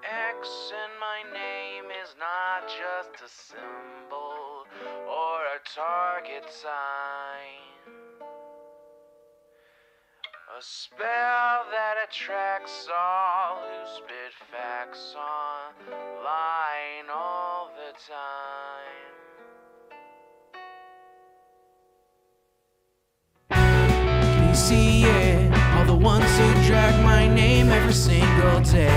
X in my name is not just a symbol or a target sign. A spell that attracts all who spit facts online all the time. Can you see it? All the ones who drag my name every single day.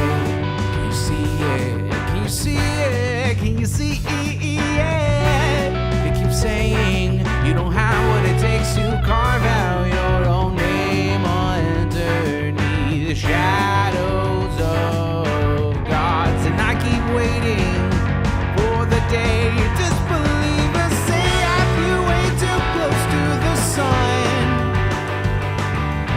Can you see it? Can you see it? Can you see it? They keep saying you don't have what it takes to carve out your own name underneath the shadows of gods. And I keep waiting for the day disbelievers say I flew way too close to the sun.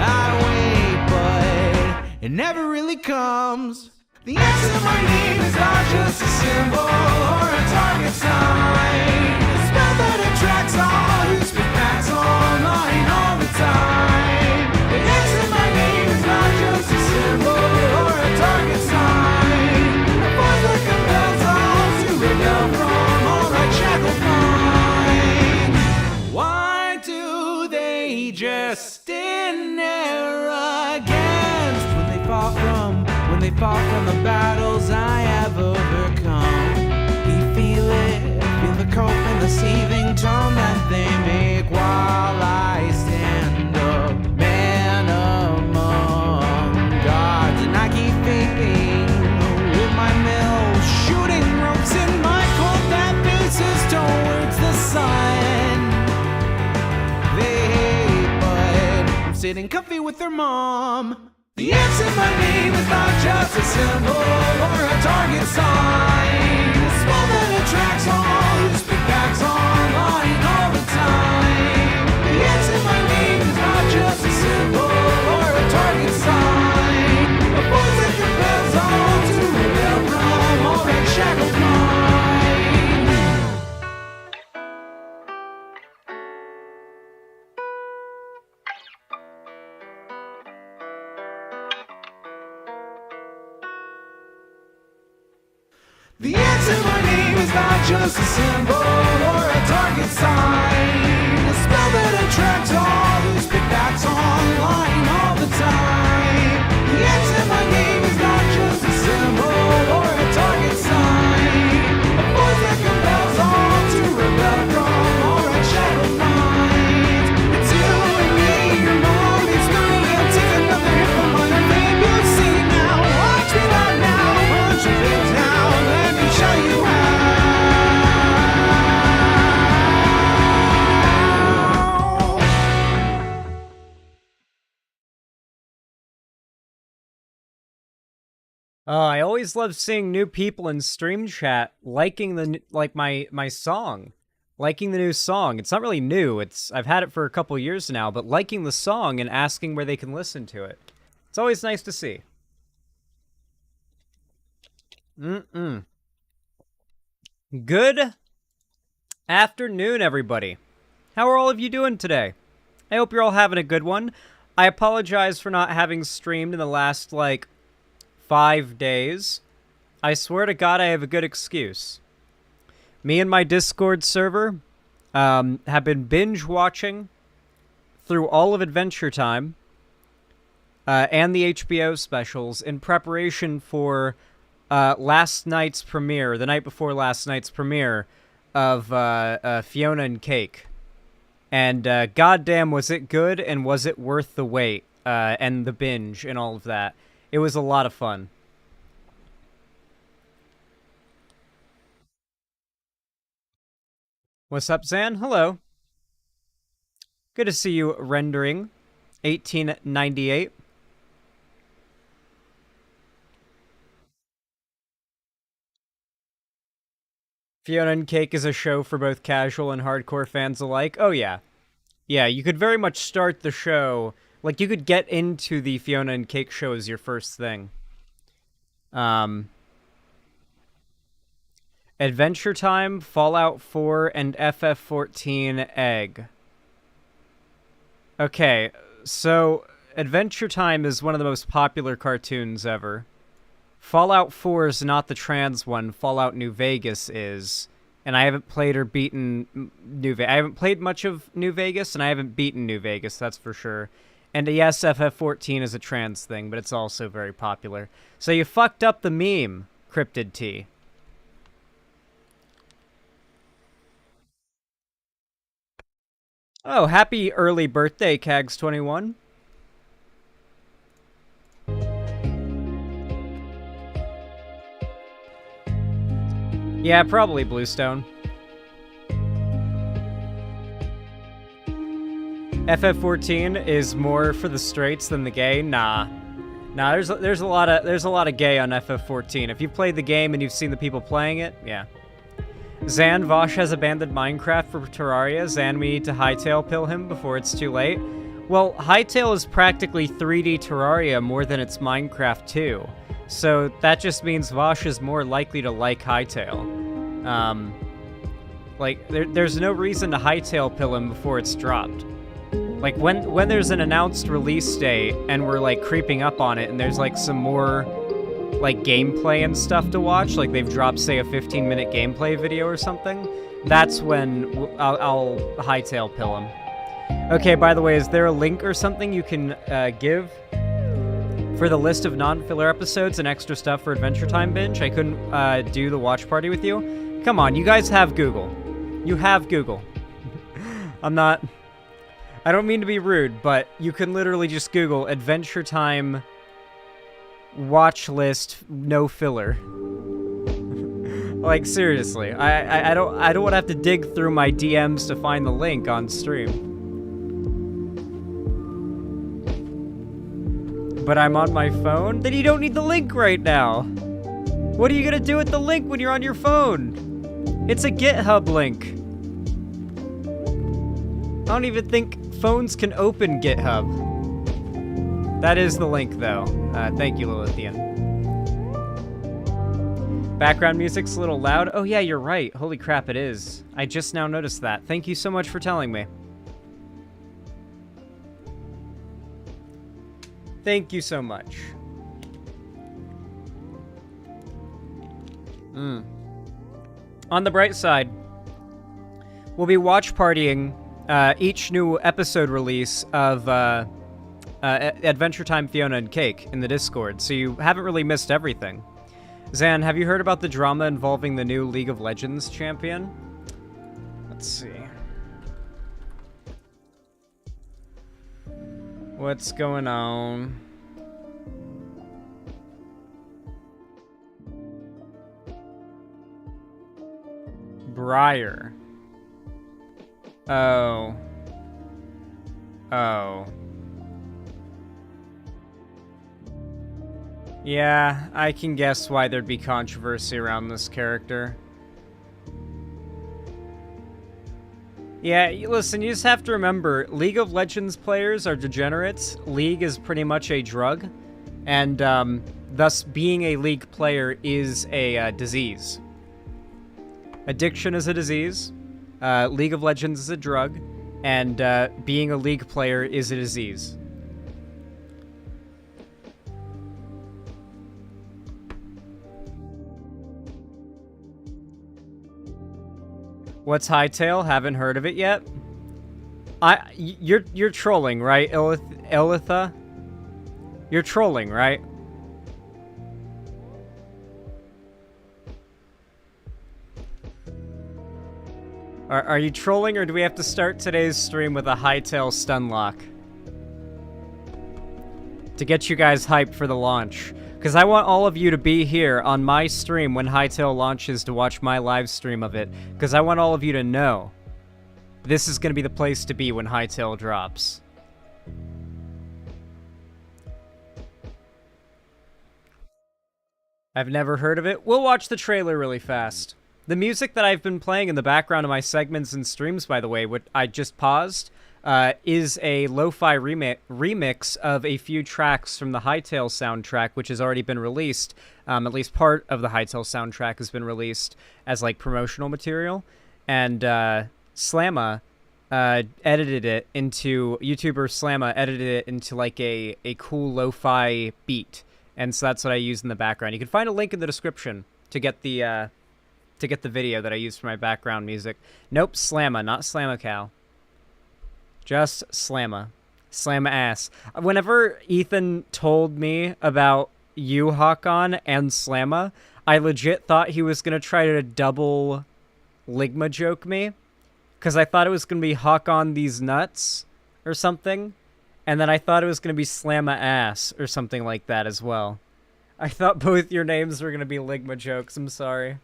I wait, but it never really comes. The X in my name is not just a symbol or a target sign. A spell that attracts all who speak facts online all the time. The X in my name is not just a symbol or a target sign. A voice that compels all to rebel from all right shackled minds. Why do they just stand there against when they fall from the battles I have overcome? You feel it, feel the cold and the seething tone that they make while I stand up, man among gods. And I keep vaping with my mill, shooting ropes in my cold that faces towards the sun. They hate, but I'm sitting comfy with their mom. The X in my name is not just a symbol or a target sign. A spell that attracts all who speak facts online all the time. The X in my name is not just a symbol or a target sign. A voice that compels all to rebel from all that shackled mind. The X in my name is not just a symbol or a target sign. A spell that attracts all who speak facts online all the time. The X in my name is not just a symbol or a target sign. A voice that compels all to rebel from all right shackled minds. It's you and me, your mom, it's me. I'll take another hit from my name. You'll see now, watch me out now, punch your face now. Let me show you how. I always love seeing new people in stream chat liking my song, liking the new song. It's not really new. I've had it for a couple years now, but liking the song and asking where they can listen to it. It's always nice to see. Good afternoon, everybody. How are all of you doing today? I hope you're all having a good one. I apologize for not having streamed in the last, 5 days. I swear to God I have a good excuse. Me and my Discord server have been binge watching through all of Adventure Time and the HBO specials in preparation for last night's premiere, the night before last night's premiere of Fiona and Cake. And goddamn, was it good and was it worth the wait and the binge and all of that. It was a lot of fun. What's up, Zan? Hello. Good to see you rendering. 1898. Fiona and Cake is a show for both casual and hardcore fans alike. Oh, yeah. Yeah, you could very much start the show... you could get into the Fiona and Cake show as your first thing. Adventure Time, Fallout 4, and FF14 Egg. Okay, so Adventure Time is one of the most popular cartoons ever. Fallout 4 is not the trans one. Fallout New Vegas is. And I haven't played or beaten I haven't played much of New Vegas, and I haven't beaten New Vegas, that's for sure. And yes, FF14 is a trans thing, but it's also very popular. So you fucked up the meme, Cryptid T. Oh, happy early birthday, Cags21. Yeah, probably Bluestone. FF14 is more for the straights than the gay. Nah, there's a lot of gay on FF14. If you've played the game and you've seen the people playing it, yeah. Zan, Vosh has abandoned Minecraft for Terraria. Zan, we need to Hytale pill him before it's too late. Well, Hytale is practically 3D Terraria more than it's Minecraft too. So that just means Vosh is more likely to like Hytale. Like, there's no reason to Hytale pill him before it's dropped. Like, when there's an announced release date and we're, like, creeping up on it and there's, like, some more, like, gameplay and stuff to watch, like they've dropped, say, a 15-minute gameplay video or something, that's when I'll Hytale pill him. Okay, by the way, is there a link or something you can give for the list of non-filler episodes and extra stuff for Adventure Time Binge? I couldn't do the watch party with you. Come on, you guys have Google. You have Google. I don't mean to be rude, but you can literally just Google Adventure Time watch list no filler. Like, seriously, I don't want to have to dig through my DMs to find the link on stream. But I'm on my phone? Then you don't need the link right now. What are you gonna do with the link when you're on your phone? It's a GitHub link. I don't even think phones can open GitHub. That is the link, though. Thank you, Lilithian. Background music's a little loud. Oh, yeah, you're right. Holy crap, it is. I just now noticed that. Thank you so much for telling me. Thank you so much. On the bright side, we'll be watch partying each new episode release of Adventure Time Fiona and Cake in the Discord, so you haven't really missed everything. Zan, have you heard about the drama involving the new League of Legends champion? Let's see. What's going on? Briar. Oh. Yeah, I can guess why there'd be controversy around this character. Yeah, listen, you just have to remember, League of Legends players are degenerates. League is pretty much a drug, and thus being a League player is a disease. Addiction is a disease, League of Legends is a drug, and being a League player is a disease. What's Hytale? Haven't heard of it yet. You're trolling, right, Elitha? You're trolling, right? Are you trolling, or do we have to start today's stream with a Hytale stunlock to get you guys hyped for the launch? Because I want all of you to be here on my stream when Hytale launches to watch my live stream of it. Because I want all of you to know this is going to be the place to be when Hytale drops. I've never heard of it. We'll watch the trailer really fast. The music that I've been playing in the background of my segments and streams, by the way, what I just paused, is a lo-fi remix of a few tracks from the Hytale soundtrack, which has already been released. At least part of the Hytale soundtrack has been released as, like, promotional material. And Slamma edited it into... YouTuber Slamma edited it into, like, a cool lo-fi beat. and so that's what I use in the background. You can find a link in the description to get the video that I use for my background music. Nope, Slamma, not Slammacow. Just Slamma. Slamma ass. Whenever Ethan told me about you, Hakon, and Slamma, I legit thought he was going to try to double Ligma joke me. Because I thought it was going to be Hakon these nuts or something. And then I thought it was going to be Slamma ass or something like that as well. I thought both your names were going to be Ligma jokes. I'm sorry.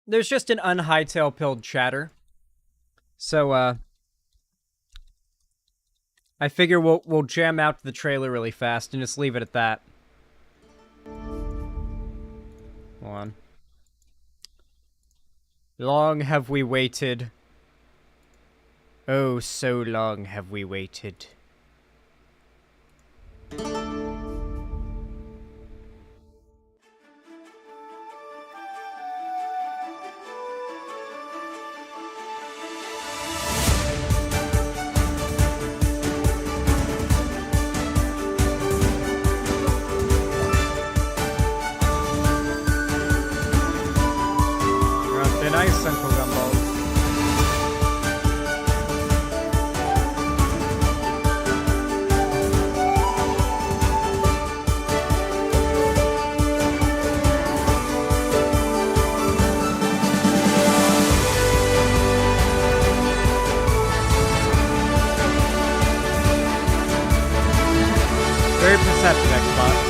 There's just an unhightail pilled chatter. So, I figure we'll jam out to the trailer really fast and just leave it at that. Hold on. Long have we waited. Oh, so long have we waited. Nice, Uncle Gumball. Very perceptive, Xbox.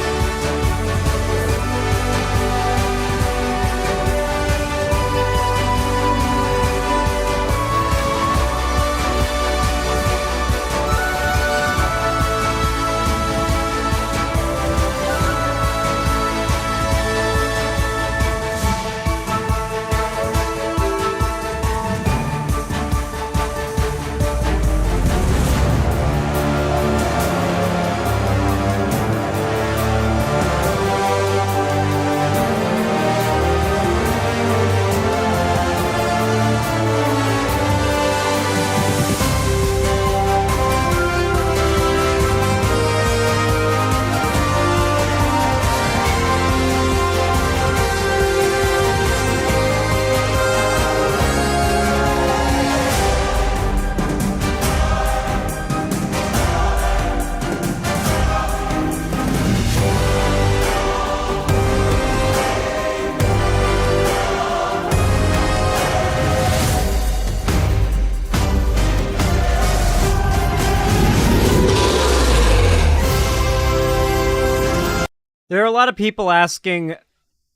There are a lot of people asking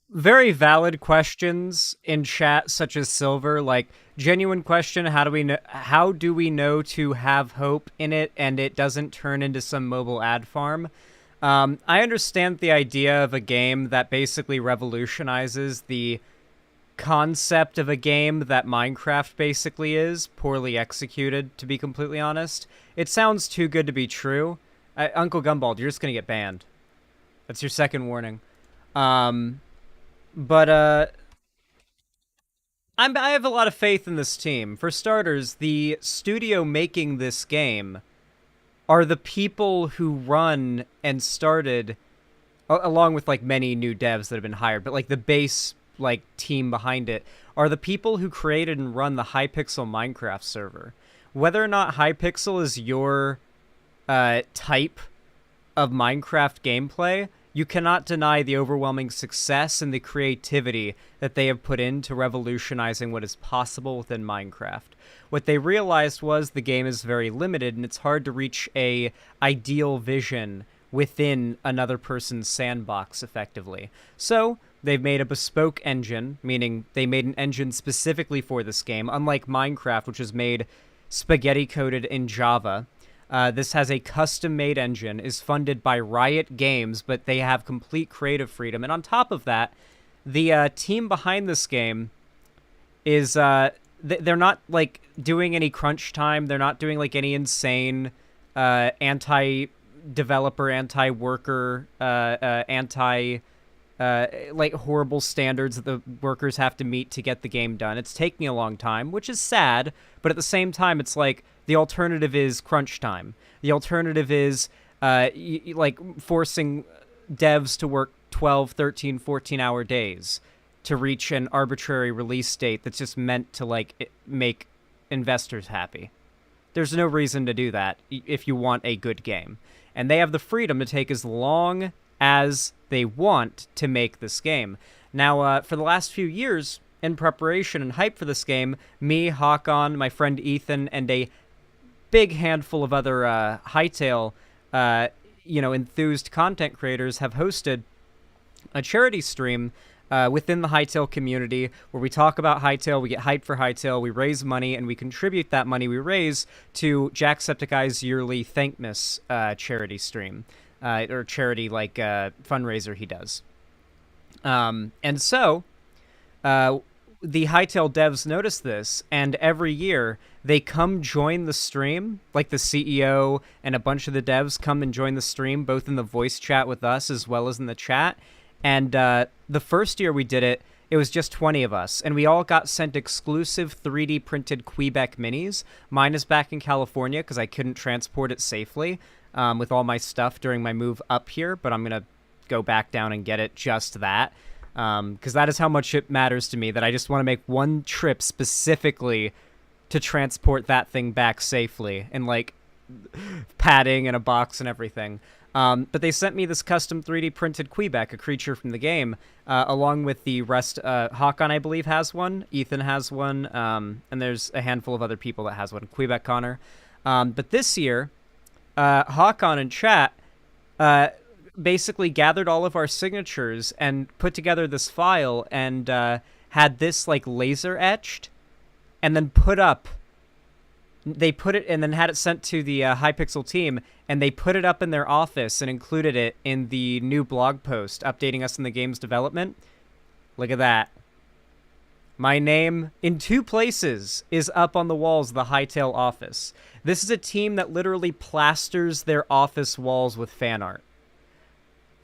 very valid questions in chat, such as Silver, like genuine question: how do we know to have hope in it and it doesn't turn into some mobile ad farm? I understand the idea of a game that basically revolutionizes the concept of a game that Minecraft basically is, poorly executed, to be completely honest. It sounds too good to be true. Uncle Gumball, you're just gonna get banned. That's your second warning. I have a lot of faith in this team. For starters, the studio making this game are the people who run and started, along with like many new devs that have been hired, but like the base like team behind it are the people who created and run the Hypixel Minecraft server. Whether or not Hypixel is your type of Minecraft gameplay, you cannot deny the overwhelming success and the creativity that they have put into revolutionizing what is possible within Minecraft. What they realized was the game is very limited and it's hard to reach a ideal vision within another person's sandbox effectively. So they've made a bespoke engine, meaning they made an engine specifically for this game, unlike Minecraft, which is made spaghetti-coded in Java. This has a custom-made engine, is funded by Riot Games, but they have complete creative freedom. And on top of that, the team behind this game is, they're not, like, doing any crunch time. They're not doing, like, any insane developer, anti-worker, anti like horrible standards that the workers have to meet to get the game done. It's taking a long time, which is sad, but at the same time, it's like the alternative is crunch time. The alternative is like forcing devs to work 12, 13, 14-hour days to reach an arbitrary release date that's just meant to like make investors happy. There's no reason to do that if you want a good game. And they have the freedom to take as long as they want to make this game. Now, for the last few years, in preparation and hype for this game, me, Hakon, my friend Ethan, and a big handful of other Hytale, enthused content creators have hosted a charity stream within the Hytale community where we talk about Hytale, we get hyped for Hytale, we raise money, and we contribute that money we raise to Jacksepticeye's yearly Thankmas charity stream. Or charity like fundraiser he does. And so the Hytale devs notice this, and every year they come join the stream, like the CEO and a bunch of the devs come and join the stream, both in the voice chat with us as well as in the chat. And the first year we did it, it was just 20 of us, and we all got sent exclusive 3D printed Quebec minis. Mine is back in California because I couldn't transport it safely with all my stuff during my move up here, but I'm going to go back down and get it just that, because that is how much it matters to me, that I just want to make one trip specifically to transport that thing back safely, and like padding and a box and everything. But they sent me this custom 3D printed Quebec, a creature from the game, along with the rest. Hakon, I believe, has one. Ethan has one. And there's a handful of other people that has one. Quebec Connor. But this year, Hakon in chat basically gathered all of our signatures and put together this file and had this like laser etched and then put up. They put it and then had it sent to the Hypixel team, and they put it up in their office and included it in the new blog post updating us in the game's development. Look at that. My name in 2 places is up on the walls of the Hytale office. This is a team that literally plasters their office walls with fan art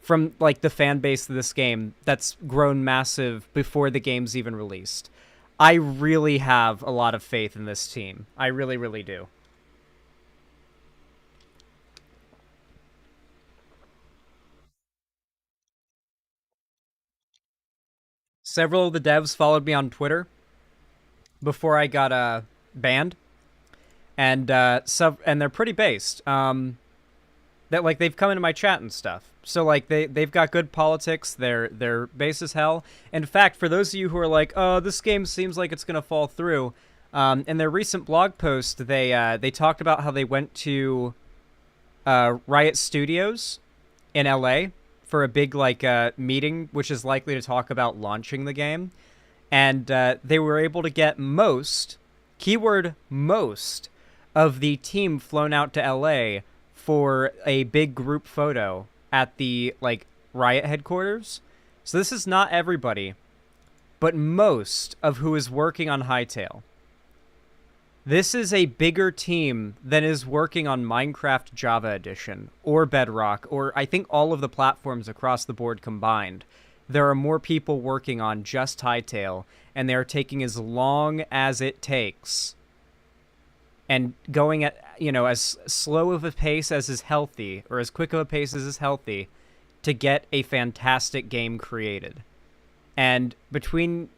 from like the fan base of this game that's grown massive before the game's even released. I really have a lot of faith in this team. I really, really do. Several of the devs followed me on Twitter before I got banned, and they're pretty based. That like they've come into my chat and stuff. So like they've got good politics. They're base as hell. In fact, for those of you who are like, oh, this game seems like it's gonna fall through, in their recent blog post, they talked about how they went to Riot Studios in LA for a big like meeting, which is likely to talk about launching the game, and they were able to get most of the team flown out to LA for a big group photo at the like Riot headquarters. So this is not everybody, but most of who is working on Hytale. This is a bigger team than is working on Minecraft Java Edition or Bedrock, or I think all of the platforms across the board combined. There are more people working on just Hytale, and they are taking as long as it takes and going at, as slow of a pace as is healthy, or as quick of a pace as is healthy, to get a fantastic game created. And between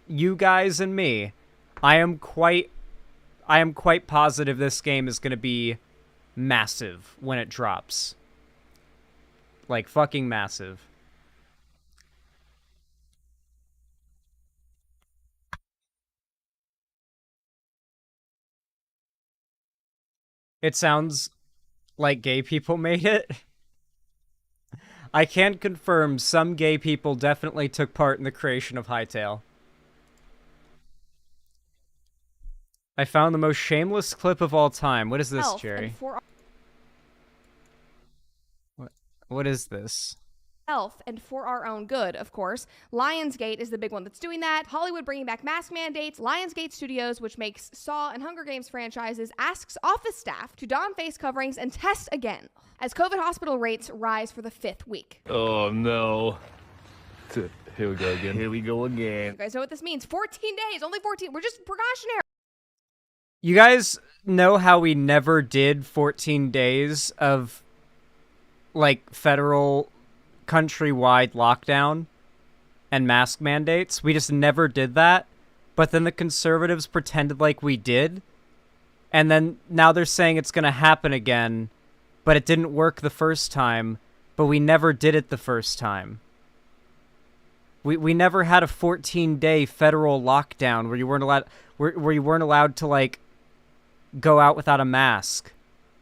you guys and me, I am quite positive this game is going to be massive when it drops. Like, fucking massive. It sounds like gay people made it. I can confirm some gay people definitely took part in the creation of Hytale. I found the most shameless clip of all time. What is this, Jerry? What is this? and for our own good, of course. Lionsgate is the big one that's doing that. Hollywood bringing back mask mandates. Lionsgate Studios, which makes Saw and Hunger Games franchises, asks office staff to don face coverings and test again as COVID hospital rates rise for the 5th week. Oh no. Here we go again. Here we go again. You guys know what this means. 14 days, only 14. We're just precautionary. You guys know how we never did 14 days of, like, federal countrywide lockdown and mask mandates? We just never did that. But then the conservatives pretended like we did. And then now they're saying it's going to happen again, but it didn't work the first time, but we never did it the first time. We never had a 14-day federal lockdown where you weren't allowed to, like, go out without a mask.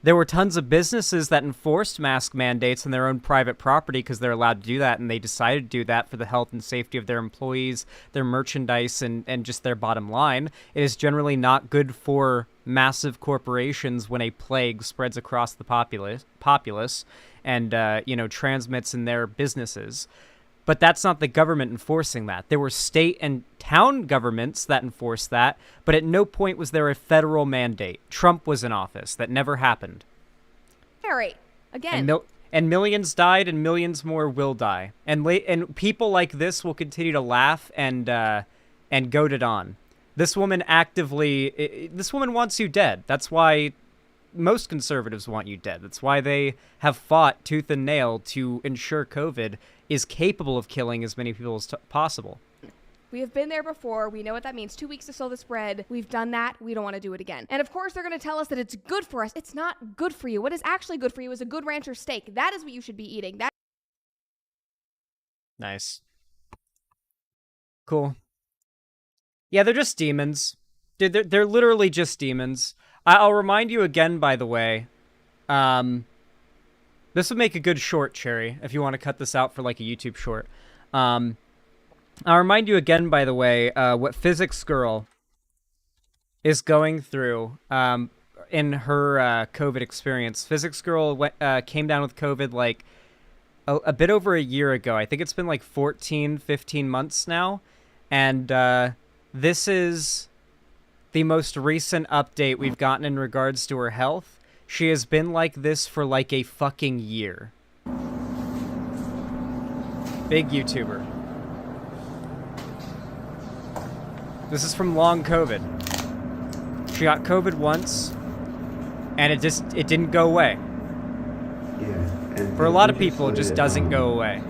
There were tons of businesses that enforced mask mandates on their own private property because they're allowed to do that, and they decided to do that for the health and safety of their employees, their merchandise, and just their bottom line. It is generally not good for massive corporations when a plague spreads across the populace and transmits in their businesses. But that's not the government enforcing that. There were state and town governments that enforced that, but at no point was there a federal mandate. Trump was in office. That never happened. Harry, again. And millions died, and millions more will die. And people like this will continue to laugh and goad it on. This woman wants you dead. That's why most conservatives want you dead. That's why they have fought tooth and nail to ensure COVID is capable of killing as many people as possible. We have been there before. We know what that means. 2 weeks to slow the spread. We've done that. We don't want to do it again. And of course, they're going to tell us that it's good for us. It's not good for you. What is actually good for you is a good rancher steak. That is what you should be eating. Nice. Cool. Yeah, they're just demons. Dude, they're literally just demons. I'll remind you again, by the way. This would make a good short, Cherry, if you want to cut this out for like a YouTube short. I'll remind you again, by the way, what Physics Girl is going through in her COVID experience. Physics Girl came down with COVID like a bit over a year ago. I think it's been like 14, 15 months now. And this is the most recent update we've gotten in regards to her health. She has been like this for like a fucking year. Big YouTuber. This is from long COVID. She got COVID once, and it didn't go away. For a lot of people, it just doesn't go away.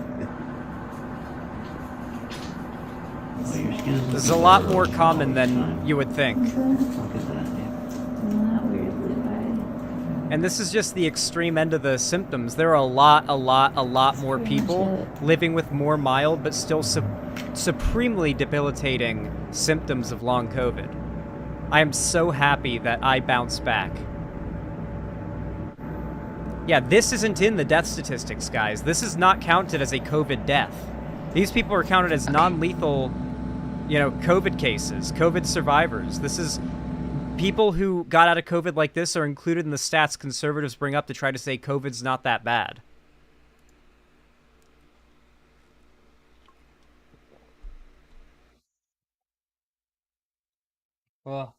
This is a lot more common than you would think. And this is just the extreme end of the symptoms. There are a lot more people living with more mild but still supremely debilitating symptoms of long COVID. I am so happy that I bounced back. Yeah, this isn't in the death statistics, guys. This is not counted as a COVID death. These people are counted as non-lethal, COVID cases, COVID survivors. This is... People who got out of COVID like this are included in the stats conservatives bring up to try to say COVID's not that bad. Well,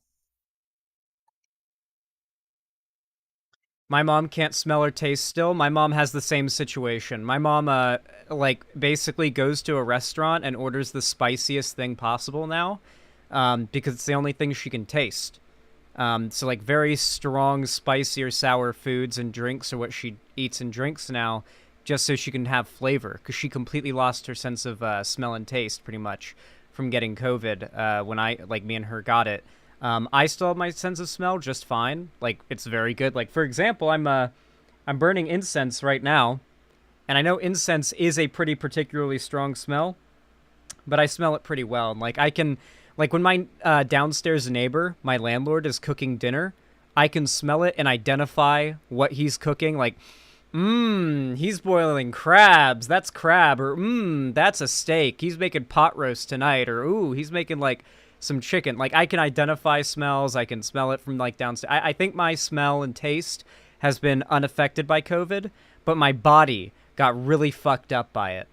my mom can't smell or taste still. My mom has the same situation. My mom, basically goes to a restaurant and orders the spiciest thing possible now, because it's the only thing she can taste. So, like, very strong, spicy or sour foods and drinks are what she eats and drinks now, just so she can have flavor, because she completely lost her sense of smell and taste, pretty much, from getting COVID when me and her got it. I still have my sense of smell just fine. Like, it's very good. Like, for example, I'm burning incense right now, and I know incense is a pretty particularly strong smell, but I smell it pretty well. And, I can... when my downstairs neighbor, my landlord, is cooking dinner, I can smell it and identify what he's cooking. He's boiling crabs. That's crab. Or, that's a steak. He's making pot roast tonight. Or, ooh, he's making, some chicken. I can identify smells. I can smell it from, downstairs. I think my smell and taste has been unaffected by COVID, but my body got really fucked up by it.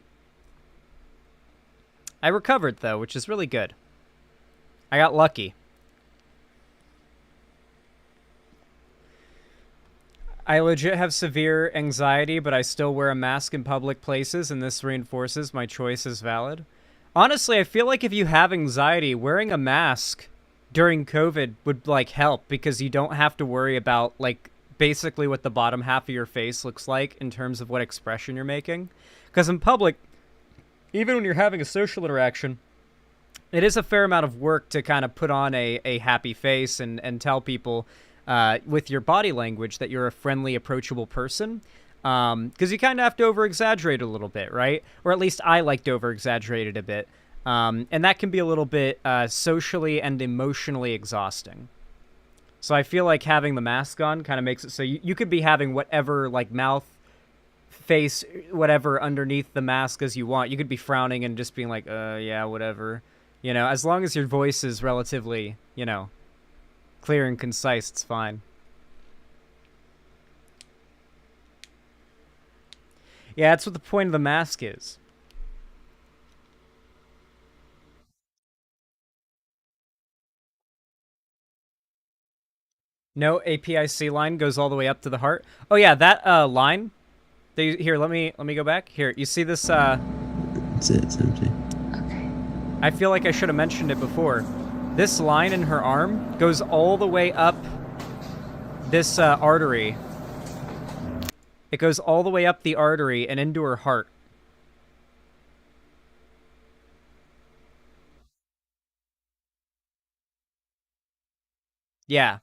I recovered, though, which is really good. I got lucky. I legit have severe anxiety, but I still wear a mask in public places, and this reinforces my choice is valid. Honestly, I feel like if you have anxiety, wearing a mask during COVID would, like, help, because you don't have to worry about, like, basically what the bottom half of your face looks like in terms of what expression you're making. Because in public, even when you're having a social interaction, it is a fair amount of work to kind of put on a happy face and tell people with your body language that you're a friendly, approachable person. Because you kind of have to over-exaggerate a little bit, right? Or at least I like to over-exaggerate it a bit. And that can be a little bit socially and emotionally exhausting. So I feel like having the mask on kind of makes it so you could be having whatever, like, mouth, face, whatever underneath the mask as you want. You could be frowning and just being like, yeah, whatever. You know, as long as your voice is relatively, you know, clear and concise, it's fine. Yeah, that's what the point of the mask is. No APIC line goes all the way up to the heart. Oh yeah, that line. Here, let me go back. Here, you see this? That's it. It's empty. Okay. I feel like I should have mentioned it before. This line in her arm goes all the way up this artery. It goes all the way up the artery and into her heart. Yeah.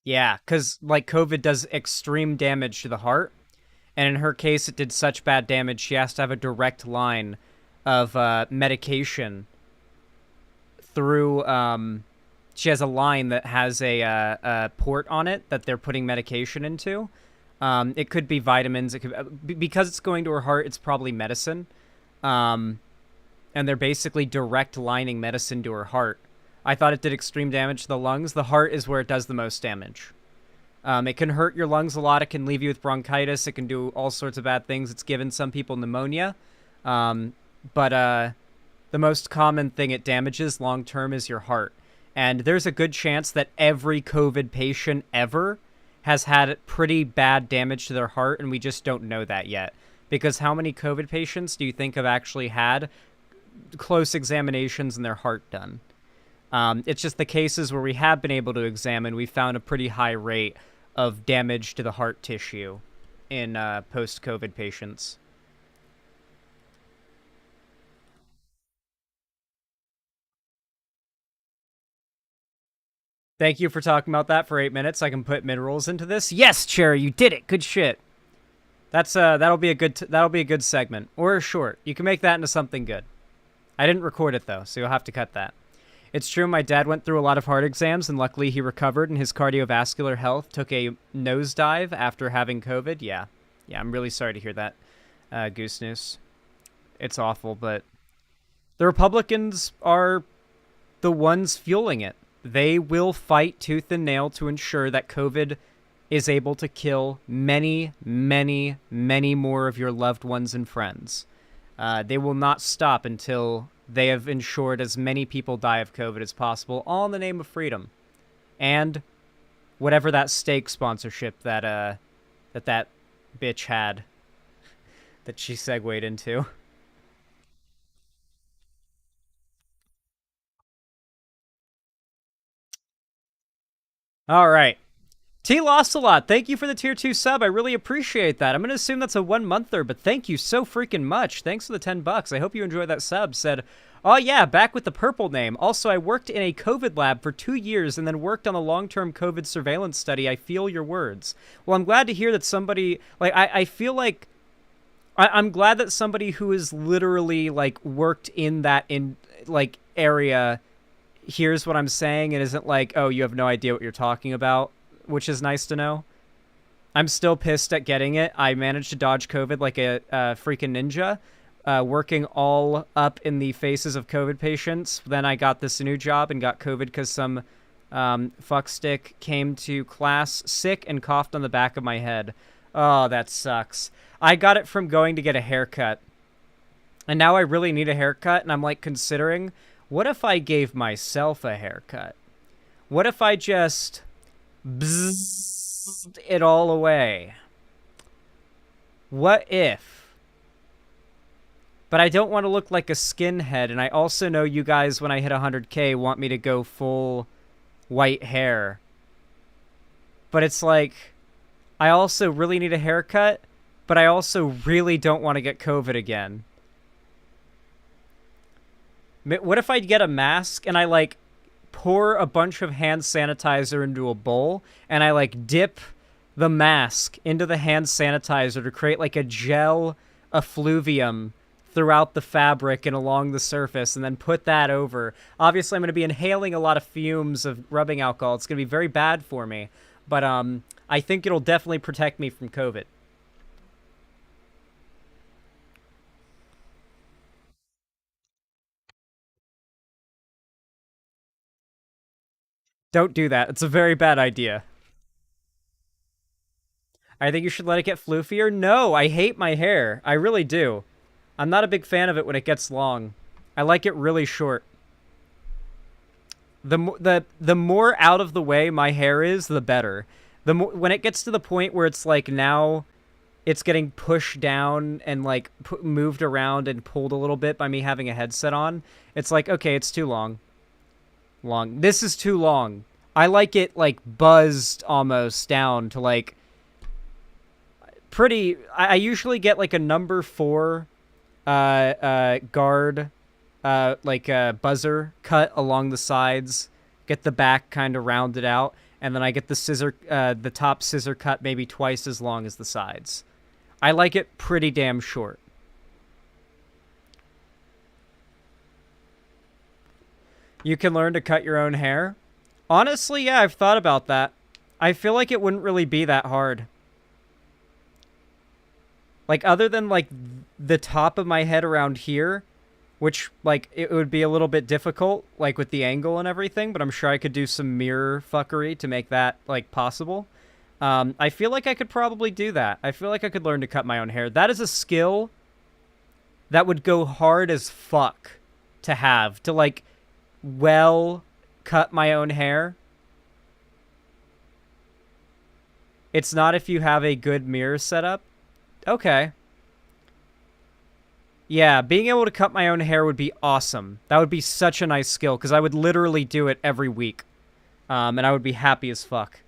Yeah, because, like, COVID does extreme damage to the heart. And in her case, it did such bad damage, she has to have a direct line of medication through... she has a line that has a port on it that they're putting medication into. It could be vitamins. It could, because it's going to her heart, it's probably medicine. And they're basically direct lining medicine to her heart. I thought it did extreme damage to the lungs. The heart is where it does the most damage. It can hurt your lungs a lot. It can leave you with bronchitis. It can do all sorts of bad things. It's given some people pneumonia. But the most common thing it damages long-term is your heart. And there's a good chance that every COVID patient ever has had pretty bad damage to their heart, and we just don't know that yet. Because how many COVID patients do you think have actually had close examinations and their heart done? It's just the cases where we have been able to examine, we found a pretty high rate of damage to the heart tissue in post-COVID patients. Thank you for talking about that for 8 minutes. I can put mid-rolls into this. Yes, Cherry, you did it. Good shit. That's that'll be a good segment or a short. You can make that into something good. I didn't record it though, so you'll have to cut that. It's true, my dad went through a lot of heart exams, and luckily he recovered, and his cardiovascular health took a nosedive after having COVID. Yeah, I'm really sorry to hear that, Goose News. It's awful, but the Republicans are the ones fueling it. They will fight tooth and nail to ensure that COVID is able to kill many, many, many more of your loved ones and friends. They will not stop until they have ensured as many people die of COVID as possible, all in the name of freedom. And whatever that steak sponsorship that bitch had that she segued into. All right. T lost a lot. Thank you for the tier 2 sub. I really appreciate that. I'm going to assume that's a 1-monther, but thank you so freaking much. Thanks for the $10. I hope you enjoyed that sub. Said, oh yeah, back with the purple name. Also, I worked in a COVID lab for 2 years and then worked on a long-term COVID surveillance study. I feel your words. Well, I'm glad to hear that somebody, like, I feel like, I'm glad that somebody who is literally, like, worked in that, area hears what I'm saying and isn't like, oh, you have no idea what you're talking about, which is nice to know. I'm still pissed at getting it. I managed to dodge COVID like a freaking ninja, working all up in the faces of COVID patients. Then I got this new job and got COVID because some Fuckstick came to class sick and coughed on the back of my head. Oh, that sucks. I got it from going to get a haircut. And now I really need a haircut, and I'm, like, considering, what if I gave myself a haircut? What if I just bzzed it all away? What if? But I don't want to look like a skinhead, and I also know you guys, when I hit 100K, want me to go full white hair. But it's like, I also really need a haircut, but I also really don't want to get COVID again. What if I get a mask and I, like, pour a bunch of hand sanitizer into a bowl and I, like, dip the mask into the hand sanitizer to create, like, a gel effluvium throughout the fabric and along the surface, and then put that over. Obviously, I'm going to be inhaling a lot of fumes of rubbing alcohol. It's going to be very bad for me, but I think it'll definitely protect me from COVID. Don't do that. It's a very bad idea. I think you should let it get floofier. No, I hate my hair. I really do. I'm not a big fan of it when it gets long. I like it really short. The more out of the way my hair is, the better. When it gets to the point where it's like now it's getting pushed down and like moved around and pulled a little bit by me having a headset on, it's like, okay, it's too long. This is too long. I like it like buzzed almost down to like pretty. I usually get like a number 4 guard like a buzzer cut along the sides, get the back kind of rounded out, and then I get the top scissor cut maybe twice as long as the sides. I like it pretty damn short. You can learn to cut your own hair. Honestly, yeah, I've thought about that. I feel like it wouldn't really be that hard. Like, other than, like, the top of my head around here, which, like, it would be a little bit difficult, like, with the angle and everything, but I'm sure I could do some mirror fuckery to make that, like, possible. I feel like I could probably do that. I feel like I could learn to cut my own hair. That is a skill that would go hard as fuck to have, to, like, well cut my own hair. It's not if you have a good mirror setup. Okay. Yeah, being able to cut my own hair would be awesome. That would be such a nice skill, because I would literally do it every week. And I would be happy as fuck.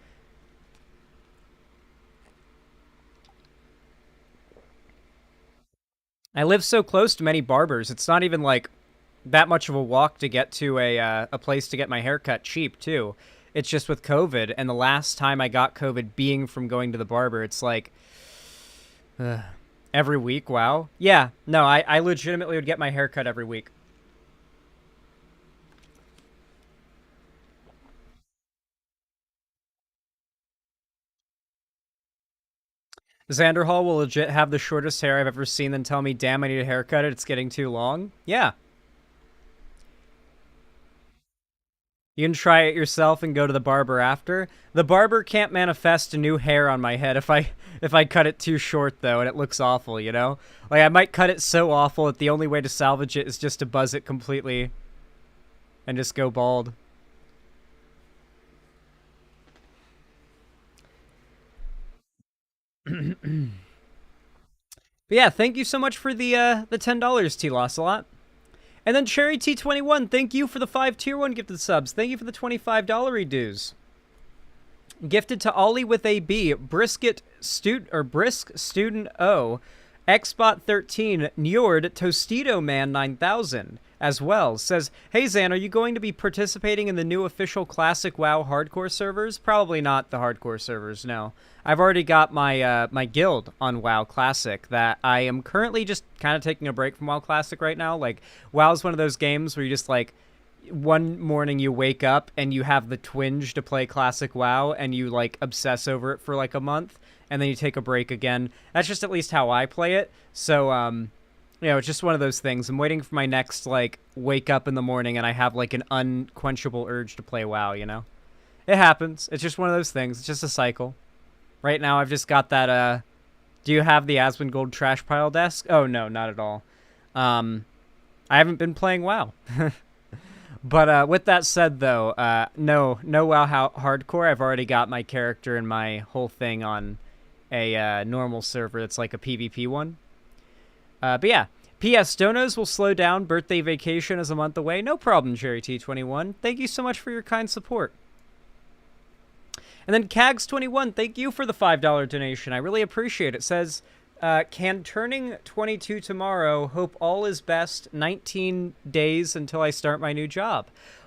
I live so close to many barbers, it's not even, like, that much of a walk to get to a place to get my hair cut cheap, too. It's just with COVID, and the last time I got COVID being from going to the barber, it's like... every week, wow. Yeah, no, I legitimately would get my hair cut every week. Xander Hall will legit have the shortest hair I've ever seen, then tell me, damn, I need a haircut, it's getting too long. Yeah. You can try it yourself and go to the barber after. The barber can't manifest a new hair on my head if I cut it too short, though, and it looks awful, you know? Like, I might cut it so awful that the only way to salvage it is just to buzz it completely and just go bald. But yeah, thank you so much for the $10, T-Loss a lot. And then Cherry T21, thank you for the 5 tier 1 gifted subs. Thank you for the $25 dues. Gifted to Ollie with a B, Brisk Student O, Xbot 13, Njord Tostito Man 9000 as well. Says, hey Zan, are you going to be participating in the new official Classic WoW hardcore servers? Probably not the hardcore servers, no. I've already got my my guild on WoW Classic that I am currently just kind of taking a break from WoW Classic right now. Like, WoW is one of those games where you just, like, one morning you wake up and you have the twinge to play Classic WoW and you, like, obsess over it for, like, a month and then you take a break again. That's just at least how I play it. So, you know, it's just one of those things. I'm waiting for my next, like, wake up in the morning and I have, like, an unquenchable urge to play WoW, you know? It happens. It's just one of those things. It's just a cycle. Right now, I've just got that, do you have the Asmongold trash pile desk? Oh, no, not at all. I haven't been playing WoW. But with that said, though, no WoW hardcore. I've already got my character and my whole thing on a normal server. It's like a PvP one. But yeah. P.S. Donos will slow down. Birthday vacation is a month away. No problem, Jerry T21. Thank you so much for your kind support. And then Cags21, thank you for the $5 donation. I really appreciate it. It says, can turning 22 tomorrow. Hope all is best. 19 days until I start my new job.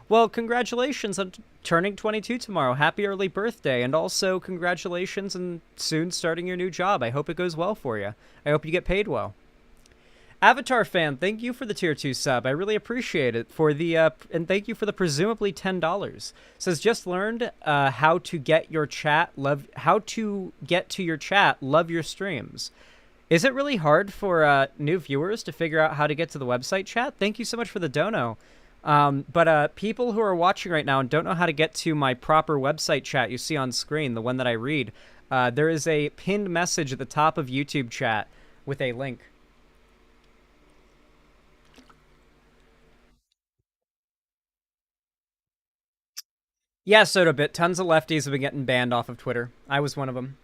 Well, congratulations on turning 22 tomorrow. Happy early birthday. And also congratulations on soon starting your new job. I hope it goes well for you. I hope you get paid well. Avatar fan, thank you for the tier 2 sub. I really appreciate it. For the and thank you for the presumably $10. Says just learned how to get your chat. Love your streams. Is it really hard for new viewers to figure out how to get to the website chat? Thank you so much for the dono. But people who are watching right now and don't know how to get to my proper website chat you see on screen, the one that I read, there is a pinned message at the top of YouTube chat with a link. Yeah, SodaBit. Tons of lefties have been getting banned off of Twitter. I was one of them.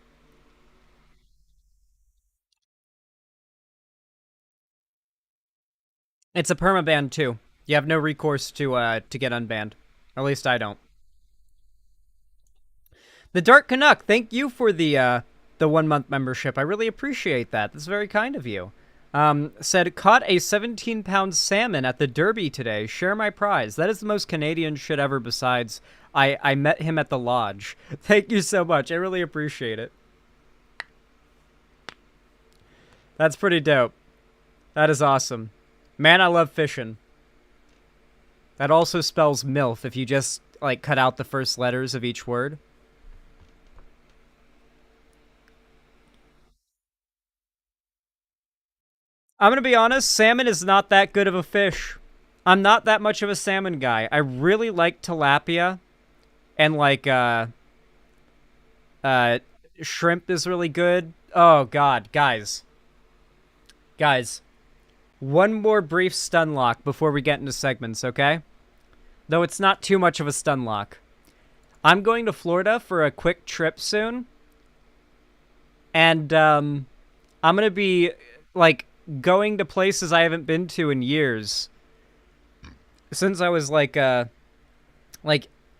It's a permaban too. You have no recourse to get unbanned. Or at least I don't. The Dark Canuck, thank you for the 1 month membership. I really appreciate that. That's very kind of you. Said, caught a 17-pound salmon at the Derby today. Share my prize. That is the most Canadian shit ever besides I met him at the lodge. Thank you so much. I really appreciate it. That's pretty dope. That is awesome. Man, I love fishing. That also spells MILF if you just, like, cut out the first letters of each word. I'm gonna be honest, salmon is not that good of a fish. I'm not that much of a salmon guy. I really like tilapia. And, like, shrimp is really good. Oh, God. Guys. Guys. One more brief stun lock before we get into segments, okay? Though it's not too much of a stun lock. I'm going to Florida for a quick trip soon. And, I'm gonna be, like, going to places I haven't been to in years. Since I was, like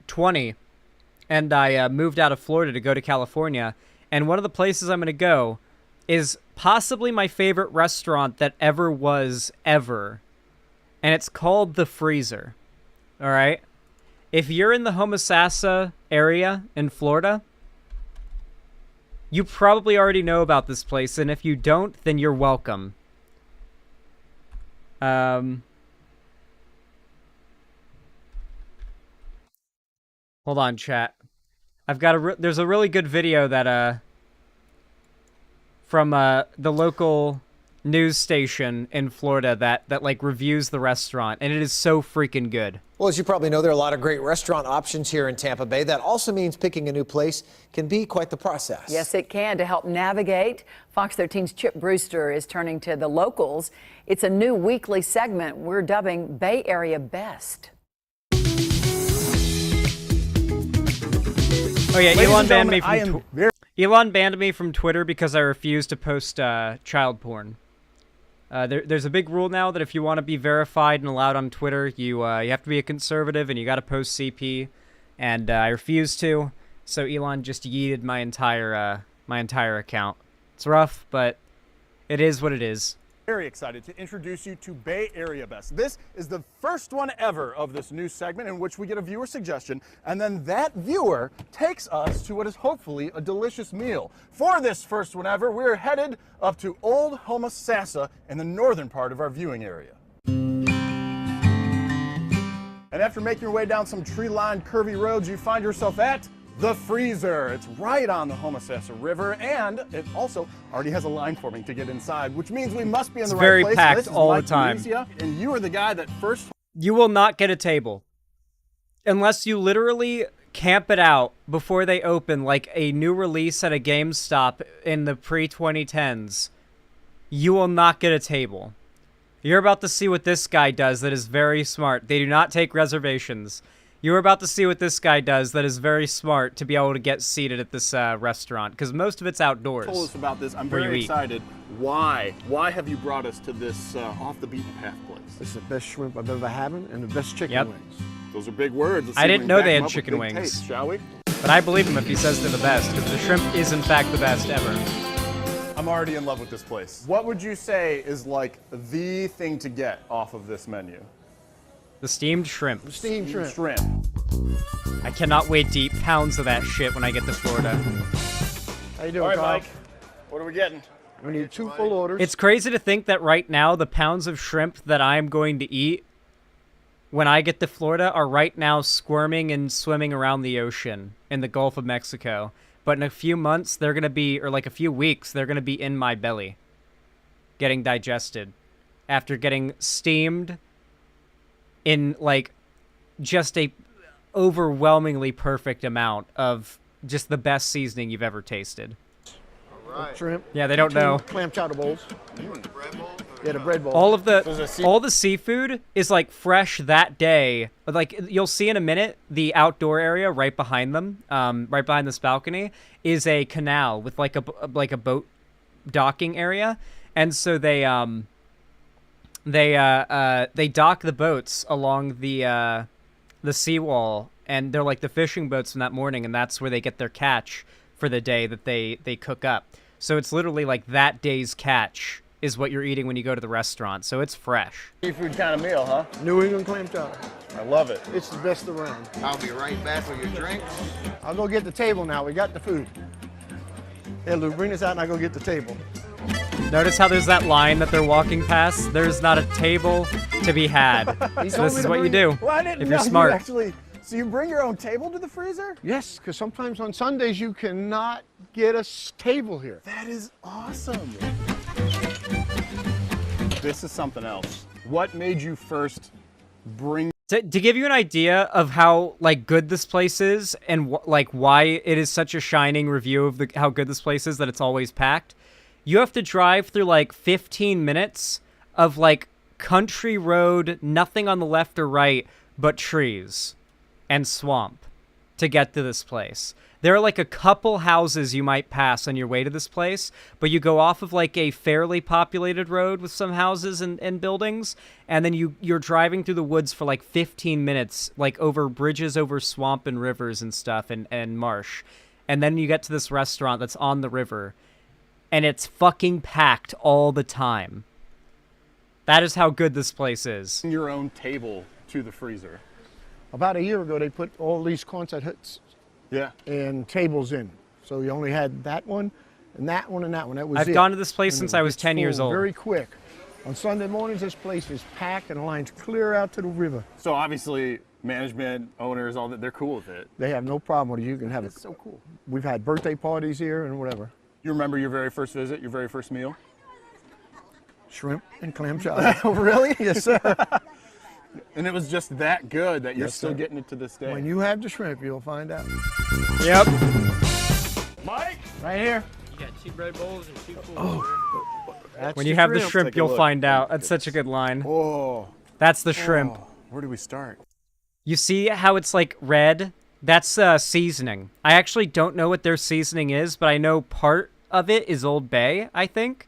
20. And I moved out of Florida to go to California. And one of the places I'm going to go is possibly my favorite restaurant that ever was, ever. And it's called The Freezer. All right? If you're in the Homosassa area in Florida, you probably already know about this place. And if you don't, then you're welcome. Hold on, chat. I've got there's a really good video that from the local news station in Florida that like reviews the restaurant, and it is so freaking good. Well, as you probably know, there are a lot of great restaurant options here in Tampa Bay. That also means picking a new place can be quite the process. Yes, it can. To help navigate, Fox 13's Chip Brewster is turning to the locals. It's a new weekly segment we're dubbing Bay Area Best. Oh yeah, Elon banned me from Elon banned me from Twitter because I refused to post child porn. There's a big rule now that if you want to be verified and allowed on Twitter, you have to be a conservative and you got to post CP, and I refused to. So Elon just yeeted my entire account. It's rough, but it is what it is. Very excited to introduce you to Bay Area Best. This is the first one ever of this new segment in which we get a viewer suggestion, and then that viewer takes us to what is hopefully a delicious meal. For this first one ever, we're headed up to Old Homosassa in the northern part of our viewing area. And after making your way down some tree-lined curvy roads, you find yourself at The Freezer. It's right on the Homosassa River, and it also already has a line forming to get inside, which means we must be in the right place. It's very packed all the time. And you are the guy that first... You will not get a table. Unless you literally camp it out before they open like a new release at a GameStop in the pre-2010s, you will not get a table. You're about to see what this guy does that is very smart. They do not take reservations. You're about to see what this guy does that is very smart to be able to get seated at this restaurant, because most of it's outdoors. Told us about this. I'm very excited. Why? Why have you brought us to this off the beaten path place? It's the best shrimp I've ever had and the best chicken wings. Those are big words. Let's I see if didn't we can know back they them had up with chicken big wings. taste, shall we? But I believe him if he says they're the best, because the shrimp is in fact the best ever. I'm already in love with this place. What would you say is like the thing to get off of this menu? The steamed shrimp. Steamed shrimp. I cannot wait to eat pounds of that shit when I get to Florida. How you doing, All right, Carl? Mike. What are we getting? We need 2 full orders. It's crazy to think that right now the pounds of shrimp that I'm going to eat when I get to Florida are right now squirming and swimming around the ocean in the Gulf of Mexico. But in a few months, they're going to be, or like a few weeks, they're going to be in my belly, getting digested after getting steamed in like just a overwhelmingly perfect amount of just the best seasoning you've ever tasted. Right. Shrimp. Yeah, they don't know. Clam chowder bowls. Yeah, the bread bowl. All the seafood is like fresh that day. Like you'll see in a minute, the outdoor area right behind them, right behind this balcony, is a canal with like a boat docking area, and so they dock the boats along the seawall, and they're like the fishing boats from that morning, and that's where they get their catch for the day that they cook up. So it's literally like that day's catch is what you're eating when you go to the restaurant. So it's fresh. Seafood kind of meal, huh? New England clam chowder. I love it. It's the best around. I'll be right back with your drinks. I'll go get the table now. We got the food. Hey, Lou, bring this out and I'll go get the table. Notice how there's that line that they're walking past? There's not a table to be had. So this is what you do Well, I didn't if know you're smart. You actually... So you bring your own table to the freezer? Yes, because sometimes on Sundays you cannot get a table here. That is awesome. This is something else. What made you first bring... To give you an idea of how like good this place is and like why it is such a shining review of how good this place is that it's always packed, you have to drive through like 15 minutes of like country road, nothing on the left or right but trees and swamp to get to this place. There are like a couple houses you might pass on your way to this place, but you go off of like a fairly populated road with some houses and buildings, and then you're driving through the woods for like 15 minutes, like over bridges over swamp and rivers and stuff and marsh. And then you get to this restaurant that's on the river, and it's fucking packed all the time. That is how good this place is. your own table to the freezer? About a year ago, they put all these Quonset huts and tables in. So you only had that one and that one and that one. That was I've gone to this place since I was 10 years old. Very quick. On Sunday mornings, this place is packed and the lines clear out to the river. So obviously, management, owners, all that, they're cool with it. They have no problem with it. You can have it. It's so cool. We've had birthday parties here and whatever. You remember your very first visit, your very first meal? Shrimp and clam chowder. Really? Yes, sir. And it was just that good that you're Yes, still sir. getting it to this day. When you have the shrimp, you'll find out. Yep. Mike! Right here. You got 2 bread bowls and 2 full That's When you have the shrimp, Take a you'll look. find out. That's such a good line. Oh, That's the shrimp. where do we start? You see how it's like red? That's seasoning. I actually don't know what their seasoning is, but I know part of it is Old Bay, I think.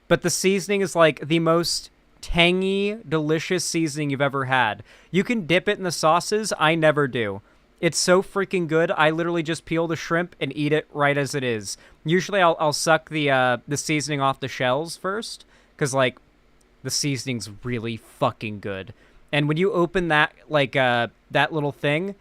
But the seasoning is like the most tangy, delicious seasoning you've ever had. You can dip it in the sauces. I never do. It's so freaking good. I literally just peel the shrimp and eat it right as it is. Usually I'll suck the seasoning off the shells first, because like the seasoning's really fucking good. And when you open that like that little thing,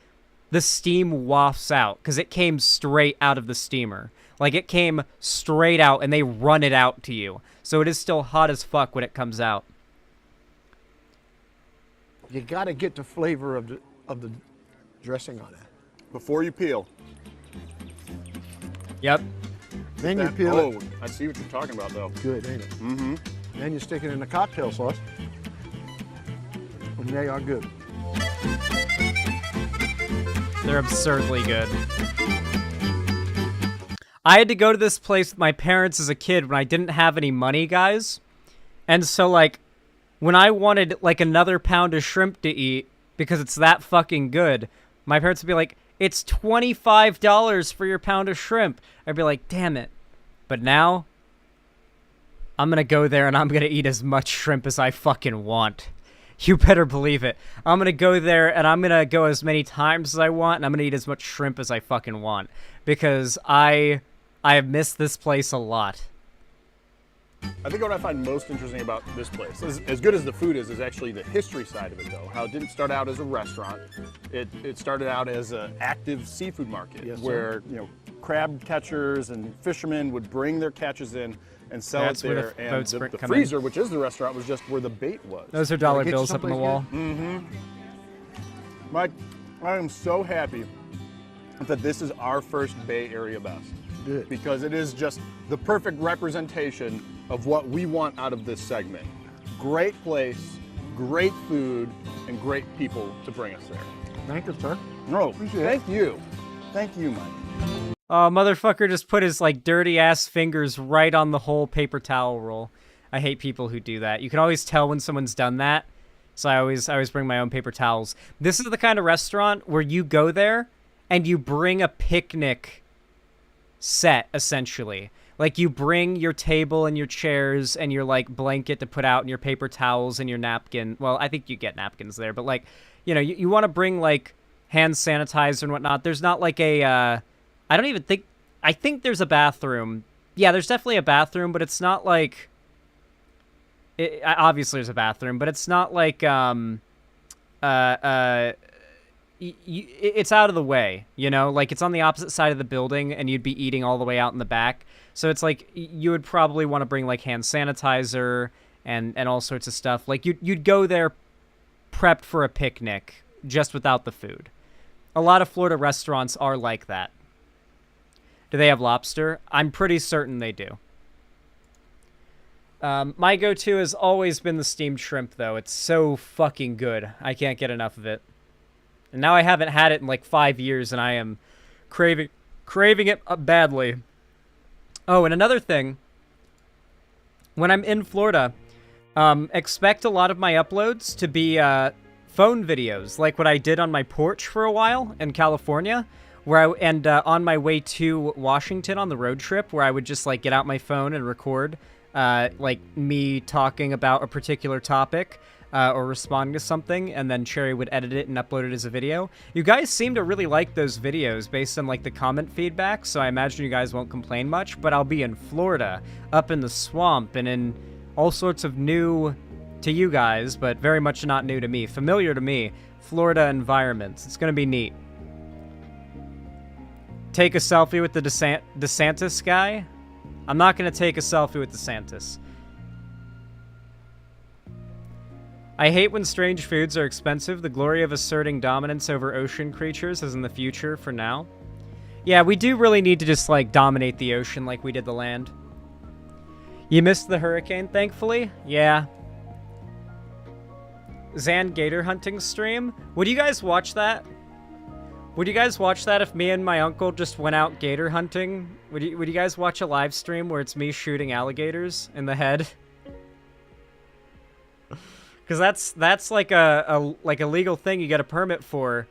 the steam wafts out because it came straight out of the steamer. Like it came straight out and they run it out to you. So it is still hot as fuck when it comes out. You got to get the flavor of the dressing on it. Before you peel. Yep. Then you peel it. Oh, I see what you're talking about though. Good, ain't it? Mm-hmm. Then you stick it in the cocktail sauce. And they are good. They're absurdly good. I had to go to this place with my parents as a kid when I didn't have any money, guys. And so, like, when I wanted, like, another pound of shrimp to eat, because it's that fucking good, my parents would be like, it's $25 for your pound of shrimp. I'd be like, damn it. But now, I'm gonna go there and I'm gonna eat as much shrimp as I fucking want. You better believe it. I'm gonna go there and I'm gonna go as many times as I want, and I'm gonna eat as much shrimp as I fucking want. Because I have missed this place a lot. I think what I find most interesting about this place, as good as the food is actually the history side of it, though. How it didn't start out as a restaurant. It started out as an active seafood market, where crab catchers and fishermen would bring their catches in and sell it there. And the freezer, which is the restaurant, was just where the bait was. Those are dollar bills up on the wall. Mm-hmm. Mike, I am so happy that this is our first Bay Area Best. Good. Because it is just the perfect representation of what we want out of this segment. Great place, great food, and great people to bring us there. Thank you, sir. No, thank you. Thank you, Mike. Motherfucker just put his, like, dirty-ass fingers right on the whole paper towel roll. I hate people who do that. You can always tell when someone's done that, so I always bring my own paper towels. This is the kind of restaurant where you go there and you bring a picnic set, essentially. Like, you bring your table and your chairs and your, like, blanket to put out and your paper towels and your napkin. Well, I think you get napkins there, but, like, you want to bring, like, hand sanitizer and whatnot. There's not, like, I think there's a bathroom. Yeah, there's definitely a bathroom, but it's not, like... obviously there's a bathroom, but it's not, like, it's out of the way, like it's on the opposite side of the building and you'd be eating all the way out in the back. So it's like you would probably want to bring like hand sanitizer and all sorts of stuff. Like you'd go there prepped for a picnic just without the food. A lot of Florida restaurants are like that. Do they have lobster? I'm pretty certain they do. My go-to has always been the steamed shrimp, though. It's so fucking good. I can't get enough of it. And now I haven't had it in like 5 years, and I am craving it badly. Oh, and another thing. When I'm in Florida, expect a lot of my uploads to be phone videos, like what I did on my porch for a while in California, and on my way to Washington on the road trip, where I would just like get out my phone and record like me talking about a particular topic. Or responding to something, and then Cherry would edit it and upload it as a video. You guys seem to really like those videos based on like the comment feedback, so I imagine you guys won't complain much, but I'll be in Florida, up in the swamp, and in all sorts of new to you guys, but very much not new to me, familiar to me, Florida environments. It's gonna be neat. Take a selfie with the DeSantis guy? I'm not gonna take a selfie with DeSantis. I hate when strange foods are expensive. The glory of asserting dominance over ocean creatures is in the future for now. Yeah, we do really need to just, like, dominate the ocean like we did the land. You missed the hurricane, thankfully? Yeah. Zan gator hunting stream? Would you guys watch that? Would you guys watch that if me and my uncle just went out gator hunting? Would you guys watch a live stream where it's me shooting alligators in the head? Because that's like a legal thing you get a permit for,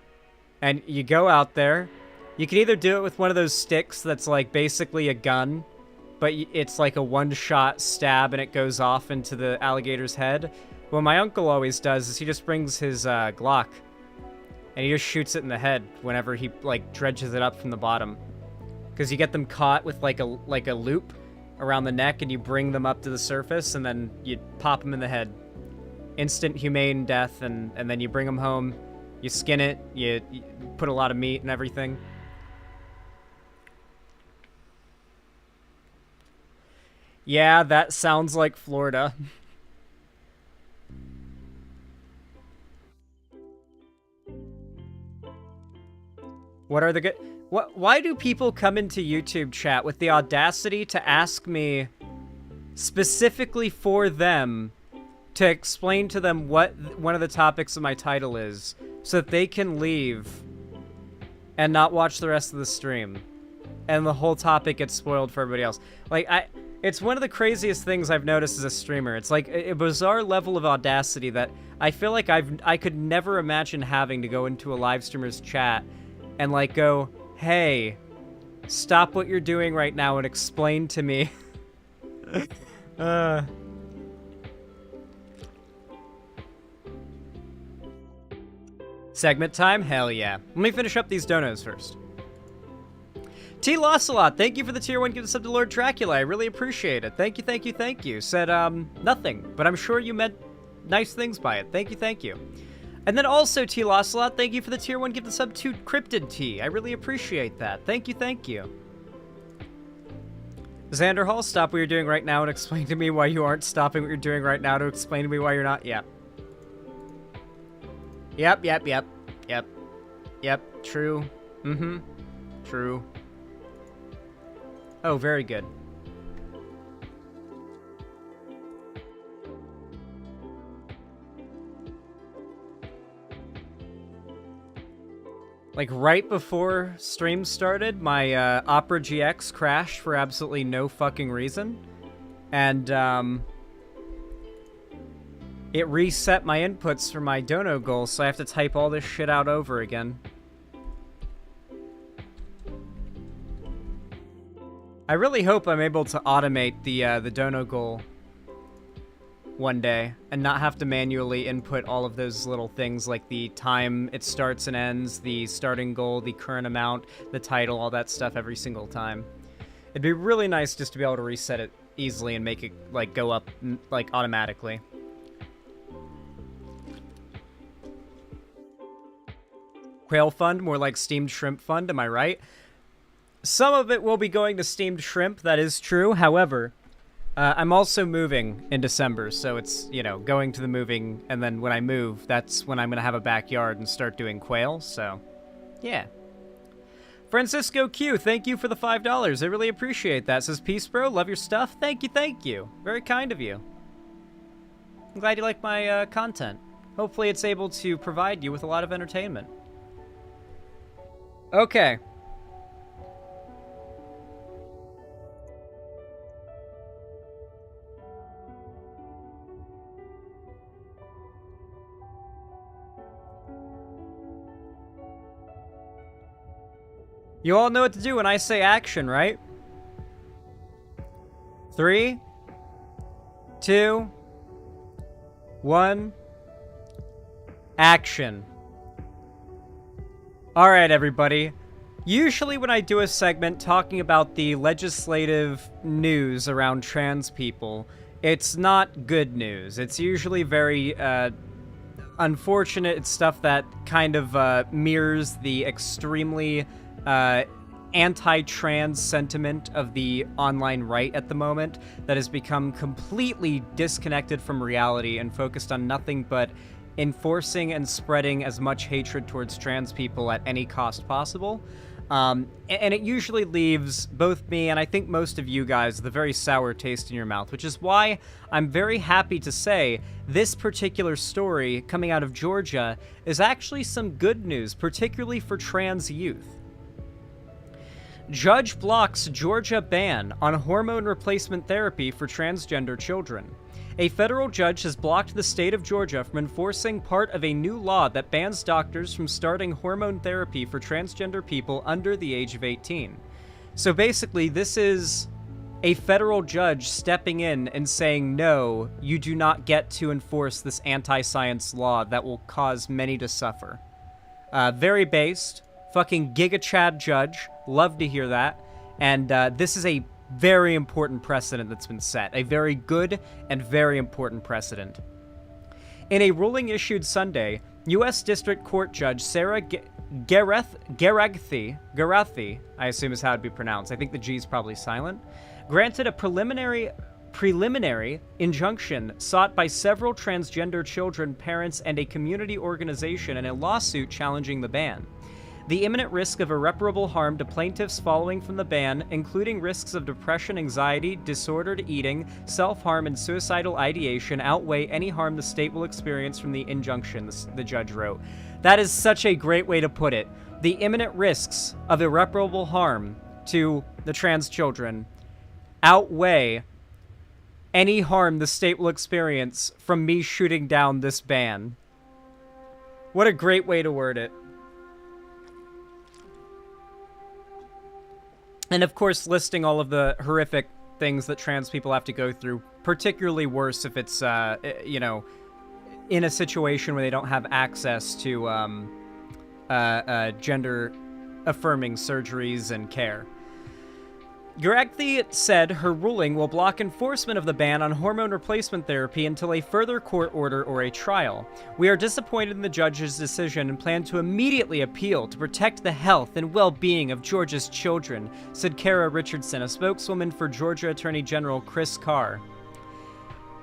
and you go out there. You can either do it with one of those sticks that's like basically a gun, but it's like a one-shot stab and it goes off into the alligator's head. What my uncle always does is he just brings his Glock, and he just shoots it in the head whenever he like dredges it up from the bottom. Because you get them caught with like a loop around the neck, and you bring them up to the surface, and then you pop them in the head. Instant humane death, and then you bring them home, you skin it, you put a lot of meat and everything. Yeah, that sounds like Florida. What are the good... Why do people come into YouTube chat with the audacity to ask me specifically for them to explain to them what one of the topics of my title is, so that they can leave and not watch the rest of the stream. And the whole topic gets spoiled for everybody else. Like, it's one of the craziest things I've noticed as a streamer. It's like a bizarre level of audacity that I feel like I could never imagine having to go into a live streamer's chat and like go, hey, stop what you're doing right now and explain to me. Segment time? Hell yeah. Let me finish up these donos first. T. Lossalot, thank you for the tier 1 gift sub to Lord Dracula. I really appreciate it. Thank you, thank you, thank you. Said, nothing, but I'm sure you meant nice things by it. Thank you, thank you. And then also, T. Lossalot, thank you for the tier 1 gift sub to Cryptid T. I really appreciate that. Thank you, thank you. Xander Hall, stop what you're doing right now and explain to me why you aren't stopping what you're doing right now to explain to me why you're not. Yeah. Yep. True. Mm-hmm. True. Oh, very good. Like, right before stream started, my Opera GX crashed for absolutely no fucking reason. And, it reset my inputs for my dono goal, so I have to type all this shit out over again. I really hope I'm able to automate the dono goal one day and not have to manually input all of those little things like the time it starts and ends, the starting goal, the current amount, the title, all that stuff every single time. It'd be really nice just to be able to reset it easily and make it like go up like automatically. Quail Fund, more like Steamed Shrimp Fund, am I right? Some of it will be going to Steamed Shrimp, that is true. However, I'm also moving in December, so it's, you know, going to the moving, and then when I move, that's when I'm going to have a backyard and start doing quail, so, yeah. Francisco Q, thank you for the $5. I really appreciate that. Says, peace, bro, love your stuff. Thank you, thank you. Very kind of you. I'm glad you like my content. Hopefully it's able to provide you with a lot of entertainment. Okay. You all know what to do when I say action, right? 3, 2, 1, action. Alright, everybody. Usually when I do a segment talking about the legislative news around trans people, it's not good news. It's usually very, unfortunate. It's stuff that kind of, mirrors the extremely, anti-trans sentiment of the online right at the moment that has become completely disconnected from reality and focused on nothing but enforcing and spreading as much hatred towards trans people at any cost possible. And it usually leaves both me and I think most of you guys with a very sour taste in your mouth, which is why I'm very happy to say this particular story coming out of Georgia is actually some good news, particularly for trans youth. Judge blocks Georgia ban on hormone replacement therapy for transgender children. A federal judge has blocked the state of Georgia from enforcing part of a new law that bans doctors from starting hormone therapy for transgender people under the age of 18. So basically, this is a federal judge stepping in and saying, no, you do not get to enforce this anti-science law that will cause many to suffer. Very based. Fucking Giga Chad judge. Love to hear that. And this is a very important precedent that's been set. A very good and very important precedent. In a ruling issued Sunday, U.S. District Court Judge Sarah Garathi, I assume is how it'd be pronounced. I think the G is probably silent. Granted a preliminary injunction sought by several transgender children, parents, and a community organization in a lawsuit challenging the ban. The imminent risk of irreparable harm to plaintiffs following from the ban, including risks of depression, anxiety, disordered eating, self-harm, and suicidal ideation, outweigh any harm the state will experience from the injunction, the judge wrote. That is such a great way to put it. the imminent risks of irreparable harm to the trans children outweigh any harm the state will experience from me shooting down this ban. What a great way to word it. And of course, listing all of the horrific things that trans people have to go through, particularly worse if it's, you know, in a situation where they don't have access to gender-affirming surgeries and care. Guragthi said her ruling will block enforcement of the ban on hormone replacement therapy until a further court order or a trial. We are disappointed in the judge's decision and plan to immediately appeal to protect the health and well-being of Georgia's children, said Kara Richardson, a spokeswoman for Georgia Attorney General Chris Carr.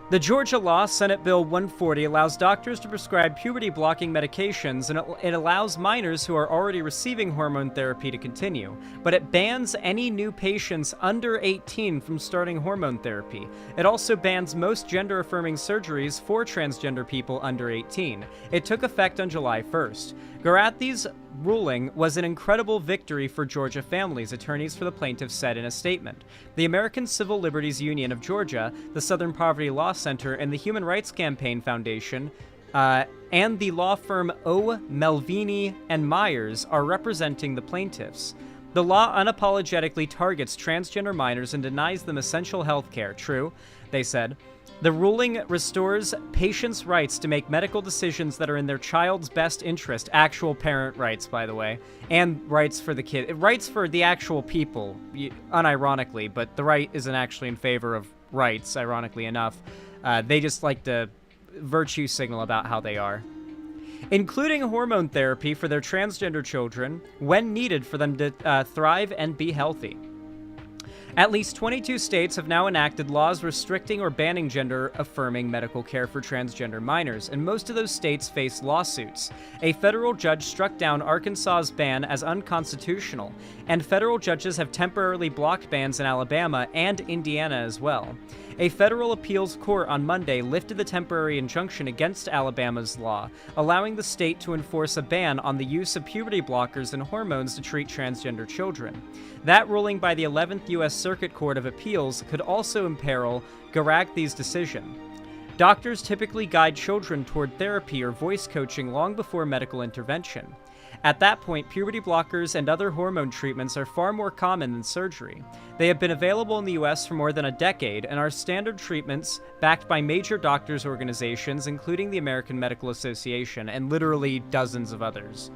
The Georgia law, Senate Bill 140, allows doctors to prescribe puberty-blocking medications, and it allows minors who are already receiving hormone therapy to continue, but it bans any new patients under 18 from starting hormone therapy. It also bans most gender-affirming surgeries for transgender people under 18. It took effect on July 1st. Guragthi's ruling was an incredible victory for Georgia families, attorneys for the plaintiffs said in a statement. The American Civil Liberties Union of Georgia, the Southern Poverty Law Center, and the Human Rights Campaign Foundation, and the law firm O. Melvini and Myers are representing the plaintiffs. The law unapologetically targets transgender minors and denies them essential health care. True, they said. The ruling restores patients' rights to make medical decisions that are in their child's best interest, actual parent rights, by the way, and rights for the kid, rights for the actual people, unironically, but the right isn't actually in favor of rights, ironically enough. They just like to virtue signal about how they are. Including hormone therapy for their transgender children when needed for them to thrive and be healthy. At least 22 states have now enacted laws restricting or banning gender-affirming medical care for transgender minors, and most of those states face lawsuits. A federal judge struck down Arkansas's ban as unconstitutional, and federal judges have temporarily blocked bans in Alabama and Indiana as well. A federal appeals court on Monday lifted the temporary injunction against Alabama's law, allowing the state to enforce a ban on the use of puberty blockers and hormones to treat transgender children. That ruling by the 11th U.S. Circuit Court of Appeals could also imperil Guragthi's decision. Doctors typically guide children toward therapy or voice coaching long before medical intervention. At that point, puberty blockers and other hormone treatments are far more common than surgery. They have been available in the U.S. for more than a decade and are standard treatments backed by major doctors' organizations, including the American Medical Association and literally dozens of others,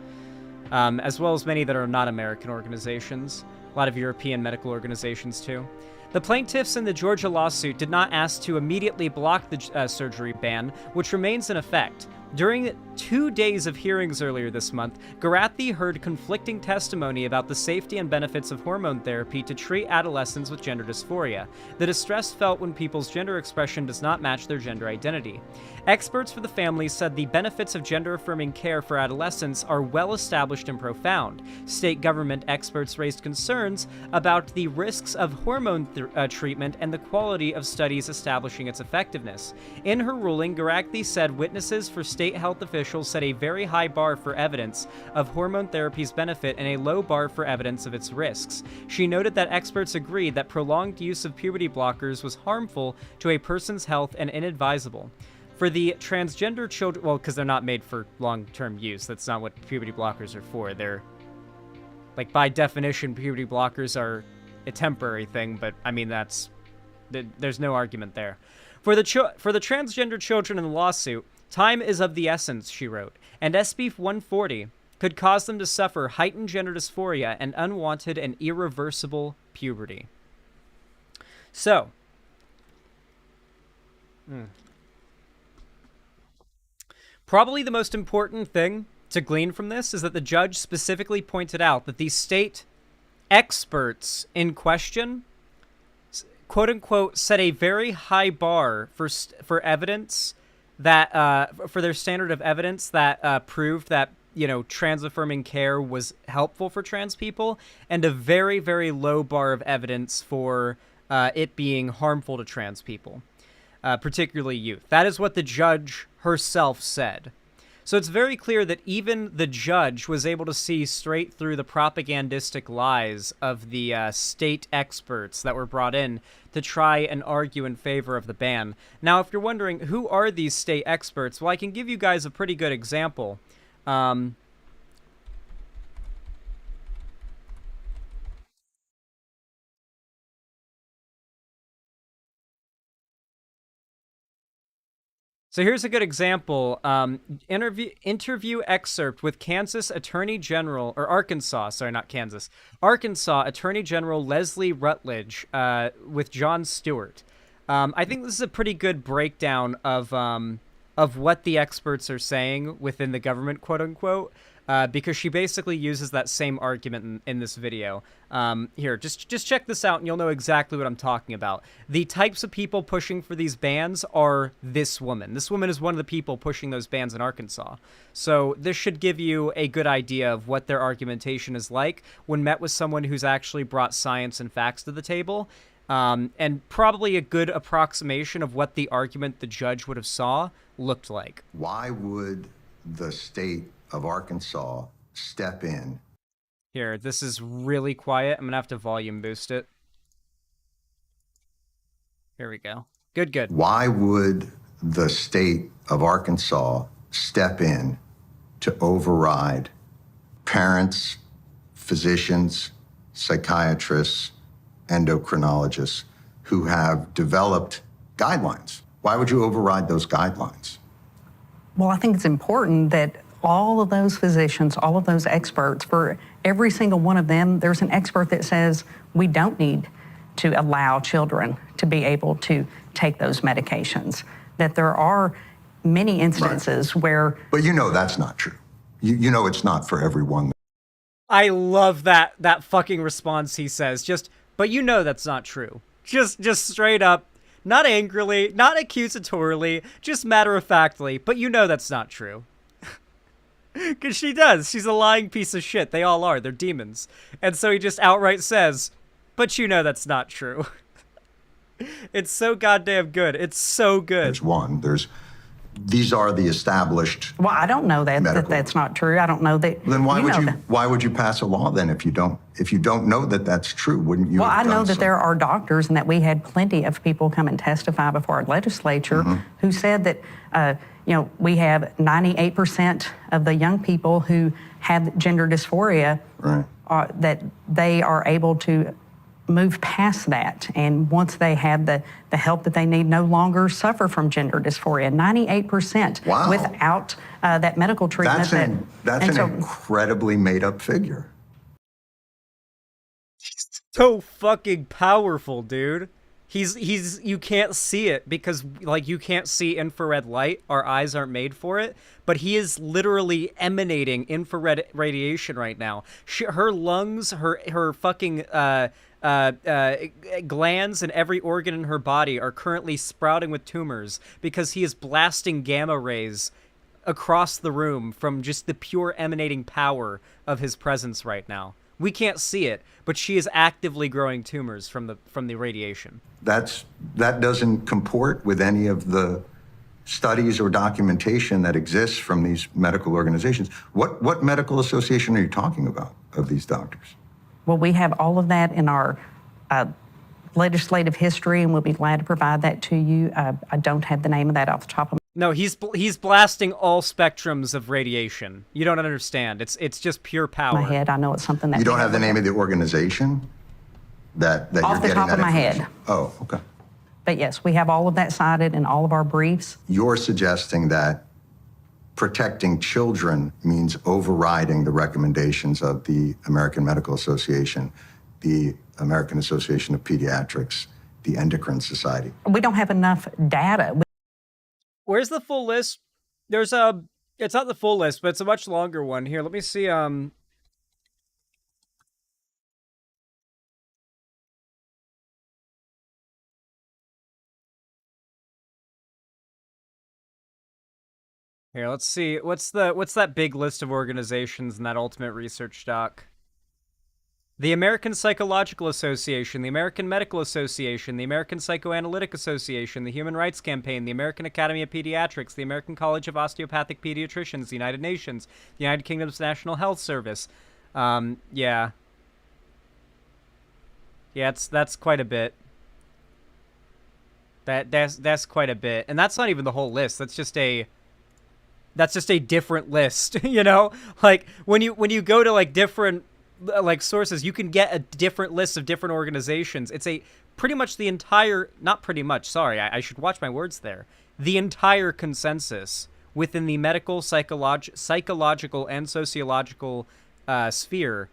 as well as many that are not American organizations. A lot of European medical organizations, too. The plaintiffs in the Georgia lawsuit did not ask to immediately block the surgery ban, which remains in effect. During 2 days of hearings earlier this month, Guragthi heard conflicting testimony about the safety and benefits of hormone therapy to treat adolescents with gender dysphoria, the distress felt when people's gender expression does not match their gender identity. Experts for the family said the benefits of gender-affirming care for adolescents are well established and profound. State government experts raised concerns about the risks of hormone treatment and the quality of studies establishing its effectiveness. In her ruling, Guragthi said witnesses for state health officials set a very high bar for evidence of hormone therapy's benefit and a low bar for evidence of its risks. She noted that experts agreed that prolonged use of puberty blockers was harmful to a person's health and inadvisable. For the transgender children, well, because they're not made for long-term use. That's not what puberty blockers are for. They're, like, by definition, puberty blockers are a temporary thing, but, I mean, there's no argument there. For the transgender children in the lawsuit, time is of the essence, she wrote, and SB 140 could cause them to suffer heightened gender dysphoria and unwanted and irreversible puberty. So, probably the most important thing to glean from this is that the judge specifically pointed out that these state experts in question, quote-unquote, set a very high bar for evidence that, for their standard of evidence that proved that, you know, trans-affirming care was helpful for trans people, and a very, very low bar of evidence for it being harmful to trans people, particularly youth. That is what the judge herself said. So it's very clear that even the judge was able to see straight through the propagandistic lies of the state experts that were brought in to try and argue in favor of the ban. Now, if you're wondering, who are these state experts? Well, I can give you guys a pretty good example. So here's a good example. Interview excerpt with Kansas Attorney General, or Arkansas, sorry, not Kansas. Arkansas Attorney General Leslie Rutledge with Jon Stewart. I think this is a pretty good breakdown of what the experts are saying within the government, quote unquote. Because she basically uses that same argument in this video. Here, just check this out and you'll know exactly what I'm talking about. The types of people pushing for these bans are this woman. This woman is one of the people pushing those bans in Arkansas. So this should give you a good idea of what their argumentation is like when met with someone who's actually brought science and facts to the table. And probably a good approximation of what the argument the judge would have saw looked like. Why would the state of Arkansas step in? Here, this is really quiet. I'm gonna have to volume boost it. Here we go. Good. Why would the state of Arkansas step in to override parents, physicians, psychiatrists, endocrinologists who have developed guidelines? Why would you override those guidelines? Well, I think it's important that all of those physicians, all of those experts, for every single one of them, there's an expert that says we don't need to allow children to be able to take those medications. That there are many instances where... But you know that's not true. You know it's not for everyone. I love that fucking response he says. But you know that's not true. Just straight up, not angrily, not accusatorily, just matter-of-factly, but you know that's not true. Because she does. She's a lying piece of shit. They all are. They're demons. And so he just outright says, but you know that's not true. It's so goddamn good. It's so good. There's one. These are the established. Well, I don't know that's not true. I don't know that. Then why would you pass a law then if you don't know that that's true? Wouldn't you? Well, have I know done that so? there are doctors and that we had plenty of people come and testify before our legislature who said that we have 98% of the young people who have gender dysphoria, that they are able to move past that. And once they have the help that they need, no longer suffer from gender dysphoria. 98% without that medical treatment. That's an incredibly made up figure. So fucking powerful, dude. He's you can't see it because you can't see infrared light. Our eyes aren't made for it, but he is literally emanating infrared radiation right now. Her lungs, her fucking glands and every organ in her body are currently sprouting with tumors because he is blasting gamma rays across the room from just the pure emanating power of his presence right now. We can't see it, but she is actively growing tumors from the radiation. That doesn't comport with any of the studies or documentation that exists from these medical organizations. What medical association are you talking about of these doctors? Well, we have all of that in our legislative history, and we'll be glad to provide that to you. I don't have the name of that off the top of my head. No, he's blasting all spectrums of radiation. You don't understand. It's just pure power. My head, I know it's something that you don't have the name of the organization that you're getting that information? off the top of my head. Oh, okay. But yes, we have all of that cited in all of our briefs. You're suggesting that protecting children means overriding the recommendations of the American Medical Association, the American Association of Pediatrics, the Endocrine Society. We don't have enough data. Where's the full list? It's not the full list, but it's a much longer one. Here, let me see. Here, let's see. What's that big list of organizations in that Ultimate Research doc? The American Psychological Association, the American Medical Association, the American Psychoanalytic Association, the Human Rights Campaign, the American Academy of Pediatrics, the American College of Osteopathic Pediatricians, the United Nations, the United Kingdom's National Health Service. Yeah. Yeah, that's quite a bit. That's quite a bit. And that's not even the whole list. That's just a different list, you know? Like when you go to like different like sources, you can get a different list of different organizations. It's pretty much the entire, not pretty much, sorry, I should watch my words there. The entire consensus within the medical, psychological, and sociological sphere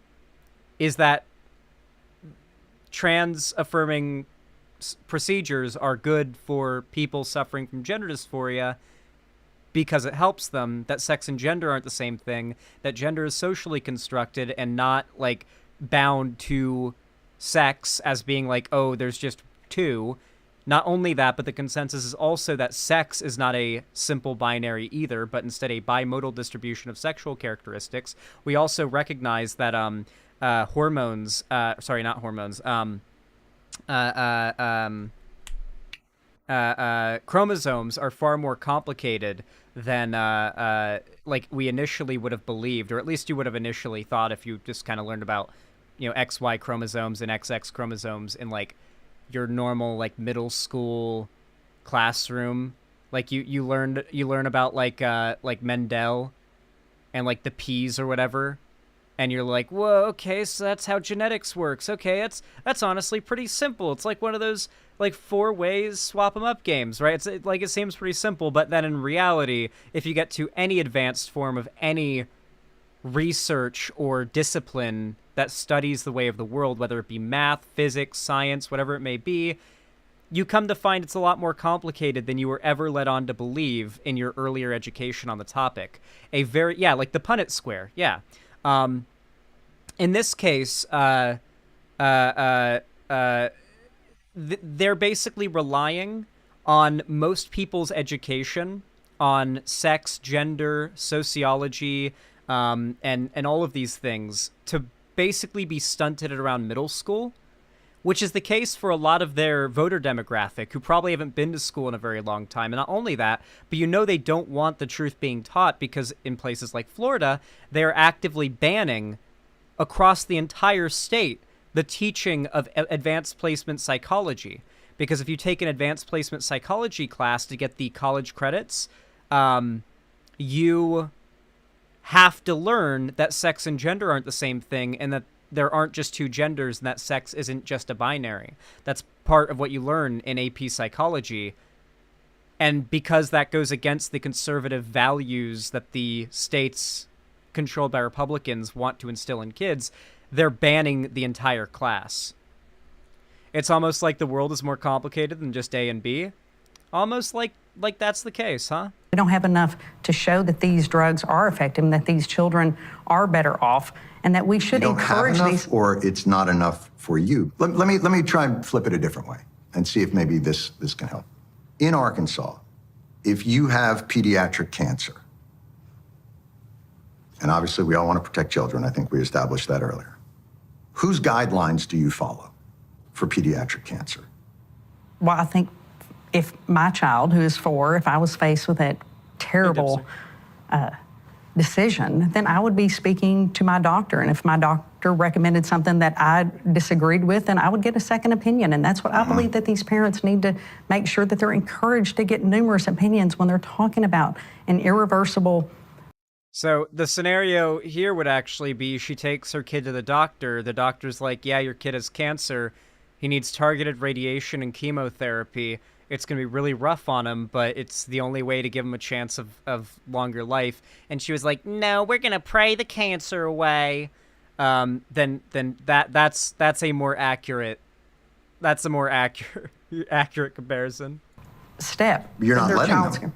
is that trans-affirming procedures are good for people suffering from gender dysphoria because it helps them, that sex and gender aren't the same thing, that gender is socially constructed and not, like, bound to sex as being like, oh, there's just two. Not only that, but the consensus is also that sex is not a simple binary either, but instead a bimodal distribution of sexual characteristics. We also recognize that chromosomes are far more complicated than like we initially would have believed, or at least you would have initially thought if you just kind of learned about, you know, XY chromosomes and XX chromosomes in like your normal like middle school classroom. Like you learn about like Mendel and like the P's or whatever. And you're like, whoa, okay, so that's how genetics works. Okay, that's honestly pretty simple. It's like one of those like 4 ways swap 'em up games, right? It's like it seems pretty simple, but then in reality, if you get to any advanced form of any research or discipline that studies the way of the world, whether it be math, physics, science, whatever it may be, you come to find it's a lot more complicated than you were ever led on to believe in your earlier education on the topic. Like the Punnett square, yeah. In this case, they're basically relying on most people's education on sex, gender, sociology, and all of these things to basically be stunted at around middle school, which is the case for a lot of their voter demographic who probably haven't been to school in a very long time. And not only that, but you know they don't want the truth being taught because in places like Florida, they're actively banning across the entire state the teaching of advanced placement psychology. Because if you take an advanced placement psychology class to get the college credits, you have to learn that sex and gender aren't the same thing and that there aren't just two genders and that sex isn't just a binary. That's part of what you learn in AP psychology. And because that goes against the conservative values that the states controlled by Republicans want to instill in kids, they're banning the entire class. It's almost like the world is more complicated than just A and B. Almost like that's the case, huh? We don't have enough to show that these drugs are effective and that these children are better off, and that we should encourage have enough, these. Or it's not enough for you. Let me try and flip it a different way and see if maybe this can help. In Arkansas, if you have pediatric cancer, and obviously we all want to protect children, I think we established that earlier, whose guidelines do you follow for pediatric cancer? Well, I think if my child, who is 4, if I was faced with that terrible decision, then I would be speaking to my doctor. And if my doctor recommended something that I disagreed with, then I would get a second opinion. And that's what I believe that these parents need to make sure that they're encouraged to get numerous opinions when they're talking about an irreversible. So the scenario here would actually be she takes her kid to the doctor. The doctor's like, yeah, your kid has cancer. He needs targeted radiation and chemotherapy. It's going to be really rough on him, but it's the only way to give him a chance of longer life. And she was like, no, we're going to pray the cancer away. Then that's a more accurate accurate comparison. Step. You're not letting them.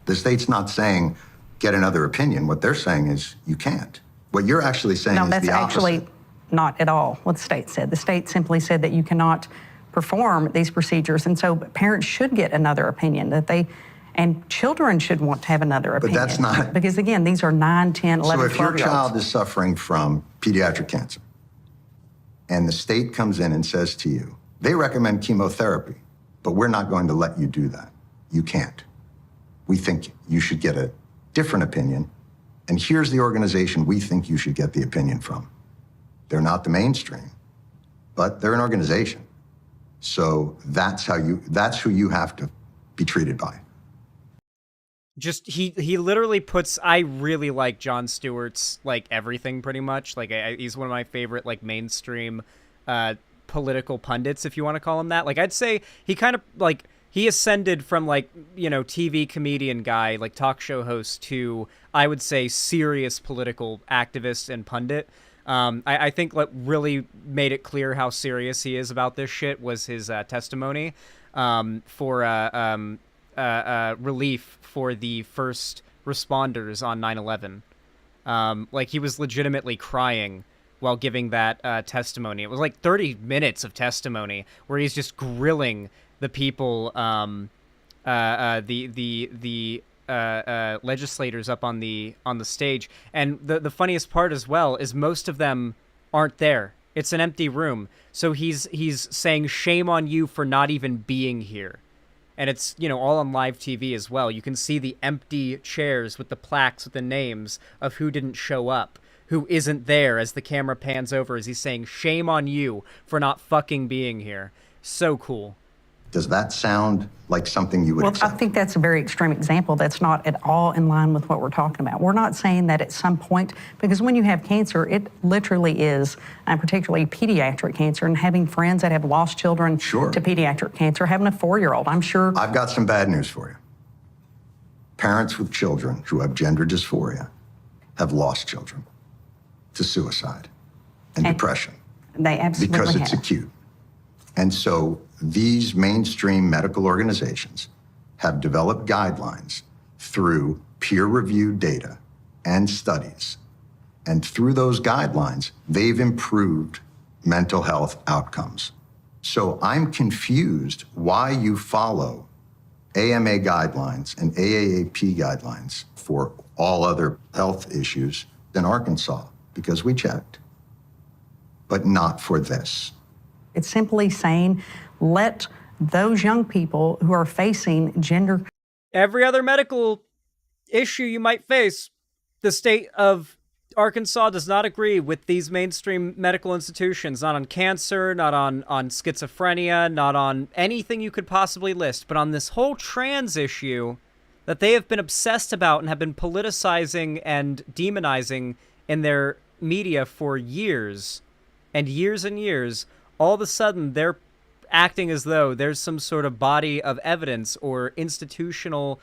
The state's not saying get another opinion. What they're saying is you can't. What you're actually saying is the opposite. No, that's actually not at all what the state said. The state simply said that you cannot perform these procedures, and so parents should get another opinion, and children should want to have another opinion. But that's not... Because again, these are 9, 10, 11, 12 So if your child is suffering from pediatric cancer, and the state comes in and says to you, they recommend chemotherapy, but we're not going to let you do that. You can't. We think you should get a different opinion, and here's the organization we think you should get the opinion from. They're not the mainstream, but they're an organization. So that's who you have to be treated by. Just he literally puts, I really like Jon Stewart's like everything pretty much. Like he's one of my favorite like mainstream political pundits, if you want to call him that. Like I'd say he kind of like he ascended from like, you know, TV comedian guy, like talk show host, to I would say serious political activist and pundit. I think what really made it clear how serious he is about this shit was his testimony for relief for the first responders on 9/11. Like he was legitimately crying while giving that testimony. It was like 30 minutes of testimony where he's just grilling the people, the legislators up on the stage. And the funniest part as well is most of them aren't there. It's an empty room. So he's saying shame on you for not even being here. And it's, you know, all on live TV as well. You can see the empty chairs with the plaques with the names of who didn't show up, who isn't there, as the camera pans over as he's saying shame on you for not fucking being here. So cool. Does that sound like something you would accept? I think that's a very extreme example. That's not at all in line with what we're talking about. We're not saying that at some point, because when you have cancer, it literally is, and particularly pediatric cancer, and having friends that have lost children to pediatric cancer, having a 4-year-old, I'm sure. I've got some bad news for you. Parents with children who have gender dysphoria have lost children to suicide and depression. They absolutely because it's acute. And so these mainstream medical organizations have developed guidelines through peer-reviewed data and studies. And through those guidelines, they've improved mental health outcomes. So I'm confused why you follow AMA guidelines and AAAP guidelines for all other health issues in Arkansas, because we checked, but not for this. It's simply saying, let those young people who are facing gender... Every other medical issue you might face, the state of Arkansas does not agree with these mainstream medical institutions. Not on cancer, not on schizophrenia, not on anything you could possibly list. But on this whole trans issue that they have been obsessed about and have been politicizing and demonizing in their media for years and years and years, all of a sudden they're acting as though there's some sort of body of evidence or institutional,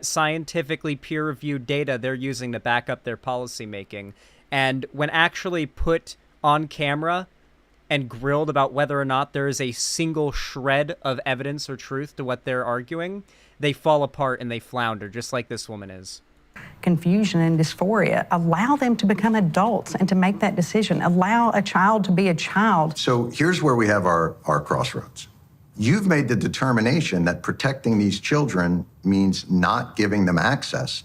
scientifically peer-reviewed data they're using to back up their policy making. And when actually put on camera and grilled about whether or not there is a single shred of evidence or truth to what they're arguing, they fall apart and they flounder, just like this woman is. Confusion and dysphoria. Allow them to become adults and to make that decision. Allow a child to be a child. So here's where we have our crossroads. You've made the determination that protecting these children means not giving them access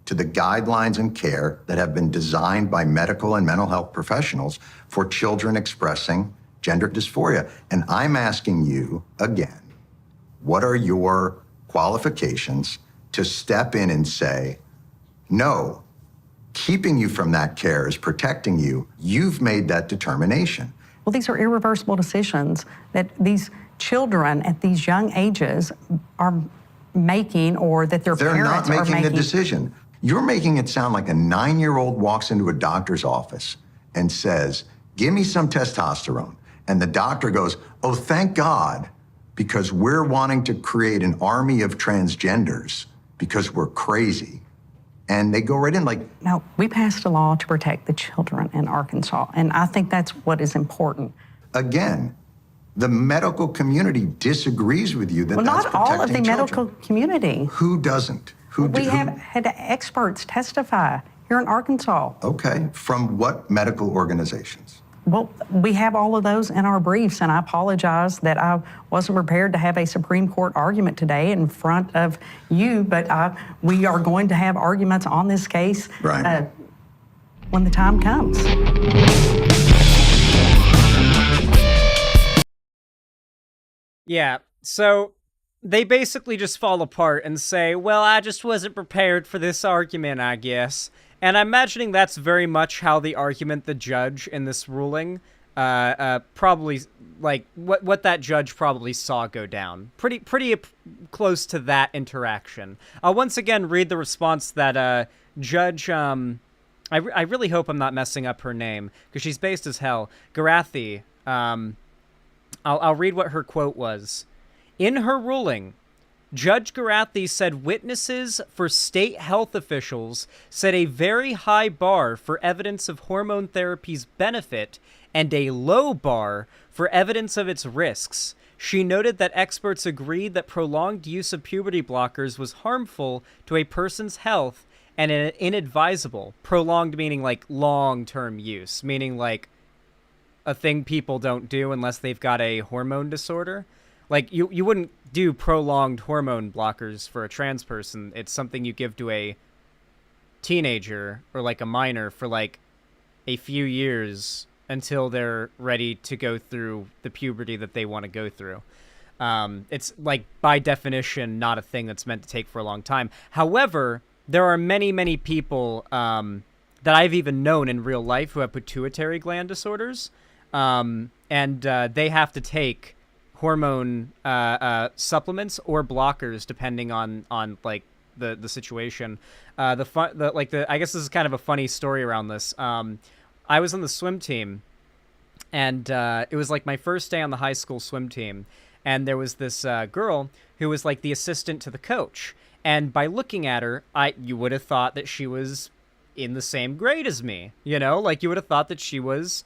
to the guidelines and care that have been designed by medical and mental health professionals for children expressing gender dysphoria. And I'm asking you again, what are your qualifications to step in and say, no, keeping you from that care is protecting you. You've made that determination. Well, these are irreversible decisions that these children at these young ages are making, or that their parents are making. They're not making the decision. You're making it sound like a 9-year-old walks into a doctor's office and says, give me some testosterone. And the doctor goes, oh, thank God, because we're wanting to create an army of transgenders because we're crazy. And they go right in like... No, we passed a law to protect the children in Arkansas, and I think that's what is important. Again, the medical community disagrees with you that well, that's not all of the children. medical community. Who doesn't? We have had experts testify here in Arkansas. Okay, from what medical organizations? Well, we have all of those in our briefs, and I apologize that I wasn't prepared to have a Supreme Court argument today in front of you, but we are going to have arguments on this case when the time comes. Yeah, so they basically just fall apart and say, well, I just wasn't prepared for this argument, I guess. And I'm imagining that's very much how the argument the judge in this ruling probably, like, what that judge probably saw go down. Pretty close to that interaction. I'll once again read the response that Judge, I really hope I'm not messing up her name, because she's based as hell, Garathi, I'll read what her quote was. In her ruling, Judge Garathi said witnesses for state health officials set a very high bar for evidence of hormone therapy's benefit and a low bar for evidence of its risks. She noted that experts agreed that prolonged use of puberty blockers was harmful to a person's health and inadvisable. Prolonged meaning like long-term use, meaning like a thing people don't do unless they've got a hormone disorder. Like, you wouldn't do prolonged hormone blockers for a trans person. It's something you give to a teenager or, like, a minor for, like, a few years until they're ready to go through the puberty that they want to go through. It's, like, by definition, not a thing that's meant to take for a long time. However, there are many, many people that I've even known in real life who have pituitary gland disorders, and they have to take hormone supplements or blockers depending on like the situation. I guess this is kind of a funny story around this. I was on the swim team, and it was like my first day on the high school swim team, and there was this girl who was like the assistant to the coach, and by looking at her, you would have thought that she was in the same grade as me, you know, like you would have thought that she was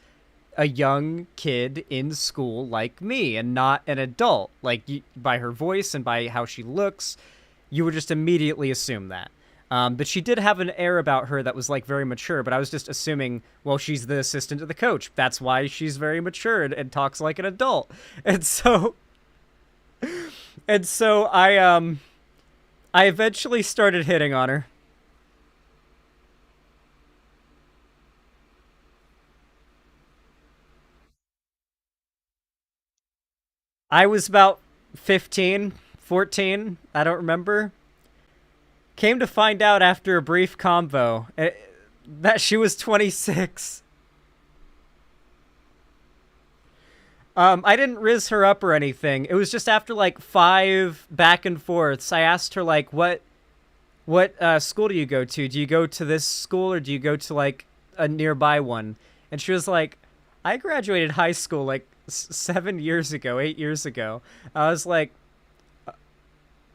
a young kid in school like me and not an adult. Like, by her voice and by how she looks, you would just immediately assume that. But she did have an air about her that was, like, very mature, but I was just assuming, well, she's the assistant to the coach. That's why she's very mature and talks like an adult. And so I eventually started hitting on her. I was about 15, 14, I don't remember. Came to find out after a brief convo that she was 26. I didn't riz her up or anything. It was just after like 5 back and forths. I asked her like, what school do you go to? Do you go to this school or do you go to like a nearby one? And she was like, I graduated high school like 7 years ago, 8 years ago. I was like,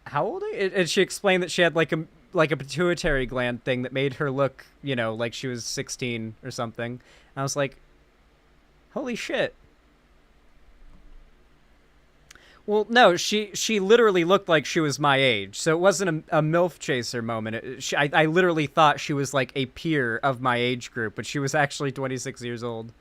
how old are you? And she explained that she had like a pituitary gland thing that made her look, you know, like she was 16 or something. And I was like, holy shit. Well, no, she literally looked like she was my age, so it wasn't a MILF chaser moment. I literally thought she was like a peer of my age group, but she was actually 26 years old.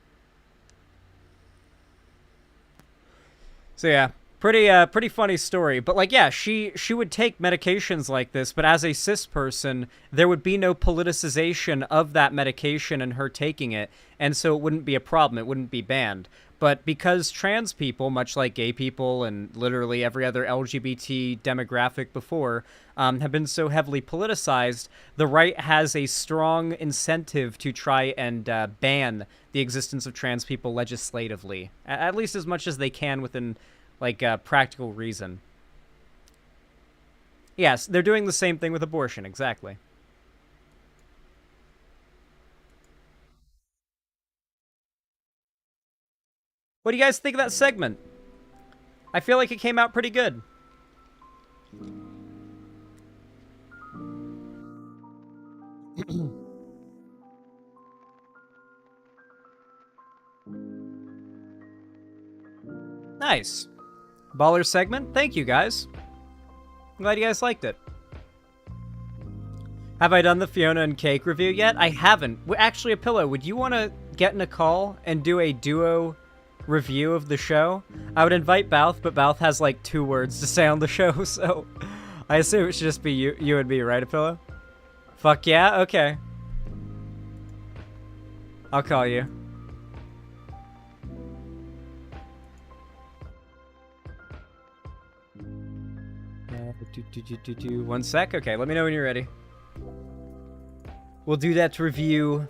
So yeah, pretty funny story. But like, yeah, she would take medications like this, but as a cis person, there would be no politicization of that medication and her taking it, and so it wouldn't be a problem. It wouldn't be banned. But because trans people, much like gay people and literally every other LGBT demographic before, have been so heavily politicized, the right has a strong incentive to try and ban the existence of trans people legislatively, at least as much as they can within, like, practical reason. Yes, they're doing the same thing with abortion, exactly. What do you guys think of that segment? I feel like it came out pretty good. Nice. Baller segment. Thank you, guys. I'm glad you guys liked it. Have I done the Fiona and Cake review yet? I haven't. Actually, Apillo, would you want to get in a call and do a duo review of the show? I would invite Balth, but Balth has like 2 words to say on the show, so I assume it should just be you and me, right, Apillo? Fuck yeah? Okay. I'll call you. 1 sec. Okay, let me know when you're ready. We'll do that review.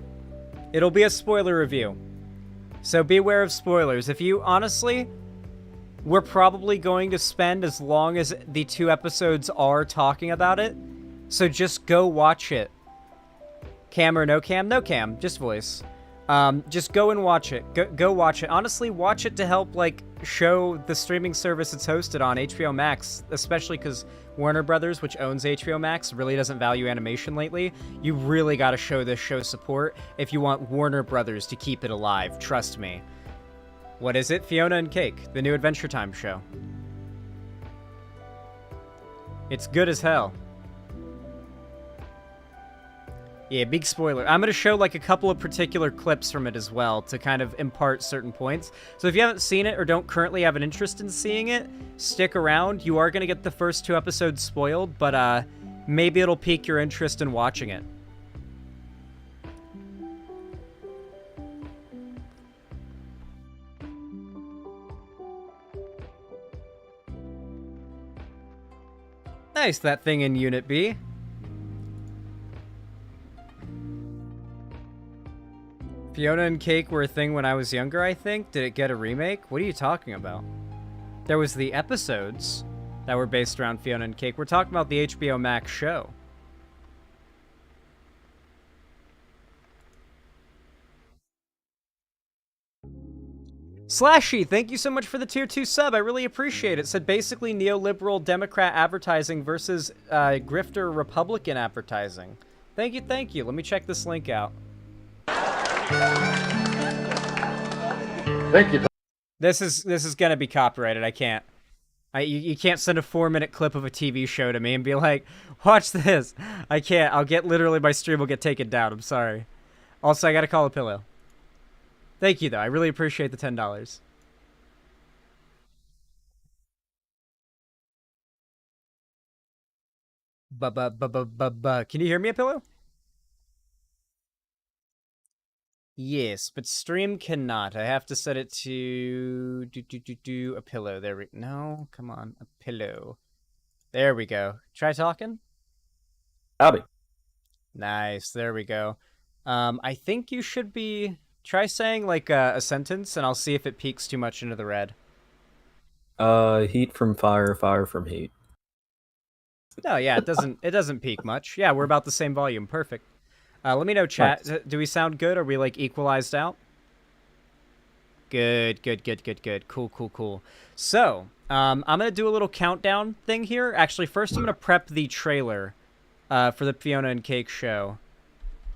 It'll be a spoiler review. So be aware of spoilers. If you, honestly, we're probably going to spend as long as the 2 episodes are talking about it. So just go watch it. Cam or no cam? No cam, just voice. Just go and watch it. Go watch it. Honestly, watch it to help, like, show the streaming service it's hosted on, HBO Max, especially because Warner Brothers, which owns HBO Max, really doesn't value animation lately. You really got to show this show support if you want Warner Brothers to keep it alive. Trust me. What is it? Fiona and Cake, the new Adventure Time show. It's good as hell. Yeah, big spoiler. I'm going to show like a couple of particular clips from it as well to kind of impart certain points. So if you haven't seen it or don't currently have an interest in seeing it, stick around. You are going to get the first 2 episodes spoiled, but maybe it'll pique your interest in watching it. Nice, that thing in Unit B. Fiona and Cake were a thing when I was younger, I think. Did it get a remake? What are you talking about? There was the episodes that were based around Fiona and Cake. We're talking about the HBO Max show. Slashy, thank you so much for the tier 2 sub. I really appreciate it. Said basically neoliberal Democrat advertising versus grifter Republican advertising. Thank you, thank you. Let me check this link out. Thank you. This is gonna be copyrighted. I can't. You can't send a 4-minute clip of a TV show to me and be like, watch this. I can't. I'll get literally my stream will get taken down. I'm sorry. Also, I gotta call a pillow. Thank you though. I really appreciate the $10. Can you hear me, a pillow? Yes, but stream cannot. I have to set it to a pillow. There we no, come on, a pillow. There we go. Try talking. Howdy. Nice. There we go. I think you should be try saying like a sentence, and I'll see if it peaks too much into the red. Heat from fire, fire from heat. No, yeah, it doesn't peak much. Yeah, we're about the same volume. Perfect. Let me know, chat. Nice. Do we sound good? Are we, like, equalized out? Good. Cool. So, I'm going to do a little countdown thing here. Actually, first I'm going to prep the trailer for the Fiona and Cake show.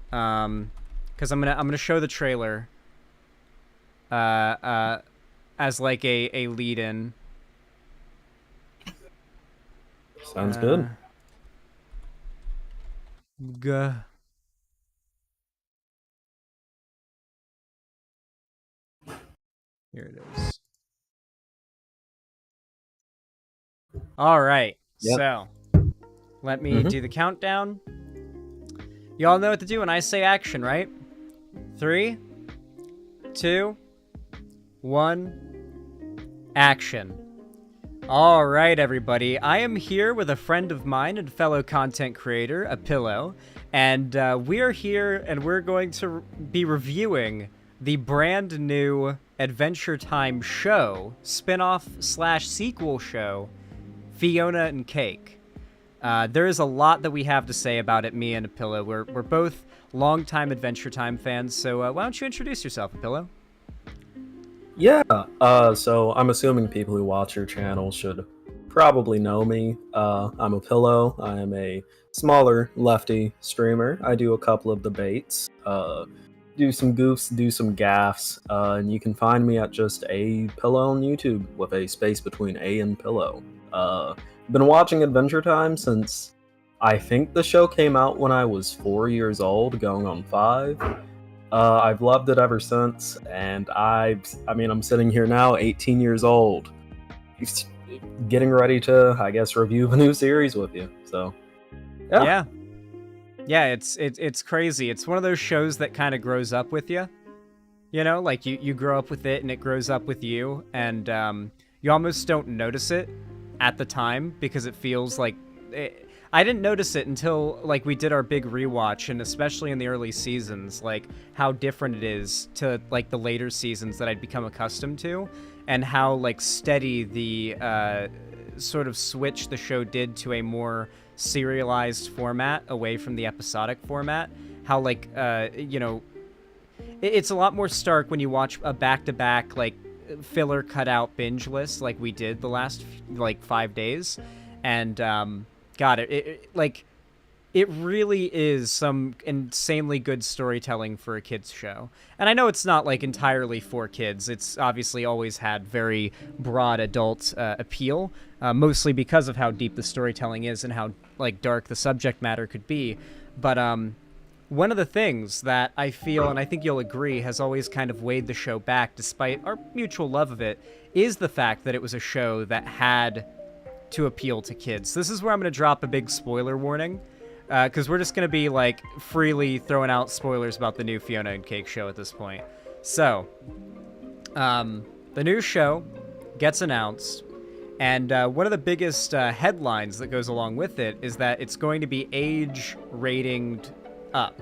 Because I'm gonna show the trailer as, like, a lead-in. Sounds good. Here it is. All right. Yep. So, let me do the countdown. Y'all know what to do when I say action, right? 3, 2, 1, action. All right, everybody. I am here with a friend of mine and fellow content creator, a pillow, and we are here and we're going to be reviewing the brand new Adventure Time show, spin-off / sequel show, Fiona and Cake. There is a lot that we have to say about it, me and Apillo. We're both longtime Adventure Time fans, so why don't you introduce yourself, Apillo? Yeah, so I'm assuming people who watch your channel should probably know me. I'm Apillo. I am a smaller lefty streamer. I do a couple of debates, do some goofs, do some gaffs, and you can find me at just a pillow on YouTube with a space between A and pillow. Been watching Adventure Time since I think the show came out when I was 4 years old, going on 5. I've loved it ever since, and I mean, I'm sitting here now, 18 years old, getting ready to, I guess, review a new series with you. So, yeah. Yeah, it's crazy. It's one of those shows that kind of grows up with you. You know, like you grow up with it and it grows up with you, and you almost don't notice it at the time because it feels like I didn't notice it until like we did our big rewatch, and especially in the early seasons, like how different it is to like the later seasons that I'd become accustomed to, and how like steady the sort of switch the show did to a more serialized format away from the episodic format. How like it's a lot more stark when you watch a back-to-back like filler cutout binge list like we did the last like 5 days, and God, it really is some insanely good storytelling for a kids show. And I know it's not like entirely for kids. It's obviously always had very broad adult appeal, mostly because of how deep the storytelling is and how like dark the subject matter could be. But one of the things that I feel, and I think you'll agree, has always kind of weighed the show back, despite our mutual love of it, is the fact that it was a show that had to appeal to kids. This is where I'm going to drop a big spoiler warning, because we're just going to be like freely throwing out spoilers about the new Fiona and Cake show at this point. So, the new show gets announced, and one of the biggest headlines that goes along with it is that it's going to be age ratinged up.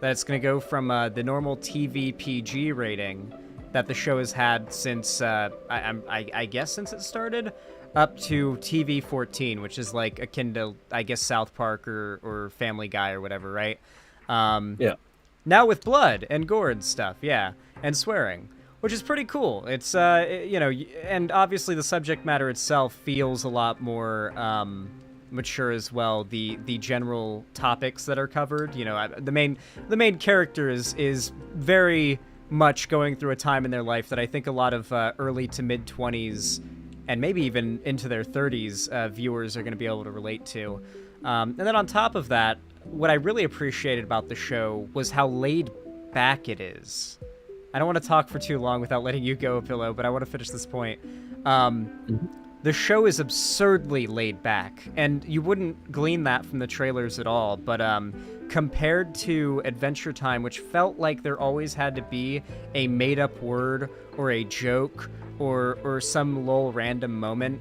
That it's going to go from the normal TV PG rating that the show has had since, I guess since it started, up to TV 14, which is like akin to, I guess, South Park or Family Guy or whatever, right? Yeah. Now with blood and gore and stuff, yeah, and swearing, which is pretty cool. It's, and obviously the subject matter itself feels a lot more mature as well. The general topics that are covered, the main character is very much going through a time in their life that I think a lot of early to mid 20s and maybe even into their 30s viewers are going to be able to relate to. And then on top of that, what I really appreciated about the show was how laid back it is. I don't want to talk for too long without letting you go, Pillow, but I want to finish this point. The show is absurdly laid back, and you wouldn't glean that from the trailers at all, but compared to Adventure Time, which felt like there always had to be a made-up word or a joke or some little random moment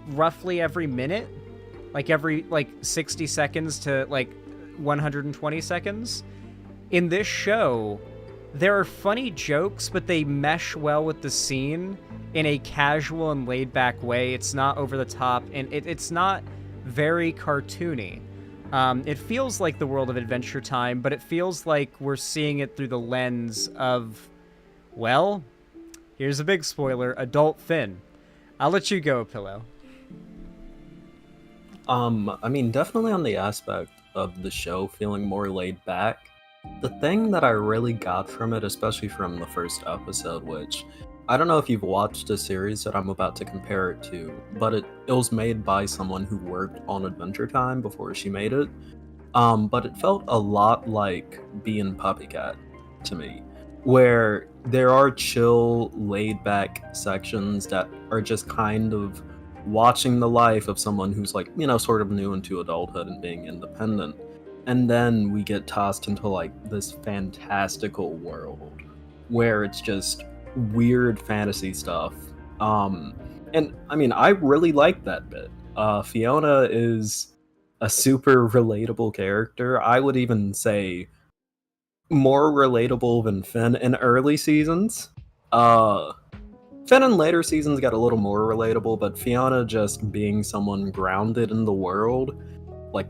roughly every minute, like every 60 seconds to 120 seconds. In this show, there are funny jokes, but they mesh well with the scene in a casual and laid-back way. It's not over the top, and it's not very cartoony. It feels like the world of Adventure Time, but it feels like we're seeing it through the lens of, well, here's a big spoiler, adult Finn. I'll let you go, Pillow. I mean, definitely on the aspect of the show feeling more laid back. The thing that I really got from it, especially from the first episode, which I don't know if you've watched a series that I'm about to compare it to, but it was made by someone who worked on Adventure Time before she made it. But it felt a lot like being Puppycat to me, where there are chill, laid-back sections that are just kind of watching the life of someone who's sort of new into adulthood and being independent. And then we get tossed into this fantastical world where it's just weird fantasy stuff. And I mean, I really like that bit. Fiona is a super relatable character. I would even say more relatable than Finn in early seasons. Finn in later seasons got a little more relatable, but Fiona just being someone grounded in the world,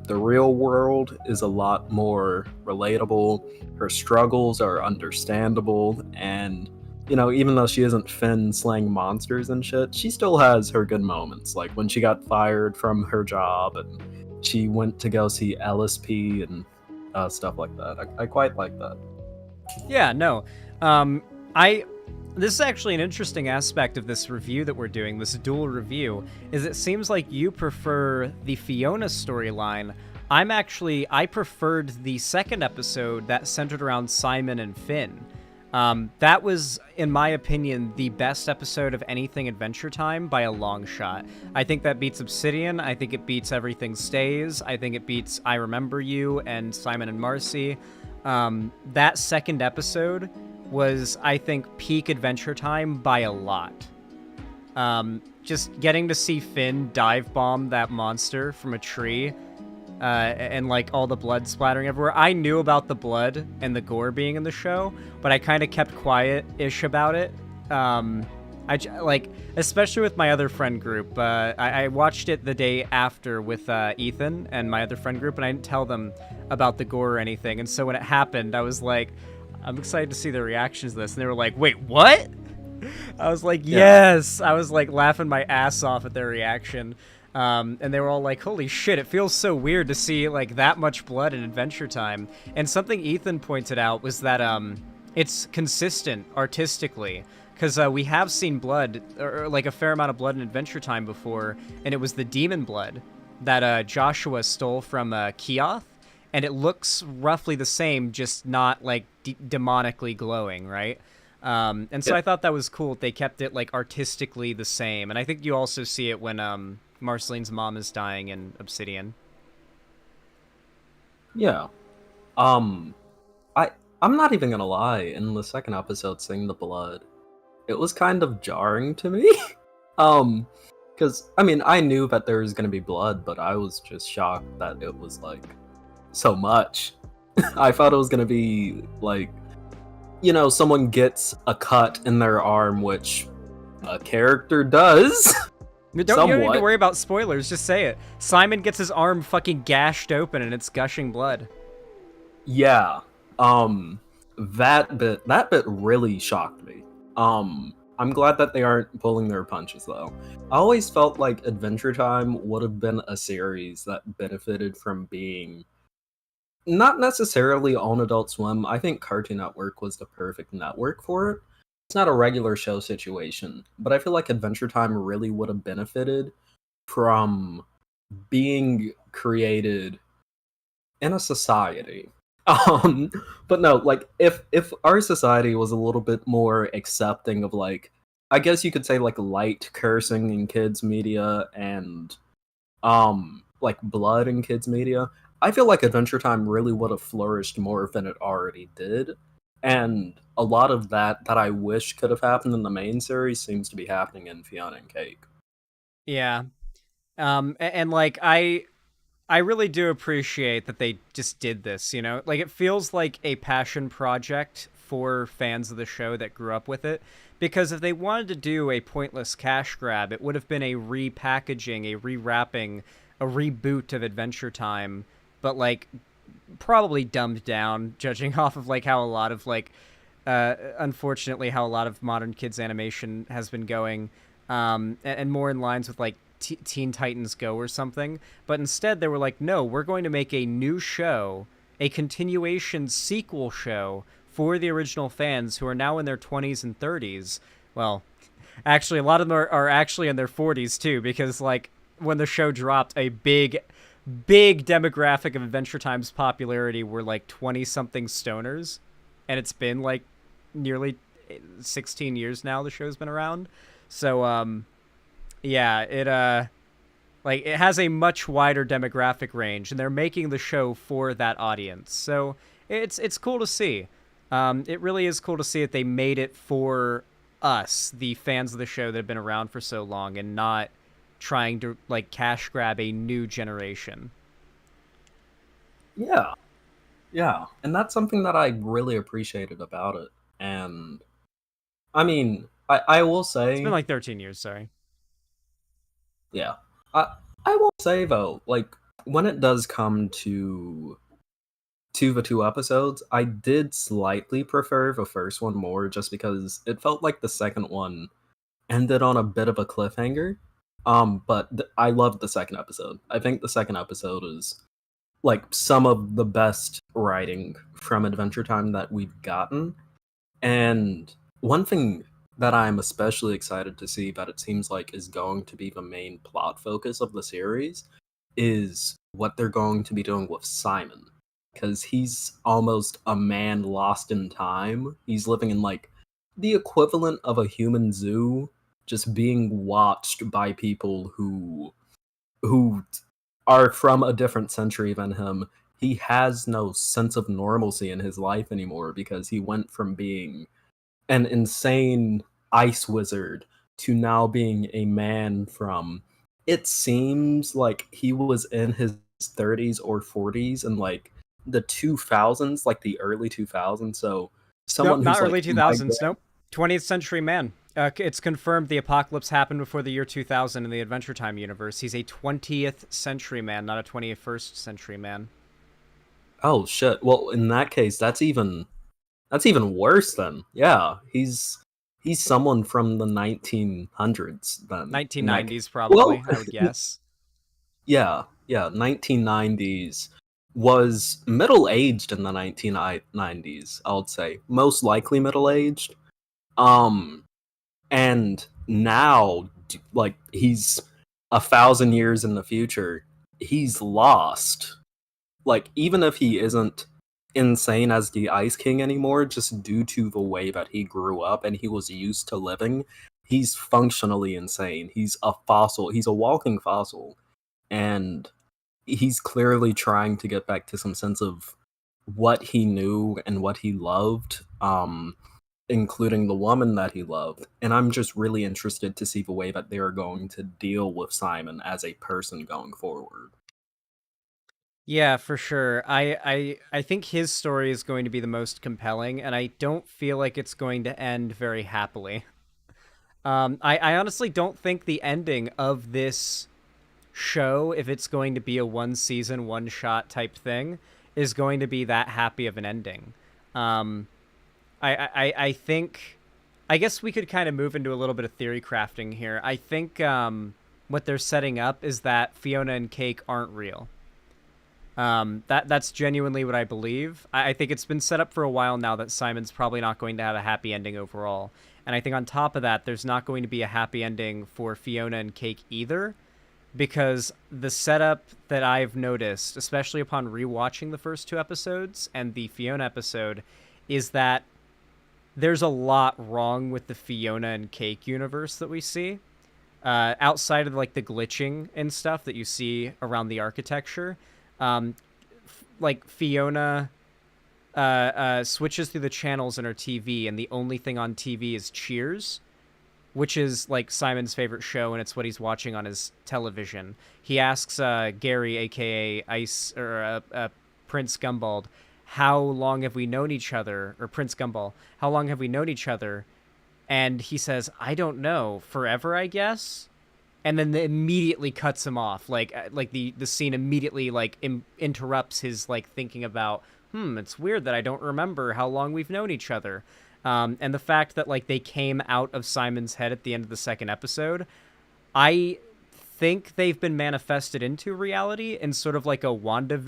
the real world, is a lot more relatable. Her struggles are understandable, and even though she isn't Finn slaying monsters and shit, she still has her good moments, like when she got fired from her job and she went to go see LSP and stuff like that. I quite like that. Yeah, no. This is actually an interesting aspect of this review that we're doing, this dual review, is it seems like you prefer the Fiona storyline. I preferred the second episode that centered around Simon and Finn. That was, in my opinion, the best episode of anything Adventure Time by a long shot. I think that beats Obsidian. I think it beats Everything Stays. I think it beats I Remember You and Simon and Marcy. That second episode was, I think, peak Adventure Time by a lot. Just getting to see Finn dive bomb that monster from a tree, and like all the blood splattering everywhere. I knew about the blood and the gore being in the show, but I kind of kept quiet-ish about it. Like, especially with my other friend group. I watched it the day after with Ethan and my other friend group, and I didn't tell them about the gore or anything. And so when it happened, I was like, I'm excited to see their reactions to this. And they were like, wait, what? I was like, yes. I was like laughing my ass off at their reaction. And they were all like, holy shit, it feels so weird to see like that much blood in Adventure Time. And something Ethan pointed out was that it's consistent artistically. Because we have seen blood, or like a fair amount of blood in Adventure Time before, and it was the demon blood that Joshua stole from Keoth, and it looks roughly the same, just not like demonically glowing, right? And so I thought that was cool. They kept it like artistically the same, and I think you also see it when Marceline's mom is dying in Obsidian. Yeah. I'm not even gonna lie. In the second episode, seeing the blood, it was kind of jarring to me. Because, I mean, I knew that there was going to be blood, but I was just shocked that it was, like, so much. I thought it was going to be, like, you know, someone gets a cut in their arm, which a character does. You don't need to worry about spoilers, just say it. Simon gets his arm fucking gashed open and it's gushing blood. Yeah. That bit really shocked me. I'm glad that they aren't pulling their punches, though. I always felt like Adventure Time would have been a series that benefited from being not necessarily on Adult Swim. I think Cartoon Network was the perfect network for it. It's not a regular show situation, but I feel like Adventure Time really would have benefited from being created in a society. But no, like if our society was a little bit more accepting of, like, I guess you could say, like, light cursing in kids media and like blood in kids media, I feel like Adventure Time really would have flourished more than it already did. And a lot of that I wish could have happened in the main series seems to be happening in Fiona and Cake. Yeah. And like I really do appreciate that they just did this, you know? Like, it feels like a passion project for fans of the show that grew up with it. Because if they wanted to do a pointless cash grab, it would have been a repackaging, a rewrapping, a reboot of Adventure Time, but, like, probably dumbed down, judging off of, like, how a lot of, like, unfortunately, how a lot of modern kids animation has been going, and more in lines with, like, Teen Titans Go or something. But instead they were like, no, we're going to make a new show, a continuation sequel show for the original fans who are now in their 20s and 30s. Well, actually a lot of them are actually in their 40s too, because like when the show dropped, a big demographic of Adventure Time's popularity were like 20-something stoners, and it's been like nearly 16 years now the show's been around. So yeah, it has a much wider demographic range, and they're making the show for that audience. So it's cool to see. It really is cool to see that they made it for us, the fans of the show that have been around for so long, and not trying to like cash grab a new generation. Yeah, and that's something that I really appreciated about it. And I mean, I will say it's been like 13 years. Sorry. Yeah. I will say, though, like, when it does come to the two episodes, I did slightly prefer the first one more, just because it felt like the second one ended on a bit of a cliffhanger. But I loved the second episode. I think the second episode is, like, some of the best writing from Adventure Time that we've gotten. And one thing that I'm especially excited to see that it seems like is going to be the main plot focus of the series is what they're going to be doing with Simon. Because he's almost a man lost in time. He's living in, like, the equivalent of a human zoo, just being watched by people who are from a different century than him. He has no sense of normalcy in his life anymore because he went from being an insane ice wizard to now being a man from, it seems like he was in his 30s or 40s in like the 2000s, like the early 2000s. So someone Nope, not who's early like 2000s. Nope. 20th century man. It's confirmed the apocalypse happened before the year 2000 in the Adventure Time universe. He's a 20th century man, not a 21st century man. Oh shit. Well, in that case, that's even worse then. Yeah, he's someone from the 1900s then. In that 1990s, probably, I would guess. Yeah, 1990s was middle-aged in the 1990s, I would say. Most likely middle-aged. And now, like, he's 1,000 years in the future. He's lost. Like, even if he isn't insane as the Ice King anymore, just due to the way that he grew up and he was used to living, he's functionally insane. He's a fossil. He's a walking fossil. And he's clearly trying to get back to some sense of what he knew and what he loved, including the woman that he loved. And I'm just really interested to see the way that they're going to deal with Simon as a person going forward. Yeah, for sure. I think his story is going to be the most compelling, and I don't feel like it's going to end very happily. I honestly don't think the ending of this show, if it's going to be a one season, one shot type thing, is going to be that happy of an ending. I think, I guess we could kind of move into a little bit of theory crafting here. I think what they're setting up is that Fiona and Cake aren't real. That's genuinely what I believe. I think it's been set up for a while now that Simon's probably not going to have a happy ending overall. And I think on top of that, there's not going to be a happy ending for Fiona and Cake either, because the setup that I've noticed, especially upon rewatching the first two episodes and the Fiona episode, is that there's a lot wrong with the Fiona and Cake universe that we see. Outside of like the glitching and stuff that you see around the architecture, like Fiona switches through the channels in her TV, and the only thing on TV is Cheers, which is like Simon's favorite show, and it's what he's watching on his television. He asks Gary, aka Ice or Prince Gumbald, how long have we known each other? Or Prince Gumball, how long have we known each other? And he says, I don't know, forever, I guess. And then immediately cuts him off. Like the scene immediately like interrupts his like thinking about, it's weird that I don't remember how long we've known each other. And the fact that like they came out of Simon's head at the end of the second episode, I think they've been manifested into reality in sort of like a Wanda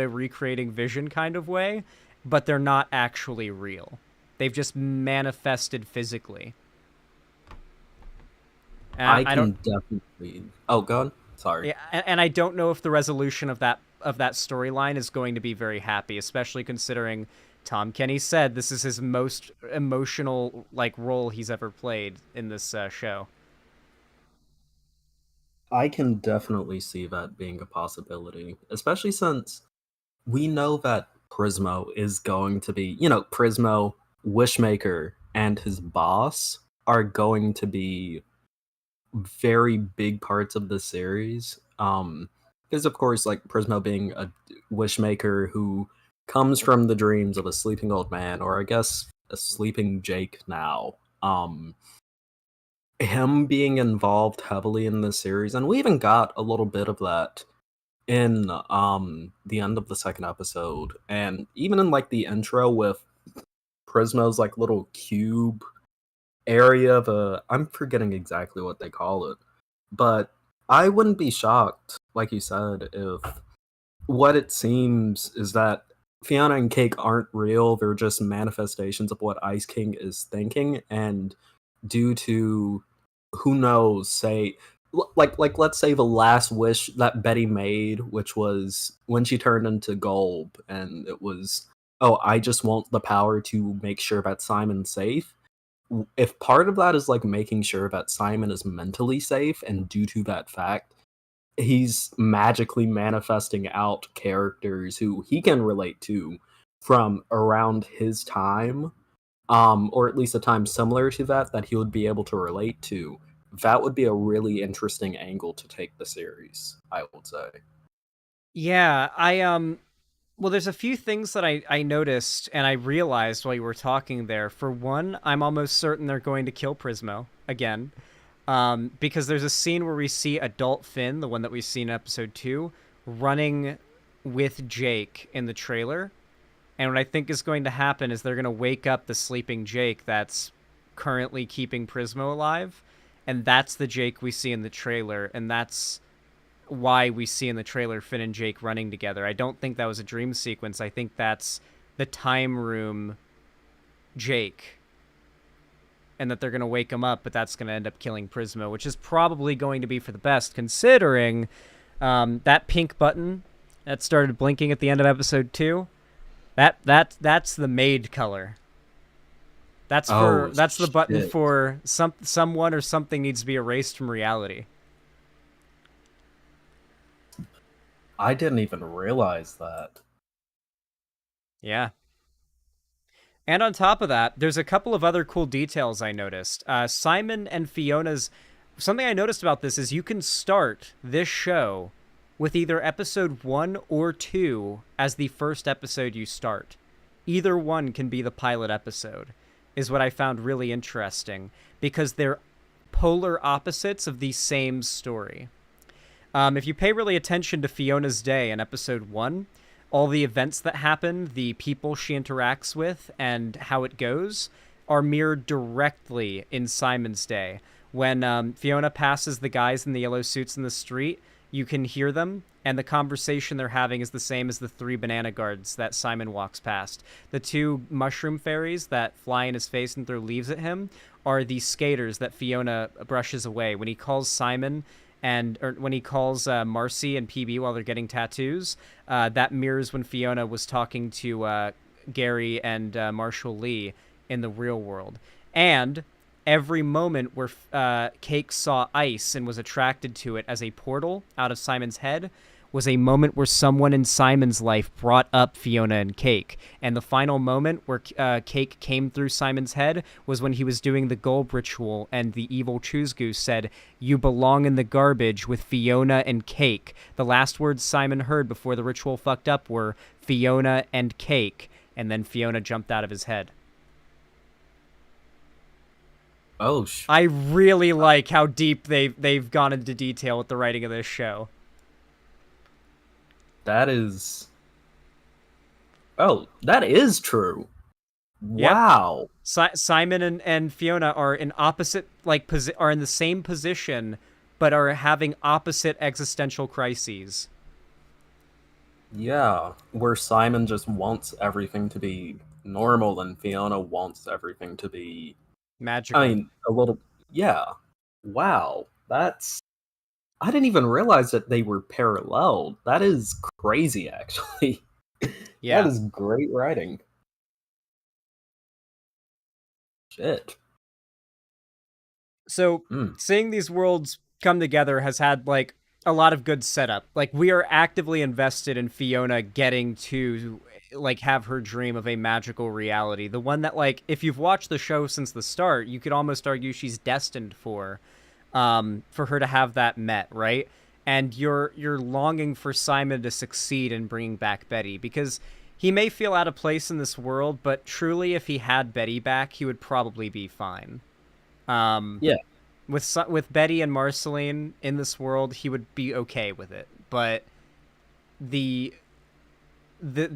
recreating Vision kind of way, but they're not actually real. They've just manifested physically. I can definitely. Oh, God. Sorry. Yeah, and I don't know if the resolution of that storyline is going to be very happy, especially considering Tom Kenny said this is his most emotional like role he's ever played in this show. I can definitely see that being a possibility, especially since we know that Prismo is going to be, Prismo, Wishmaker, and his boss are going to be very big parts of the series. Because of course, like Prismo being a Wishmaker who comes from the dreams of a sleeping old man, or I guess a sleeping Jake now. Him being involved heavily in this series, and we even got a little bit of that in the end of the second episode, and even in like the intro with Prismo's like little cube area of I'm forgetting exactly what they call it, but I wouldn't be shocked, like you said, if what it seems is that Fiona and Cake aren't real. They're just manifestations of what Ice King is thinking, and due to who knows, say like let's say the last wish that Betty made, which was when she turned into Golb, and it was, oh, I just want the power to make sure that Simon's safe. If part of that is like making sure that Simon is mentally safe, and due to that fact, he's magically manifesting out characters who he can relate to from around his time, or at least a time similar to that he would be able to relate to, that would be a really interesting angle to take the series, I would say. Yeah, well, there's a few things that I noticed and I realized while you were talking there. For one, I'm almost certain they're going to kill Prismo again. Because there's a scene where we see adult Finn, the one that we see in episode 2, running with Jake in the trailer. And what I think is going to happen is they're going to wake up the sleeping Jake that's currently keeping Prismo alive. And that's the Jake we see in the trailer. And that's why we see in the trailer Finn and Jake running together. I don't think that was a dream sequence. I think that's the time room Jake. And that they're going to wake him up, but that's going to end up killing Prismo, which is probably going to be for the best, considering that pink button that started blinking at the end of episode 2. That's the maid color. That's the button for someone or something needs to be erased from reality. I didn't even realize that. Yeah. And on top of that, there's a couple of other cool details I noticed. Simon and Fiona's... Something I noticed about this is you can start this show with either episode 1 or 2 as the first episode you start. Either one can be the pilot episode, is what I found really interesting, because they're polar opposites of the same story. If you pay really attention to Fiona's day in episode 1, all the events that happen, the people she interacts with, and how it goes are mirrored directly in Simon's day. When Fiona passes the guys in the yellow suits in the street, you can hear them, and the conversation they're having is the same as the 3 banana guards that Simon walks past. The 2 mushroom fairies that fly in his face and throw leaves at him are the skaters that Fiona brushes away. When he calls Simon... or when he calls Marcy and PB while they're getting tattoos, that mirrors when Fiona was talking to Gary and Marshall Lee in the real world. And every moment where Cake saw ice and was attracted to it as a portal out of Simon's head was a moment where someone in Simon's life brought up Fiona and Cake. And the final moment where Cake came through Simon's head was when he was doing the Gulb ritual and the evil Choose Goose said, "You belong in the garbage with Fiona and Cake." The last words Simon heard before the ritual fucked up were Fiona and Cake, and then Fiona jumped out of his head. Oh, I really like how deep they've gone into detail with the writing of this show. That is... Oh, that is true. Yep. Wow. Simon and Fiona are in opposite, are in the same position, but are having opposite existential crises. Yeah, where Simon just wants everything to be normal and Fiona wants everything to be... magical. I mean, a little... Yeah. Wow. That's... I didn't even realize that they were parallel. That is crazy, actually. Yeah. That is great writing. Shit. So, seeing these worlds come together has had, a lot of good setup. We are actively invested in Fiona getting to, have her dream of a magical reality. The one that, if you've watched the show since the start, you could almost argue she's destined for her to have that met, right? And you're longing for Simon to succeed in bringing back Betty, because he may feel out of place in this world, but truly, if he had Betty back, he would probably be fine. Yeah. With Betty and Marceline in this world, he would be okay with it. But the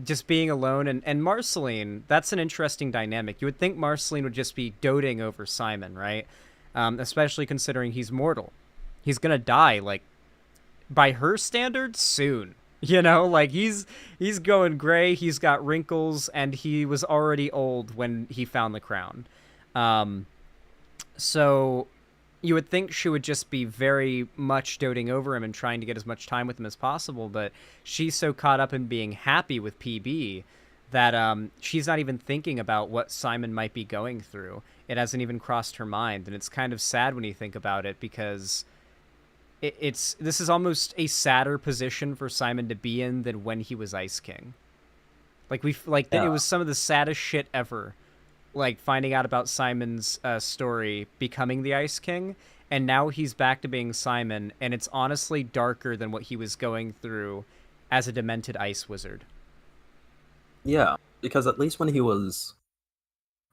just being alone and Marceline, that's an interesting dynamic. You would think Marceline would just be doting over Simon, right? Especially considering he's mortal. He's gonna die, by her standards, soon. You know, he's going gray, he's got wrinkles, and he was already old when he found the crown. So you would think she would just be very much doting over him and trying to get as much time with him as possible, but she's so caught up in being happy with PB that she's not even thinking about what Simon might be going through. It hasn't even crossed her mind, and it's kind of sad when you think about it, because this is almost a sadder position for Simon to be in than when he was Ice King. It was some of the saddest shit ever like finding out about Simon's story, becoming the Ice King, and now he's back to being Simon, and it's honestly darker than what he was going through as a demented ice wizard. Yeah, because at least when he was,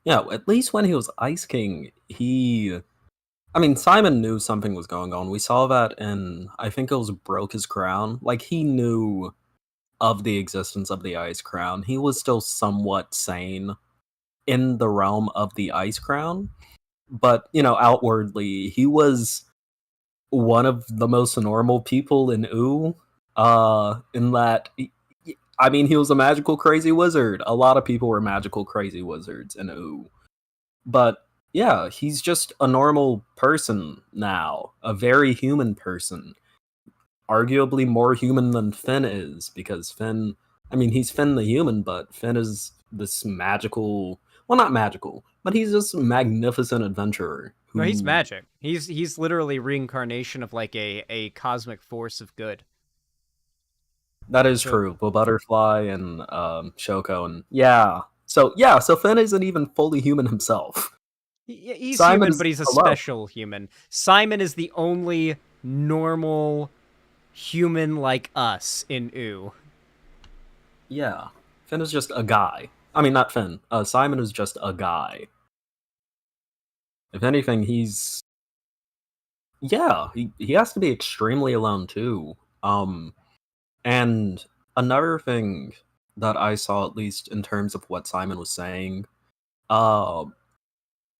yeah, at least when he was Ice King, I mean, Simon knew something was going on. We saw that in, I think it was Broke His Crown. Like, he knew of the existence of the Ice Crown. He was still somewhat sane in the realm of the Ice Crown, but, you know, outwardly, he was one of the most normal people in OO, in that, I mean, he was a magical crazy wizard. A lot of people were magical crazy wizards in OO. But yeah, he's just a normal person now, a very human person. Arguably more human than Finn is, because Finn, I mean, he's Finn the human, but Finn is this magical, well, not magical, but he's this magnificent adventurer. No, he's magic. He's literally reincarnation of like a cosmic force of good. That is true. The butterfly and Shoko, and yeah. So Finn isn't even fully human himself. He's Simon's human, but he's a special human. Simon is the only normal human like us in OO. Yeah. Finn is just a guy. I mean, not Finn. Simon is just a guy. If anything, he's... Yeah, he has to be extremely alone, too. And another thing that I saw, at least in terms of what Simon was saying,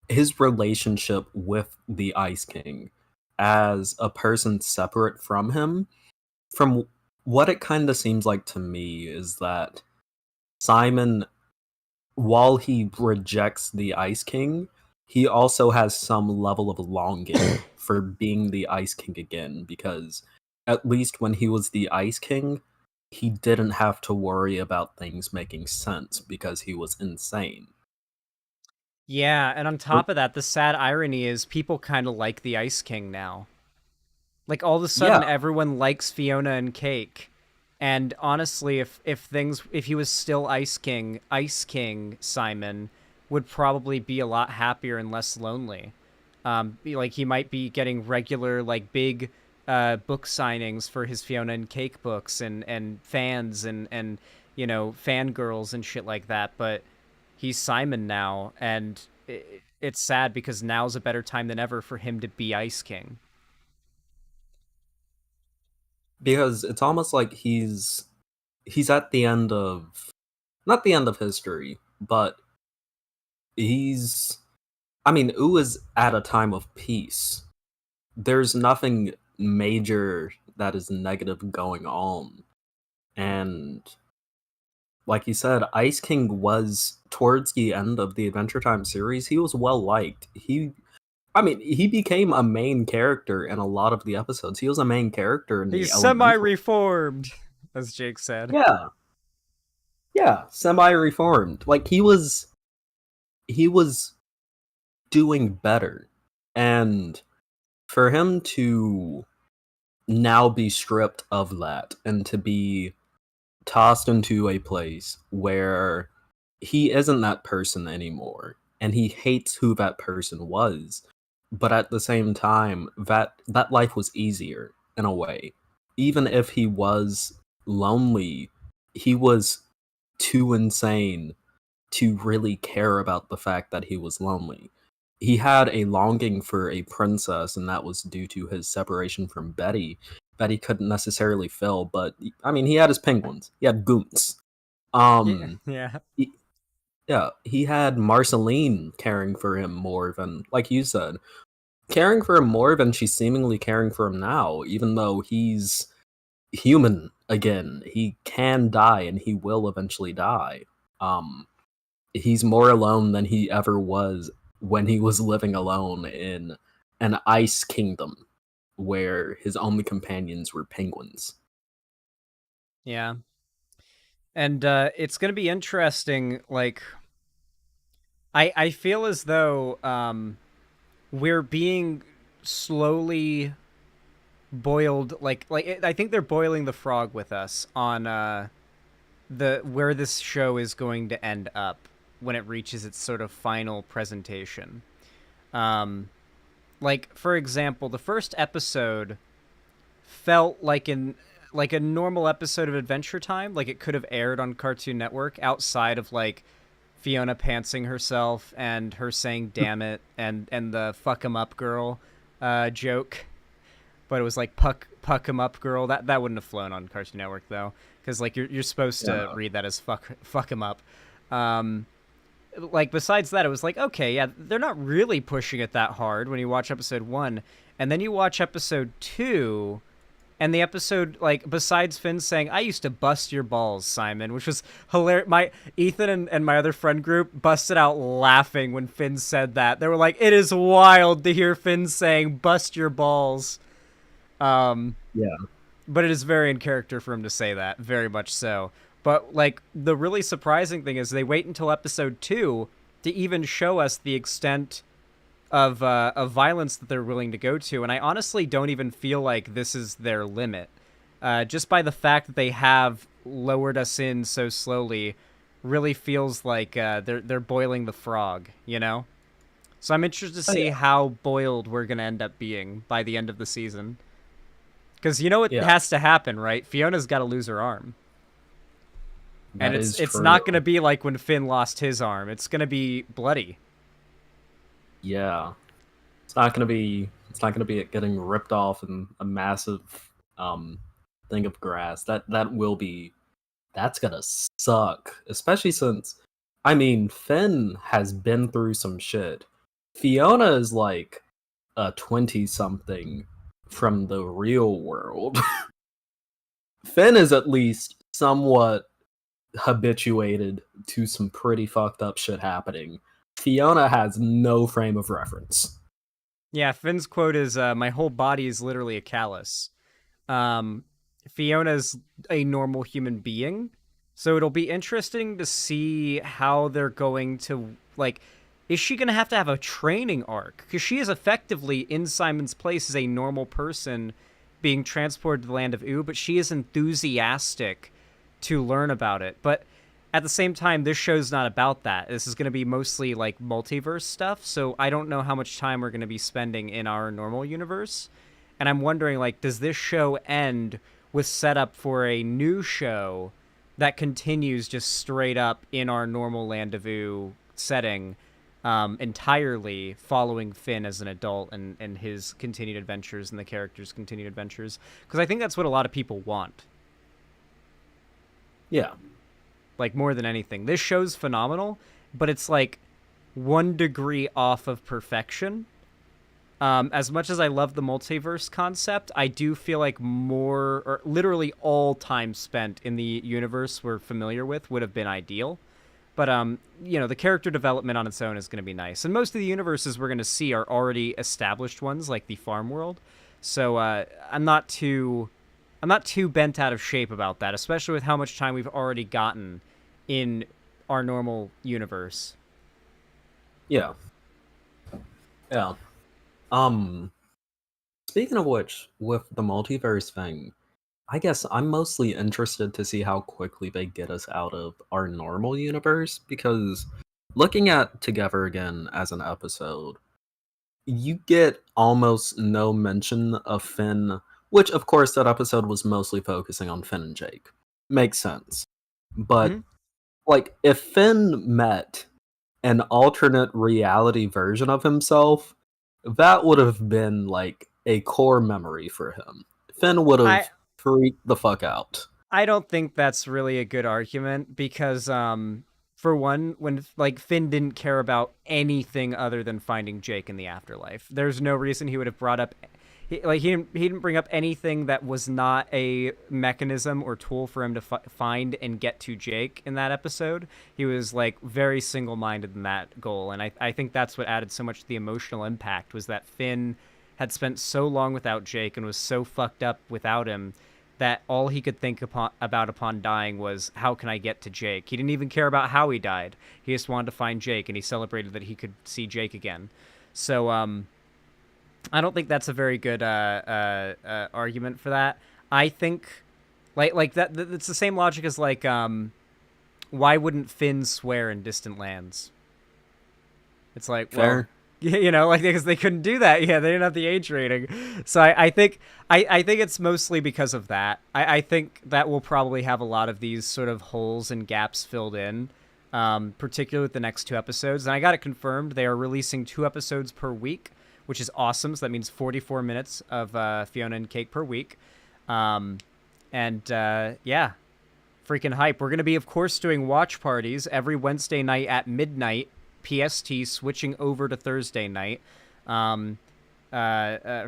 his relationship with the Ice King as a person separate from him, from what it kind of seems like to me, is that Simon, while he rejects the Ice King, he also has some level of longing for being the Ice King again, because at least when he was the Ice King, he didn't have to worry about things making sense because he was insane. Yeah, and on top of that, the sad irony is people kind of like the Ice King now. Like, all of a sudden, everyone likes Fiona and Cake. And honestly, if he was still Ice King Simon would probably be a lot happier and less lonely. Like, he might be getting regular, like, big book signings for his Fiona and Cake books and fans and you know, fangirls and shit like that, but he's Simon now, and it's sad because now's a better time than ever for him to be Ice King. Because it's almost like he's at the end of, not the end of history, but I mean, OO is at a time of peace. There's nothing major that is negative going on. And like you said, Ice King was, towards the end of the Adventure Time series, he was well liked. He became a main character in a lot of the episodes. He was a main character in He's semi-reformed, as Jake said. Yeah, semi-reformed. Like, he was doing better. And for him to now be stripped of that and to be tossed into a place where he isn't that person anymore, and he hates who that person was, but at the same time, that life was easier in a way. Even if he was lonely, he was too insane to really care about the fact that he was lonely. He had a longing for a princess, and that was due to his separation from Betty, that he couldn't necessarily fill. But I mean, he had his penguins. He had Goons. Yeah. He had Marceline caring for him more than, like you said, caring for him more than she's seemingly caring for him now, even though he's human again. He can die, and he will eventually die. He's more alone than he ever was when he was living alone in an ice kingdom where his only companions were penguins. Yeah. And it's going to be interesting, like, I feel as though we're being slowly boiled, like I think they're boiling the frog with us on where this show is going to end up. when it reaches its sort of final presentation. Like, for example, the first episode felt like a normal episode of Adventure Time. Like, it could have aired on Cartoon Network outside of, like, Fiona pantsing herself and her saying "damn it" and the "fuck 'em up girl" joke. But it was like puck 'em up girl. That wouldn't have flown on Cartoon Network though, because like you're supposed to read that as fuck 'em up. Like, besides that, it was like, okay, yeah, they're not really pushing it that hard when you watch episode 1, and then you watch episode 2. And the episode, like, besides Finn saying, "I used to bust your balls, Simon," which was hilarious. Ethan and my other friend group busted out laughing when Finn said that. They were like, "It is wild to hear Finn saying, 'bust your balls.'" Yeah. But it is very in character for him to say that, very much so. But, like, the really surprising thing is they wait until episode 2 to even show us the extent of violence that they're willing to go to, and I honestly don't even feel like this is their limit. Just by the fact that they have lowered us in so slowly, really feels like they're boiling the frog, you know. So I'm interested to see how boiled we're gonna end up being by the end of the season. Because you know what has to happen, right? Fiona's got to lose her arm, and it's not gonna be like when Finn lost his arm. It's gonna be bloody. Yeah, it's not gonna be it getting ripped off in a massive thing of grass. That's gonna suck, especially since, I mean, Finn has been through some shit. Fiona is like a 20-something from the real world. Finn is at least somewhat habituated to some pretty fucked up shit happening. Fiona has no frame of reference. Yeah, Finn's quote is, "My whole body is literally a callus." Fiona's a normal human being, so it'll be interesting to see how they're going to, like, is she going to have a training arc? Because she is effectively in Simon's place as a normal person being transported to the land of Oo, but she is enthusiastic to learn about it. But at the same time, this show's not about that. This is going to be mostly, like, multiverse stuff, so I don't know how much time we're going to be spending in our normal universe. And I'm wondering, like, does this show end with setup for a new show that continues just straight up in our normal Land of Oo setting, entirely following Finn as an adult and his continued adventures and the characters' continued adventures? Because I think that's what a lot of people want. Yeah. Like, more than anything. This show's phenomenal, but it's, like, 1 degree off of perfection. As much as I love the multiverse concept, I do feel like more, or literally all time spent in the universe we're familiar with would have been ideal. But, you know, the character development on its own is going to be nice. And most of the universes we're going to see are already established ones, like the farm world. So, I'm not too bent out of shape about that, especially with how much time we've already gotten in our normal universe. Yeah. Yeah. Speaking of which, with the multiverse thing, I guess I'm mostly interested to see how quickly they get us out of our normal universe, because looking at Together Again as an episode, you get almost no mention of Finn, which, of course, that episode was mostly focusing on Finn and Jake. Makes sense. But, like, if Finn met an alternate reality version of himself, that would have been, like, a core memory for him. Finn would have freaked the fuck out. I don't think that's really a good argument, because, for one, when, like, Finn didn't care about anything other than finding Jake in the afterlife. There's no reason he would have brought up... He didn't bring up anything that was not a mechanism or tool for him to find and get to Jake in that episode. He was, like, very single-minded in that goal, and I think that's what added so much to the emotional impact, was that Finn had spent so long without Jake and was so fucked up without him that all he could think about upon dying was, how can I get to Jake? He didn't even care about how he died. He just wanted to find Jake, and he celebrated that he could see Jake again. So, I don't think that's a very good argument for that. I think, like that. It's the same logic as, like, why wouldn't Finn swear in distant lands? It's like, Fair. well, you know, like, because they couldn't do that. Yeah, they didn't have the age rating. So I think it's mostly because of that. I think that we'll probably have a lot of these sort of holes and gaps filled in, particularly with the next 2 episodes. And I got it confirmed. They are releasing 2 episodes per week, which is awesome. So that means 44 minutes of Fiona and Cake per week. Yeah, freaking hype. We're going to be, of course, doing watch parties every Wednesday night at midnight PST, switching over to Thursday night, or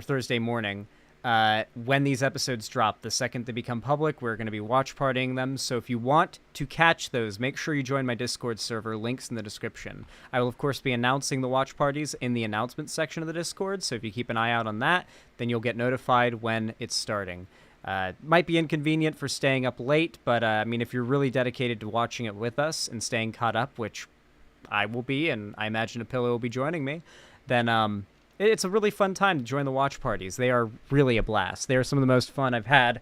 Thursday morning. When these episodes drop, the second they become public, we're going to be watch partying them. So if you want to catch those, make sure you join my Discord server. Links in the description. I will, of course, be announcing the watch parties in the announcements section of the Discord. So if you keep an eye out on that, then you'll get notified when it's starting. Might be inconvenient for staying up late, but I mean, if you're really dedicated to watching it with us and staying caught up, which I will be, and I imagine Apillo will be joining me, then it's a really fun time to join the watch parties. They are really a blast. They are some of the most fun I've had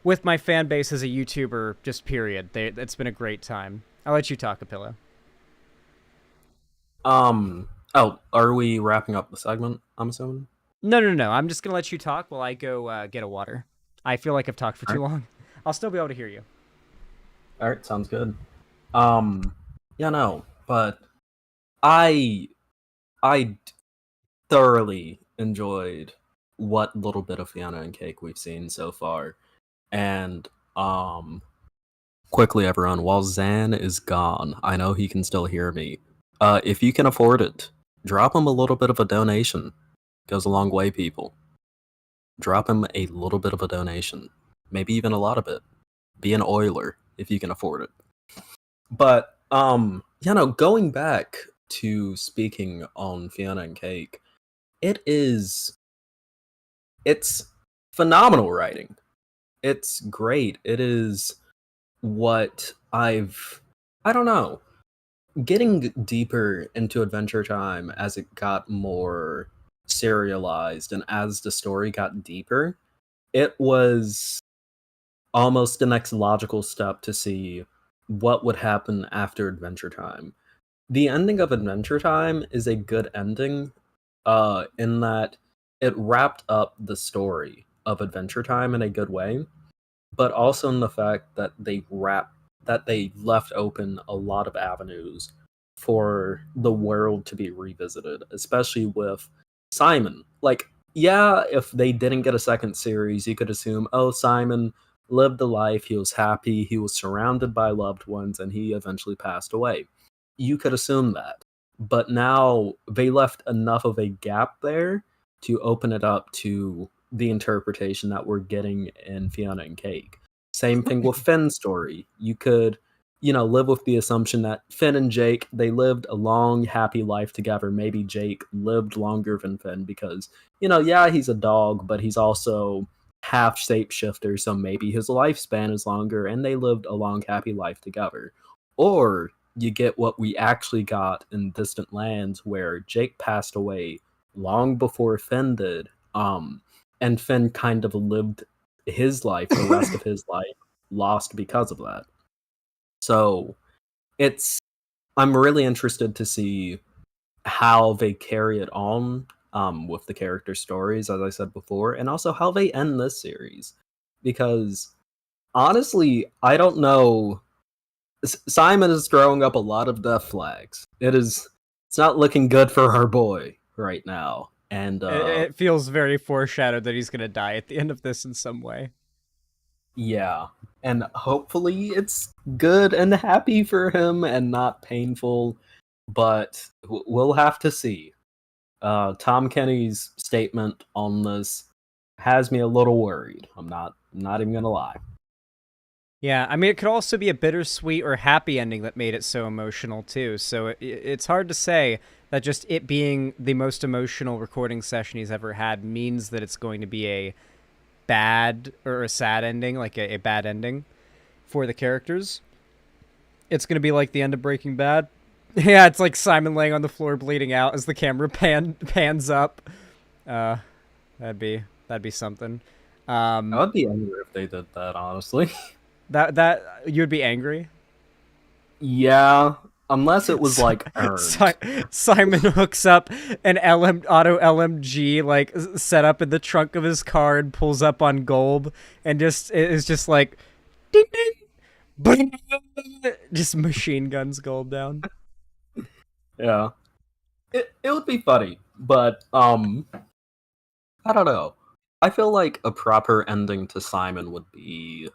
with my fan base as a YouTuber, just period. It's been a great time. I'll let you talk, Apillo. Oh, are we wrapping up the segment, I'm assuming? No. I'm just going to let you talk while I go get a water. I feel like I've talked for too long. I'll still be able to hear you. All right, sounds good. Yeah, no, but I thoroughly enjoyed what little bit of Fiona and Cake we've seen so far. And quickly, everyone, while Zan is gone, I know he can still hear me. If you can afford it, drop him a little bit of a donation. Goes a long way, people. Drop him a little bit of a donation. Maybe even a lot of it. Be an Oiler if you can afford it. But going back to speaking on Fiona and Cake, it's phenomenal writing. It's great. It is what I don't know, getting deeper into Adventure Time as it got more serialized and as the story got deeper, it was almost the next logical step to see what would happen after Adventure Time. The ending of Adventure Time is a good ending, in that it wrapped up the story of Adventure Time in a good way, but also in the fact that they left open a lot of avenues for the world to be revisited, especially with Simon. Like, yeah, if they didn't get a second series, you could assume, oh, Simon lived a life, he was happy, he was surrounded by loved ones, and he eventually passed away. You could assume that. But now they left enough of a gap there to open it up to the interpretation that we're getting in Fiona and Cake. Same thing with Finn's story. You could, live with the assumption that Finn and Jake, they lived a long, happy life together. Maybe Jake lived longer than Finn because, yeah, he's a dog, but he's also half shapeshifter, so maybe his lifespan is longer, and they lived a long, happy life together. Or you get what we actually got in Distant Lands, where Jake passed away long before Finn did, and Finn kind of lived his life, the rest of his life, lost because of that. So I'm really interested to see how they carry it on with the character stories, as I said before, and also how they end this series. Because honestly, I don't know. Simon is throwing up a lot of death flags. It's not looking good for our boy right now. And it feels very foreshadowed that he's going to die at the end of this in some way. Yeah, and hopefully it's good and happy for him and not painful, but we'll have to see. Tom Kenny's statement on this has me a little worried. I'm not even gonna lie. Yeah, I mean, it could also be a bittersweet or happy ending that made it so emotional, too. So it's hard to say that just it being the most emotional recording session he's ever had means that it's going to be a bad or a sad ending, like a bad ending for the characters. It's going to be like the end of Breaking Bad. Yeah, it's like Simon laying on the floor bleeding out as the camera pans up. That'd be something. I would be angry if they did that, honestly. That you'd be angry? Yeah, unless it was like earned. Simon hooks up an auto LMG like set up in the trunk of his car and pulls up on Golb and is just like ding ding, just machine guns Golb down. Yeah, it would be funny, but I don't know. I feel like a proper ending to Simon would be.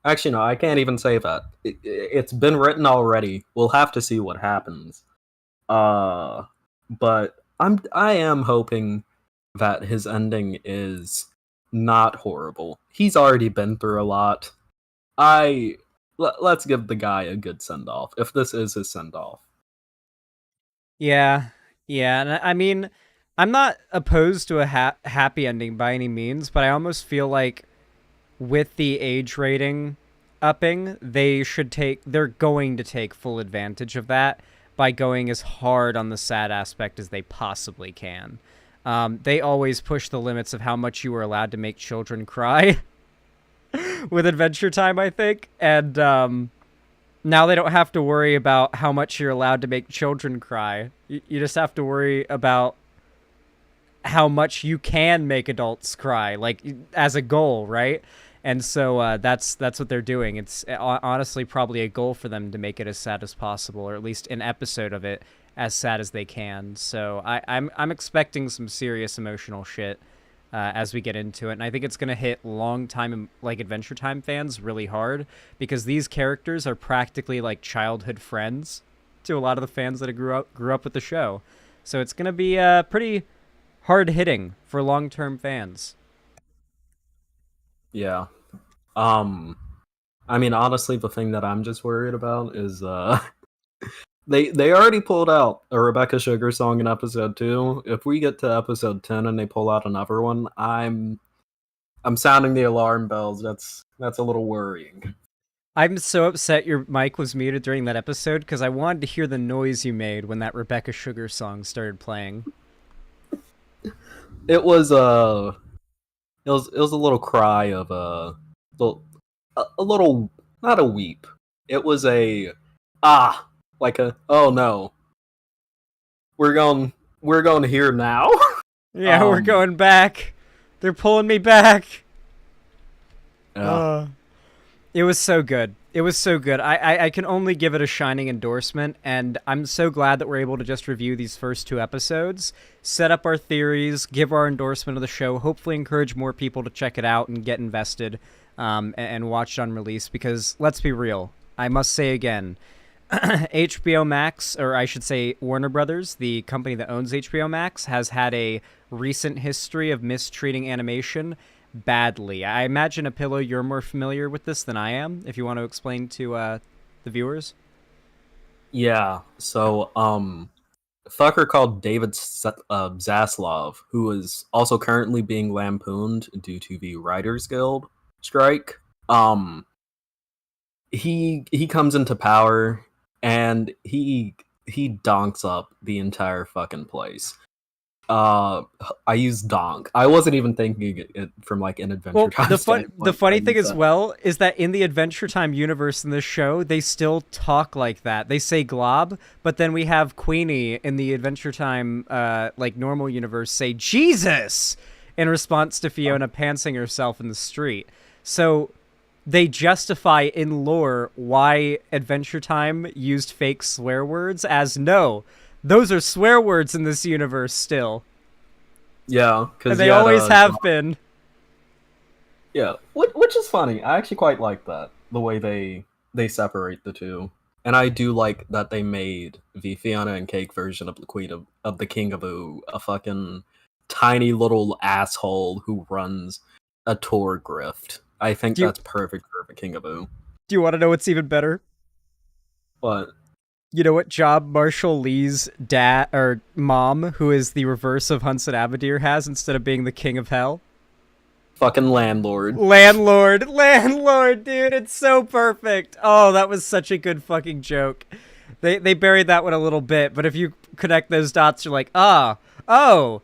Actually, no, I can't even say that. It's been written already. We'll have to see what happens. But I am hoping that his ending is not horrible. He's already been through a lot. Let's give the guy a good send off. If this is his send off. Yeah, and I mean, I'm not opposed to a happy ending by any means, but I almost feel like with the age rating upping, they're going to take full advantage of that by going as hard on the sad aspect as they possibly can. They always push the limits of how much you were allowed to make children cry with Adventure Time, I think, and now they don't have to worry about how much you're allowed to make children cry. You just have to worry about how much you can make adults cry, like as a goal, right? And so that's what they're doing. It's honestly probably a goal for them to make it as sad as possible, or at least an episode of it as sad as they can. So I'm expecting some serious emotional shit as we get into it, and I think it's gonna hit long-time like Adventure Time fans really hard because these characters are practically like childhood friends to a lot of the fans that grew up with the show. So it's gonna be pretty hard hitting for long-term fans. Yeah. I mean, honestly, the thing that I'm just worried about is they already pulled out a Rebecca Sugar song in episode 2. If we get to episode 10 and they pull out another one, I'm sounding the alarm bells. That's a little worrying. I'm so upset your mic was muted during that episode because I wanted to hear the noise you made when that Rebecca Sugar song started playing. It was a little cry of a little, not a weep. It was a like a oh no. We're going here now. Yeah, we're going back. They're pulling me back. Yeah. It was so good. It was so good. I can only give it a shining endorsement, and I'm so glad that we're able to just review these first 2 episodes, set up our theories, give our endorsement of the show, hopefully encourage more people to check it out and get invested and watch it on release, because let's be real, I must say again, HBO Max, or I should say Warner Brothers, the company that owns HBO Max, has had a recent history of mistreating animation badly. I imagine, Apillo, you're more familiar with this than I am, if you want to explain to the viewers. Yeah, so fucker called David Zaslav, who is also currently being lampooned due to the Writers Guild strike. He comes into power and he donks up the entire fucking place. I used donk. I wasn't even thinking it from like an Adventure Time. The funny thing as well is that in the Adventure Time universe in this show, they still talk like that. They say glob, but then we have Queenie in the Adventure Time like normal universe say Jesus in response to Fiona pantsing herself in the street. So they justify in lore why Adventure Time used fake swear words as no. Those are swear words in this universe still. Yeah, because they always have been. Yeah, which is funny. I actually quite like that, the way they separate the two, and I do like that they made the Fiona and Cake version of the King of Ooh a fucking tiny little asshole who runs a tour grift. I think that's perfect for the King of Ooh. Do you want to know what's even better? What? You know what job Marshall Lee's dad or mom, who is the reverse of Hunson Abadir, has instead of being the king of hell? Fucking landlord, dude, it's so perfect. Oh, that was such a good fucking joke. They buried that one a little bit, but if you connect those dots, you're like, oh,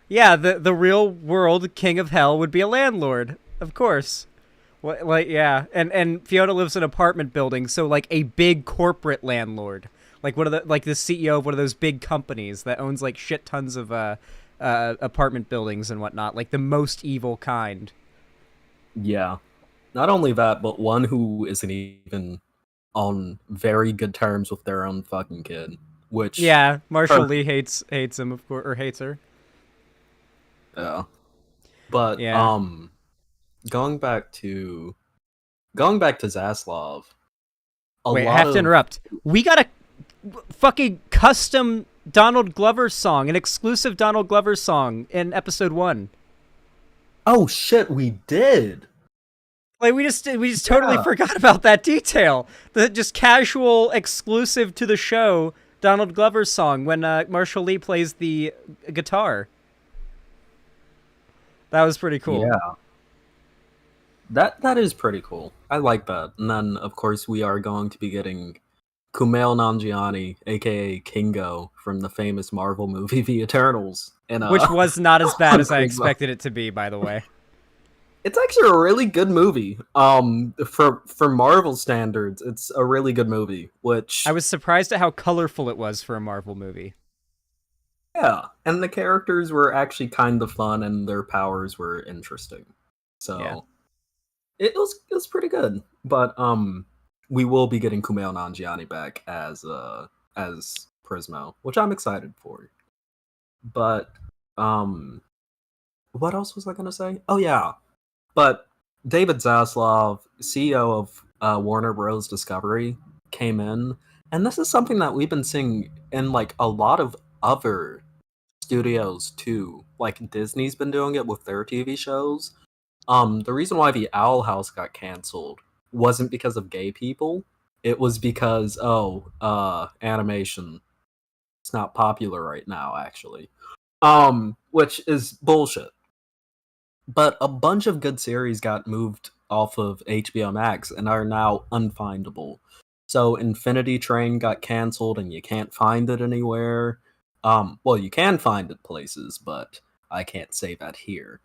yeah, the real world king of hell would be a landlord, of course. Like, yeah, and Fiona lives in an apartment building, so like a big corporate landlord, like the CEO of one of those big companies that owns like shit tons of apartment buildings and whatnot, like the most evil kind. Yeah. Not only that, but one who isn't even on very good terms with their own fucking kid. Which Yeah, Marshall Lee hates him, of course, or hates her. Yeah. But Yeah. going back to Zaslav, Wait, I have to interrupt. We got a fucking custom Donald Glover song, an exclusive Donald Glover song in episode 1. Oh shit, we did. Like we just totally forgot about that detail. The just casual exclusive to the show Donald Glover song when Marshall Lee plays the guitar. That was pretty cool. Yeah. That is pretty cool. I like that. And then of course we are going to be getting Kumail Nanjiani, aka Kingo, from the famous Marvel movie The Eternals. Which was not as bad as I expected it to be, by the way. It's actually a really good movie. For Marvel standards, it's a really good movie, which I was surprised at how colorful it was for a Marvel movie. Yeah, and the characters were actually kind of fun and their powers were interesting. So yeah. it was pretty good. But we will be getting Kumail Nanjiani back as Prismo, which I'm excited for. But what else was I gonna say? Oh yeah. But David Zaslav, CEO of Warner Bros. Discovery, came in, and this is something that we've been seeing in like a lot of other studios too. Like Disney's been doing it with their TV shows. The reason why the Owl House got canceled wasn't because of gay people. It was because animation. It's not popular right now, actually. Which is bullshit. But a bunch of good series got moved off of HBO Max and are now unfindable. So Infinity Train got canceled and you can't find it anywhere. Well, you can find it places, but I can't say that here.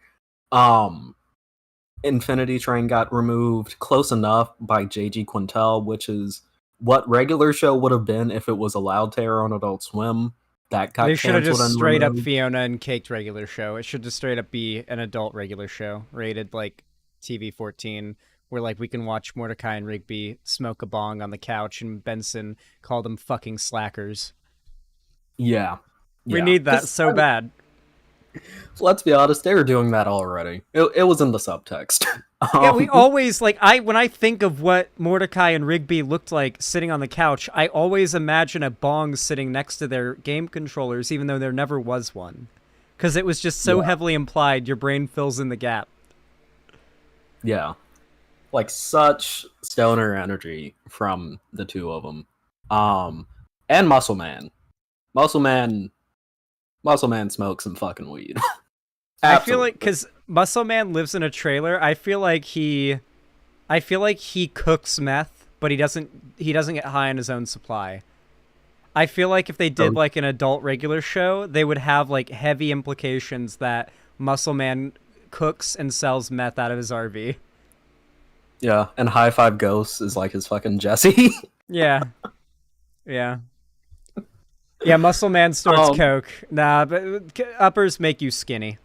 Infinity Train got removed close enough by J.G. Quintel, which is what regular show would have been if it was allowed to air on Adult Swim. That got They should have canceled just and straight up removed. Fiona and Cake regular show. It should just straight up be an adult regular show, rated like TV-14, where like we can watch Mordecai and Rigby smoke a bong on the couch and Benson call them fucking slackers. Yeah. We need that so bad. Let's be honest, they were doing that already. It was in the subtext. Yeah, we always, like, when I think of what Mordecai and Rigby looked like sitting on the couch, I always imagine a bong sitting next to their game controllers, even though there never was one. Because it was just so heavily implied, your brain fills in the gap. Yeah. Like, such stoner energy from the two of them. And Muscle Man. Muscle Man smokes some fucking weed. I feel like, because Muscle Man lives in a trailer, I feel like he cooks meth, but he doesn't get high on his own supply. I feel like if they did like an adult regular show, they would have like heavy implications that Muscle Man cooks and sells meth out of his RV. Yeah, and High Five Ghosts is like his fucking Jesse. Yeah. Yeah. Yeah, Muscle Man snorts coke. Nah, but uppers make you skinny.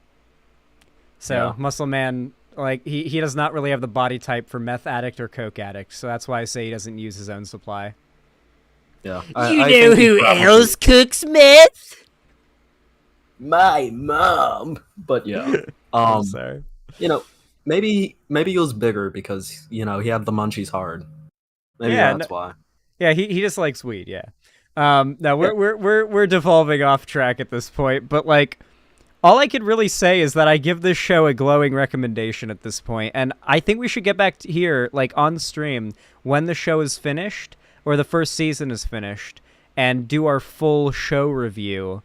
So Yeah. Muscle Man, like, he does not really have the body type for meth addict or coke addict. So that's why I say he doesn't use his own supply. Yeah. You know who else cooks meth? My mom. But yeah. I'm sorry. You know, maybe he was bigger because, you know, he had the munchies hard. Maybe Yeah, that's why. Yeah, he just likes weed, yeah. No, we're devolving off track at this point, but like all I could really say is that I give this show a glowing recommendation at this point, and I think we should get back to here, like on stream, when the show is finished, or the first season is finished, and do our full show review,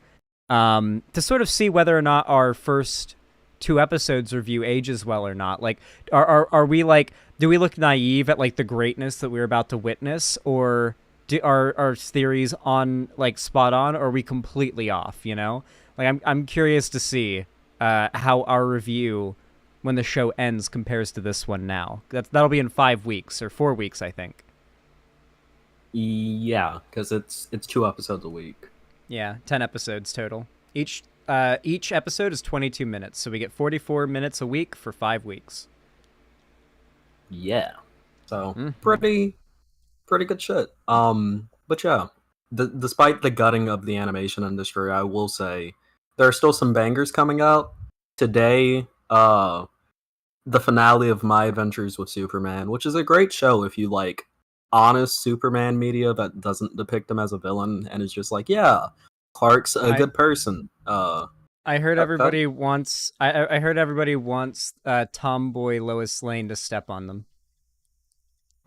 to sort of see whether or not our first 2 episodes review ages well or not. Like, are we like, do we look naive at like the greatness that we're about to witness, or are our theories on like spot on, or are we completely off, you know? Like I'm curious to see how our review when the show ends compares to this one now? That'll be in 5 weeks or 4 weeks, I think. Yeah, because it's 2 episodes a week. Yeah, 10 episodes total. Each episode is 22 minutes, so we get 44 minutes a week for 5 weeks. Yeah, so pretty good shit. But yeah, despite the gutting of the animation industry, I will say there are still some bangers coming out today. The finale of My Adventures with Superman, which is a great show if you like honest Superman media that doesn't depict him as a villain and is just like, yeah, Clark's a good person. I heard everybody wants. I heard everybody wants tomboy Lois Lane to step on them.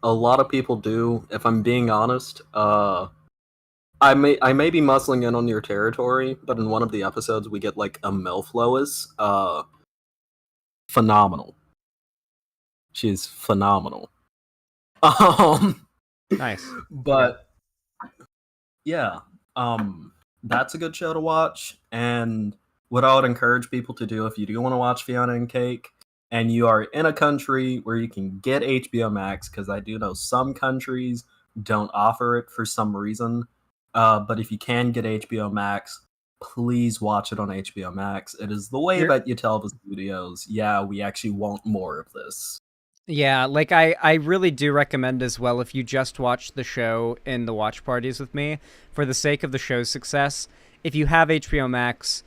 A lot of people do. If I'm being honest, I may be muscling in on your territory, but in one of the episodes we get like a MILF Lois. Phenomenal. She's phenomenal. Nice. But yeah, that's a good show to watch. And what I would encourage people to do if you do want to watch Fiona and Cake, and you are in a country where you can get HBO Max, because I do know some countries don't offer it for some reason. But if you can get HBO Max, please watch it on HBO Max. It is the way that you tell the studios, yeah, we actually want more of this. Yeah, like I really do recommend as well, if you just watch the show in the watch parties with me, for the sake of the show's success, if you have HBO Max,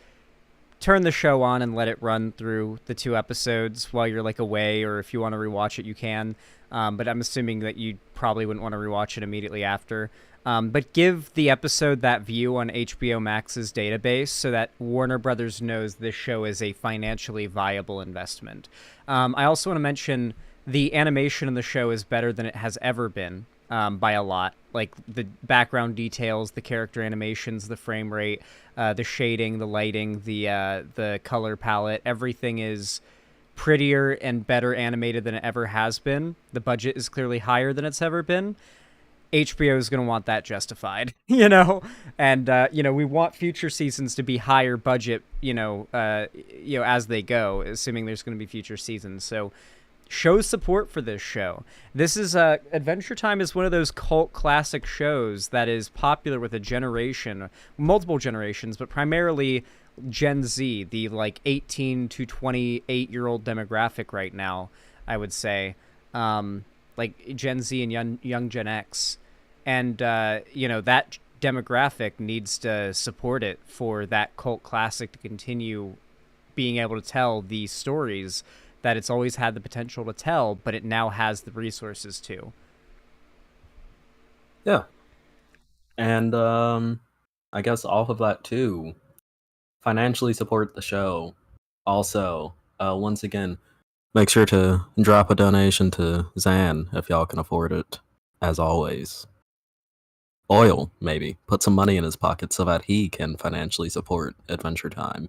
turn the show on and let it run through the 2 episodes while you're like away, or if you want to rewatch it, you can. But I'm assuming that you probably wouldn't want to rewatch it immediately after. But give the episode that view on HBO Max's database so that Warner Brothers knows this show is a financially viable investment. I also want to mention the animation in the show is better than it has ever been, by a lot. Like the background details, the character animations, the frame rate, the shading, the lighting, the color palette, everything is prettier and better animated than it ever has been. The budget is clearly higher than it's ever been. HBO is going to want that justified, you know? And, we want future seasons to be higher budget, as they go, assuming there's going to be future seasons. So show support for this show. This is Adventure Time is one of those cult classic shows that is popular with a generation, multiple generations, but primarily Gen Z, the like 18 to 28-year-old demographic right now, I would say. Like Gen Z and young Gen X. And, that demographic needs to support it for that cult classic to continue being able to tell the stories that it's always had the potential to tell, but it now has the resources to. Yeah. And I guess off of that too, financially support the show. Also, once again, make sure to drop a donation to Zan if y'all can afford it, as always. Oil, maybe. Put some money in his pocket so that he can financially support Adventure Time.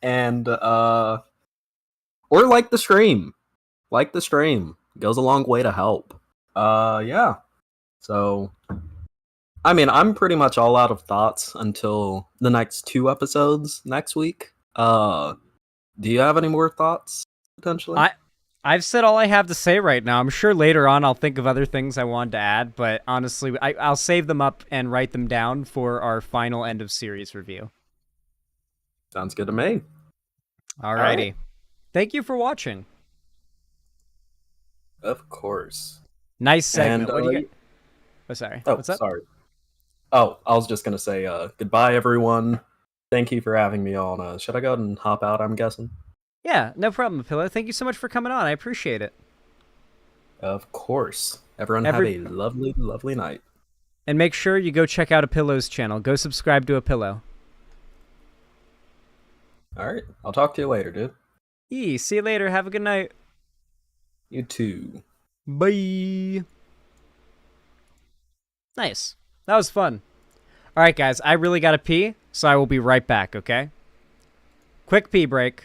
And or like the stream. Like the stream. Goes a long way to help. Yeah. So I mean, I'm pretty much all out of thoughts until the next 2 episodes next week. Do you have any more thoughts, potentially? I've said all I have to say right now. I'm sure later on I'll think of other things I wanted to add, but honestly, I'll save them up and write them down for our final end of series review. Sounds good to me. Alrighty. Right. Thank you for watching. Of course. Nice segment. And, what do you get? Oh, sorry. Oh, What's up? sorry. Oh, I was just going to say goodbye, everyone. Thank you for having me on. Should I go ahead and hop out, I'm guessing? Yeah, no problem, Pillow. Thank you so much for coming on. I appreciate it. Of course. Everyone have a lovely, lovely night. And make sure you go check out Apillow's channel. Go subscribe to Apillow. All right. I'll talk to you later, dude. See you later. Have a good night. You too. Bye. Nice. That was fun. All right, guys. I really got to pee, so I will be right back, okay? Quick pee break.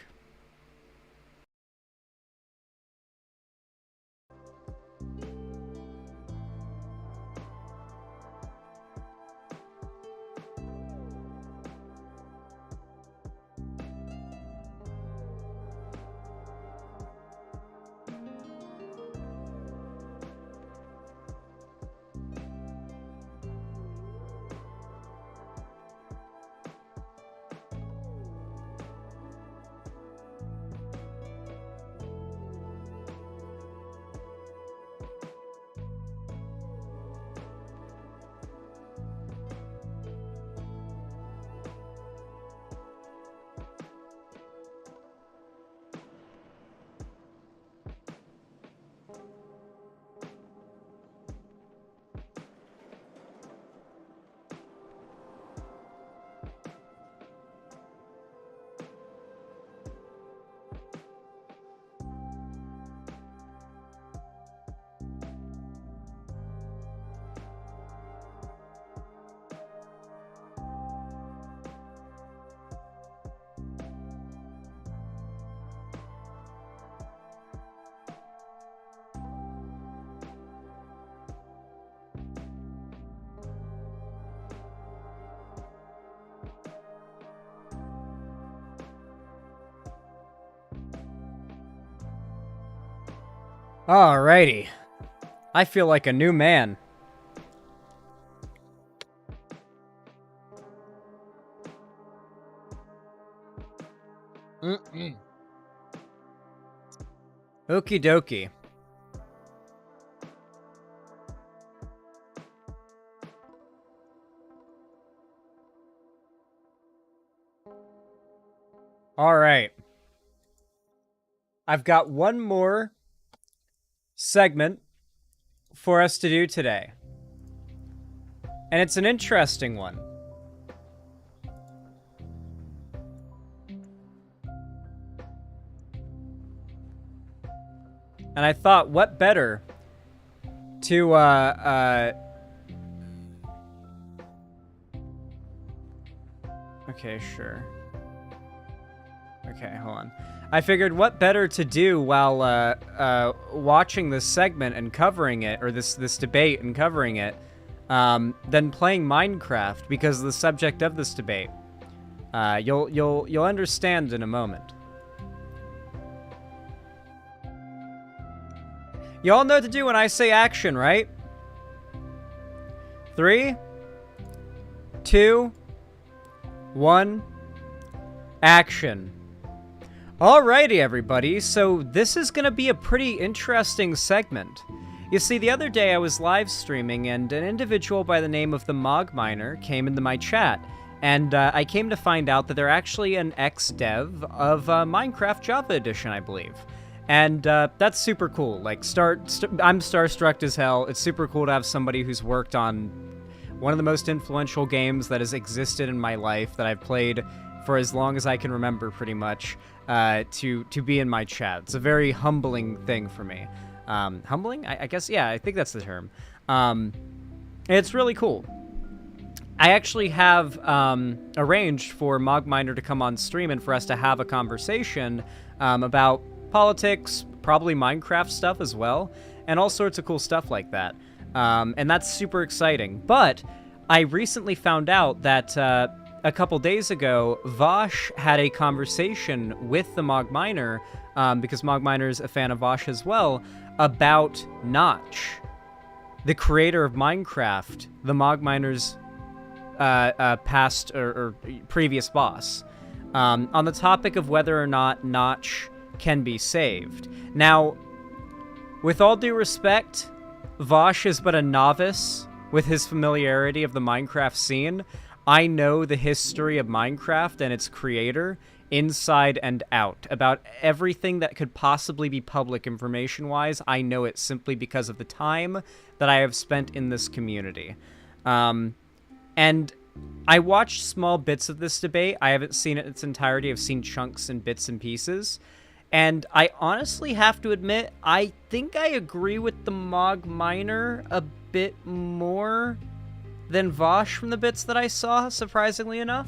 Alrighty. I feel like a new man. Okie dokie. All right. I've got one more segment for us to do today. And it's an interesting one. And I thought, what better to, okay, sure. Okay, hold on. I figured what better to do while, watching this segment and covering it, or this debate and covering it, than playing Minecraft, because of the subject of this debate. You'll understand in a moment. You all know what to do when I say action, right? 3, 2, 1, action. Alrighty, everybody, so this is gonna be a pretty interesting segment. You see, the other day I was live streaming, and an individual by the name of the Mogminer came into my chat, and I came to find out that they're actually an ex-dev of Minecraft Java Edition, I believe. And that's super cool. Like, I'm starstruck as hell. It's super cool to have somebody who's worked on one of the most influential games that has existed in my life, that I've played for as long as I can remember, pretty much, to be in my chat. It's a very humbling thing for me. Humbling? I guess, yeah, I think that's the term. It's really cool. I actually have arranged for Mogminer to come on stream and for us to have a conversation about politics, probably Minecraft stuff as well, and all sorts of cool stuff like that. And that's super exciting. But I recently found out that a couple days ago, Vosh had a conversation with the Mogminer, because Mogminer's a fan of Vosh as well, about Notch, the creator of Minecraft, the Mogminer's past or previous boss, on the topic of whether or not Notch can be saved. Now, with all due respect, Vosh is but a novice with his familiarity of the Minecraft scene. I know the history of Minecraft and its creator inside and out. About everything that could possibly be public information-wise, I know it simply because of the time that I have spent in this community. And I watched small bits of this debate. I haven't seen it in its entirety. I've seen chunks and bits and pieces. And I honestly have to admit, I think I agree with the Mogminer a bit more than Vosh from the bits that I saw, surprisingly enough.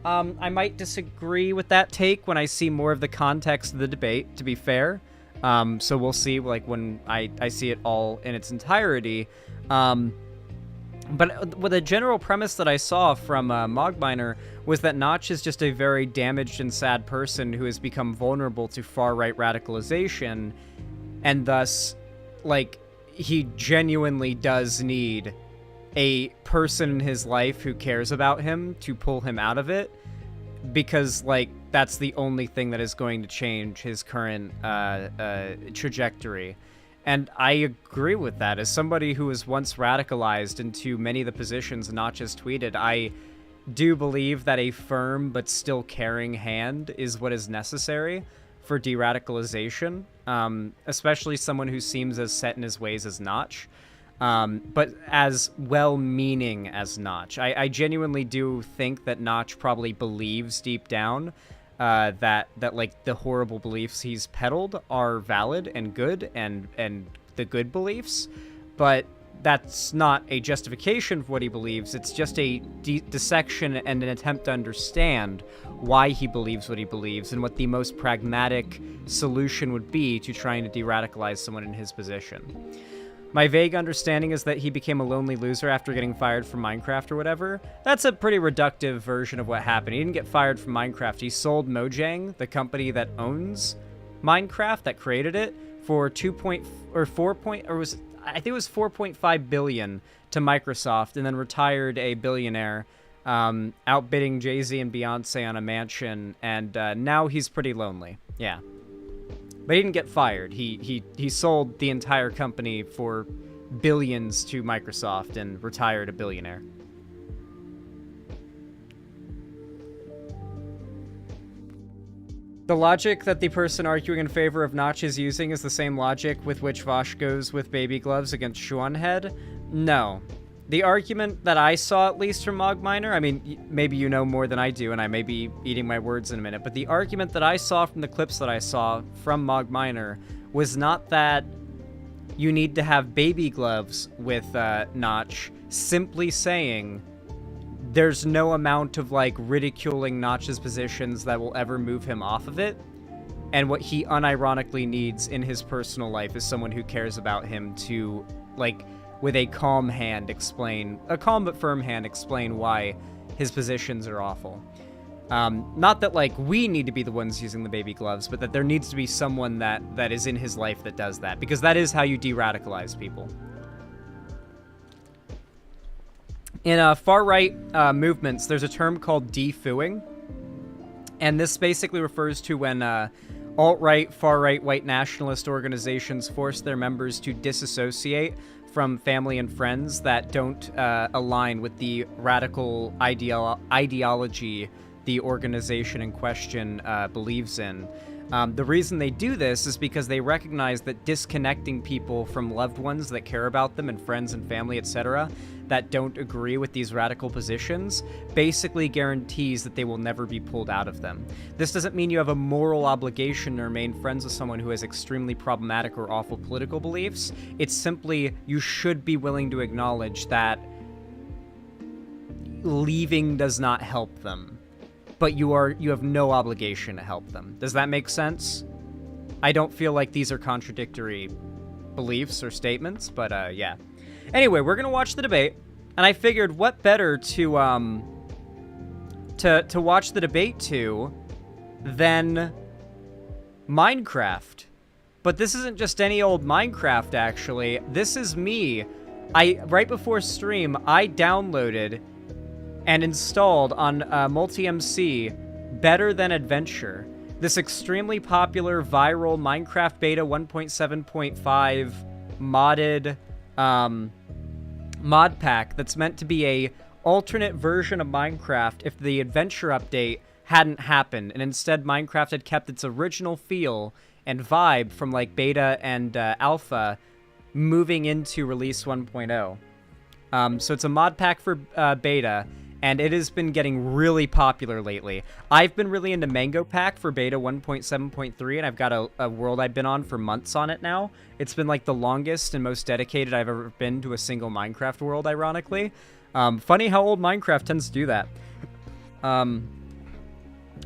I might disagree with that take when I see more of the context of the debate, to be fair. So we'll see, like, when I see it all in its entirety. But with a general premise that I saw from Mogminer was that Notch is just a very damaged and sad person who has become vulnerable to far-right radicalization, and thus, like, he genuinely does need a person in his life who cares about him to pull him out of it, because, like, that's the only thing that is going to change his current trajectory. And I agree with that. As somebody who was once radicalized into many of the positions Notch has tweeted, I do believe that a firm but still caring hand is what is necessary for de-radicalization, especially someone who seems as set in his ways as Notch, but as well-meaning as Notch. I genuinely do think that Notch probably believes deep down that like the horrible beliefs he's peddled are valid and good and the good beliefs, but that's not a justification for what he believes. It's just a dissection and an attempt to understand why he believes what he believes and what the most pragmatic solution would be to trying to de-radicalize someone in his position. My vague understanding is that he became a lonely loser after getting fired from Minecraft or whatever. That's a pretty reductive version of what happened. He didn't get fired from Minecraft. He sold Mojang, the company that owns Minecraft, that created it, for 4.5 billion to Microsoft, and then retired a billionaire, outbidding Jay-Z and Beyonce on a mansion, and now he's pretty lonely. Yeah. But he didn't get fired. He sold the entire company for billions to Microsoft and retired a billionaire. The logic that the person arguing in favor of Notch is using is the same logic with which Vosh goes with baby gloves against Schwanhead? No. The argument that I saw, at least from Mogminer, I mean, maybe you know more than I do, and I may be eating my words in a minute, but the argument that I saw from the clips that I saw from Mogminer was not that you need to have baby gloves with Notch, simply saying there's no amount of, like, ridiculing Notch's positions that will ever move him off of it, and what he unironically needs in his personal life is someone who cares about him to, like, with a calm but firm hand, explain why his positions are awful. Not that, like, we need to be the ones using the baby gloves, but that there needs to be someone that is in his life that does that, because that is how you de-radicalize people. In far-right movements, there's a term called defooing, and this basically refers to when alt-right, far-right, white nationalist organizations force their members to disassociate from family and friends that don't align with the radical ideology the organization in question believes in. The reason they do this is because they recognize that disconnecting people from loved ones that care about them and friends and family, etc., that don't agree with these radical positions basically guarantees that they will never be pulled out of them. This doesn't mean you have a moral obligation to remain friends with someone who has extremely problematic or awful political beliefs. It's simply you should be willing to acknowledge that leaving does not help them, but you have no obligation to help them. Does that make sense? I don't feel like these are contradictory beliefs or statements, but yeah. Anyway, we're gonna watch the debate, and I figured what better to watch the debate to than Minecraft. But this isn't just any old Minecraft, actually. This is me. Right before stream, I downloaded and installed on Multi-MC Better Than Adventure, this extremely popular viral Minecraft beta 1.7.5 modded mod pack that's meant to be a alternate version of Minecraft if the adventure update hadn't happened, and instead Minecraft had kept its original feel and vibe from like beta and alpha moving into release 1.0. So it's a mod pack for beta, and it has been getting really popular lately. I've been really into Mango Pack for beta 1.7.3, and I've got a world I've been on for months on it now. It's been like the longest and most dedicated I've ever been to a single Minecraft world, ironically. Funny how old Minecraft tends to do that.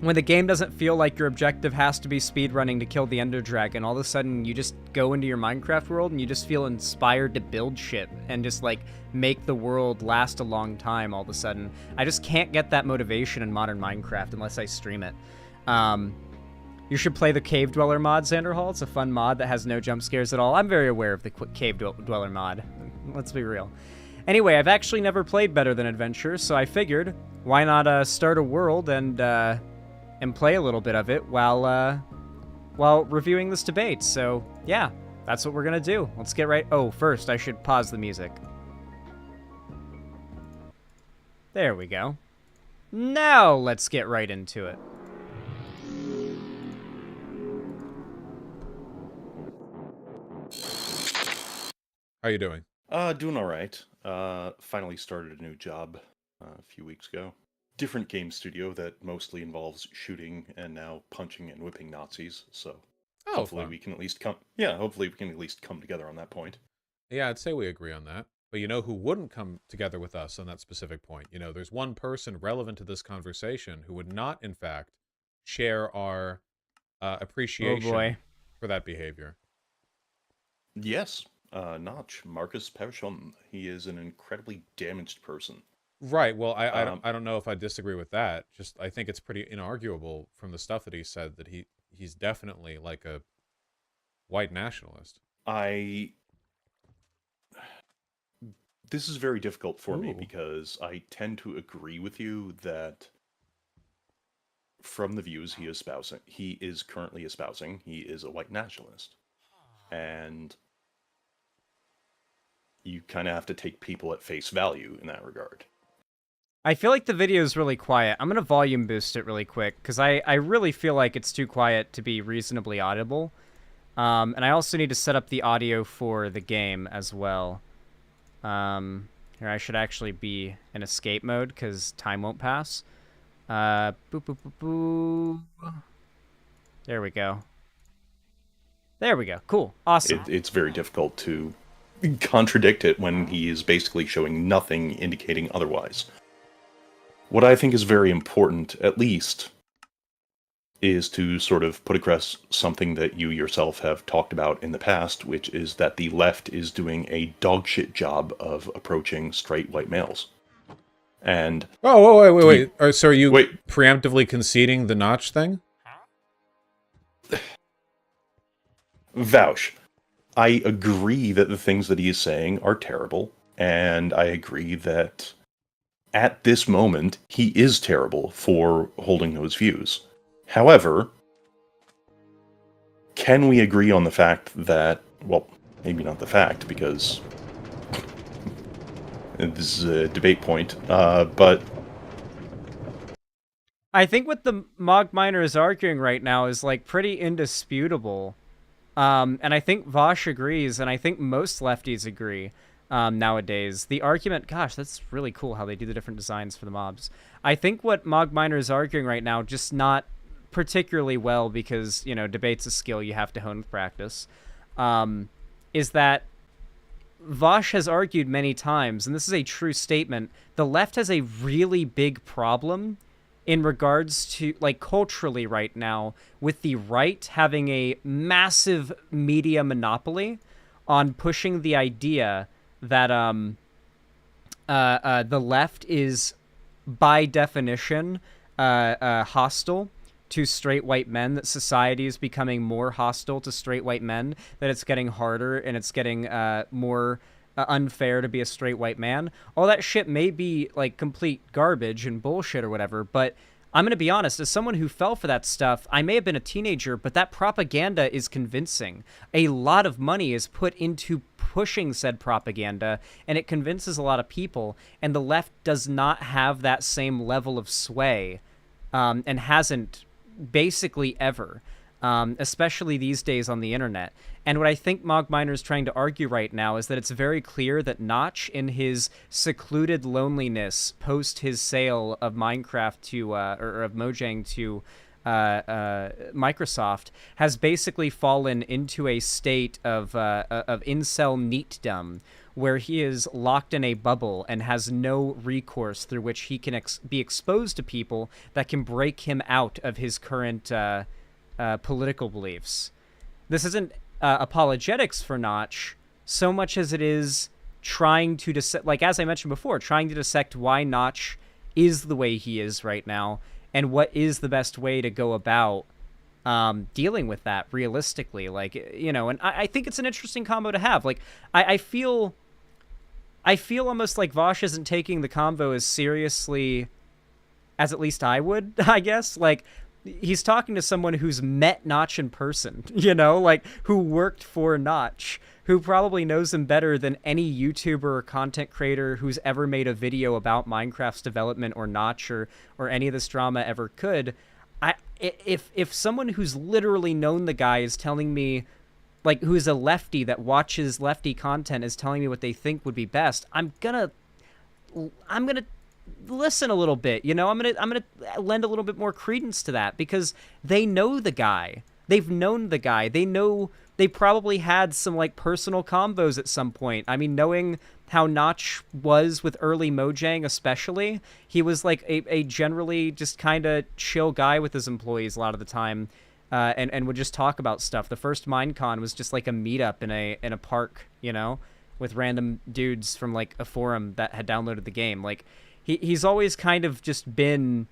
When the game doesn't feel like your objective has to be speedrunning to kill the Ender Dragon, all of a sudden you just go into your Minecraft world and you just feel inspired to build shit and just like make the world last a long time all of a sudden. I just can't get that motivation in modern Minecraft unless I stream it. You should play the Cave Dweller mod, Xanderhall. It's a fun mod that has no jump scares at all. I'm very aware of the Cave Dweller mod. Let's be real. Anyway, I've actually never played Better Than Adventure, so I figured, why not start a world and play a little bit of it while reviewing this debate. So yeah, that's what we're gonna do. Let's get right. Oh, first I should pause the music. There we go. Now let's get right into it. How you doing? Doing all right. Finally started a new job a few weeks ago. Different game studio that mostly involves shooting and now punching and whipping Nazis. So hopefully we can at least come. Yeah, hopefully we can at least come together on that point. Yeah, I'd say we agree on that. But you know who wouldn't come together with us on that specific point? You know, there's one person relevant to this conversation who would not, in fact, share our appreciation for that behavior. Yes, Notch, Marcus Pershon. He is an incredibly damaged person. Right. Well, I don't know if I disagree with that. Just I think it's pretty inarguable from the stuff that he said that he's definitely like a white nationalist. This is very difficult for me Ooh. because I tend to agree with you that from the views he is currently espousing, he is a white nationalist. And you kind of have to take people at face value in that regard. I feel like the video is really quiet. I'm going to volume boost it really quick, because I really feel like it's too quiet to be reasonably audible. And I also need to set up the audio for the game as well. Here, I should actually be in escape mode, because time won't pass. Boop, boop, boop, boop. There we go. There we go. Cool. Awesome. It's very difficult to contradict it when he is basically showing nothing indicating otherwise. What I think is very important, at least, is to sort of put across something that you yourself have talked about in the past, which is that the left is doing a dogshit job of approaching straight white males. And wait. So are you preemptively conceding the notch thing? Vouch. I agree that the things that he is saying are terrible, and I agree that at this moment, he is terrible for holding those views. However, can we agree on the fact that, well, maybe not the fact, because this is a debate point, but I think what the Mog Miner is arguing right now is, like, pretty indisputable. And I think Vosh agrees, and I think most lefties agree nowadays. The argument, gosh, that's really cool how they do the different designs for the mobs. I think what Mog Miner is arguing right now, just not particularly well because, you know, debate's a skill you have to hone with practice, is that Vosh has argued many times, and this is a true statement, the left has a really big problem in regards to, like, culturally right now, with the right having a massive media monopoly on pushing the idea that the left is, by definition, hostile to straight white men, that society is becoming more hostile to straight white men, that it's getting harder and it's getting more unfair to be a straight white man. All that shit may be, like, complete garbage and bullshit or whatever, but I'm going to be honest, as someone who fell for that stuff, I may have been a teenager, but that propaganda is convincing. A lot of money is put into pushing said propaganda, and it convinces a lot of people, and the left does not have that same level of sway, and hasn't basically ever, especially these days on the internet. And what I think Mog Miner is trying to argue right now is that it's very clear that Notch, in his secluded loneliness post his sale of Minecraft to, or of Mojang to Microsoft, has basically fallen into a state of incel neatdom, where he is locked in a bubble and has no recourse through which he can be exposed to people that can break him out of his current political beliefs. This isn't apologetics for Notch so much as it is trying to like, as I mentioned before, trying to dissect why Notch is the way he is right now and what is the best way to go about dealing with that realistically. Like, you know, and I think it's an interesting combo to have. Like, I feel almost like Vosh isn't taking the convo as seriously as at least I would, I guess. Like, he's talking to someone who's met Notch in person, you know, like, who worked for Notch, who probably knows him better than any YouTuber or content creator who's ever made a video about Minecraft's development or Notch or any of this drama ever could. If someone who's literally known the guy is telling me, like, who is a lefty that watches lefty content, is telling me what they think would be best, I'm gonna listen a little bit, you know. I'm gonna lend a little bit more credence to that, because they know the guy. They've known the guy. They know, they probably had some, like, personal combos at some point. I mean, knowing how Notch was with early Mojang especially, he was like a generally just kind of chill guy with his employees a lot of the time, and would just talk about stuff. The first Minecon was just like a meetup in a park, you know, with random dudes from, like, a forum that had downloaded the game. Like, he's always kind of just been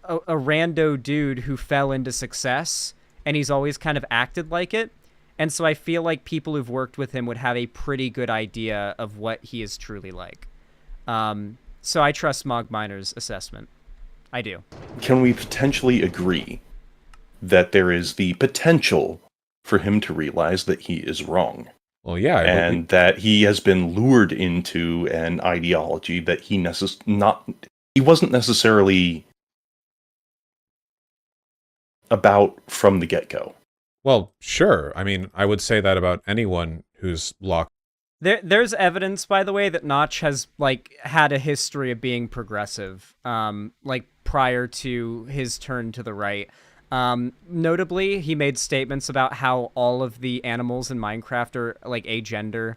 a rando dude who fell into success and he's always kind of acted like it. And so I feel like people who've worked with him would have a pretty good idea of what he is truly like. So I trust Mogminer's assessment. I do. Can we potentially agree that there is the potential for him to realize that he is wrong? Well, yeah. And that he has been lured into an ideology that he wasn't necessarily about from the get-go. Well, sure. I mean, I would say that about anyone who's locked. There's evidence, by the way, that Notch has like had a history of being progressive, like prior to his turn to the right. Notably, he made statements about how all of the animals in Minecraft are like agender.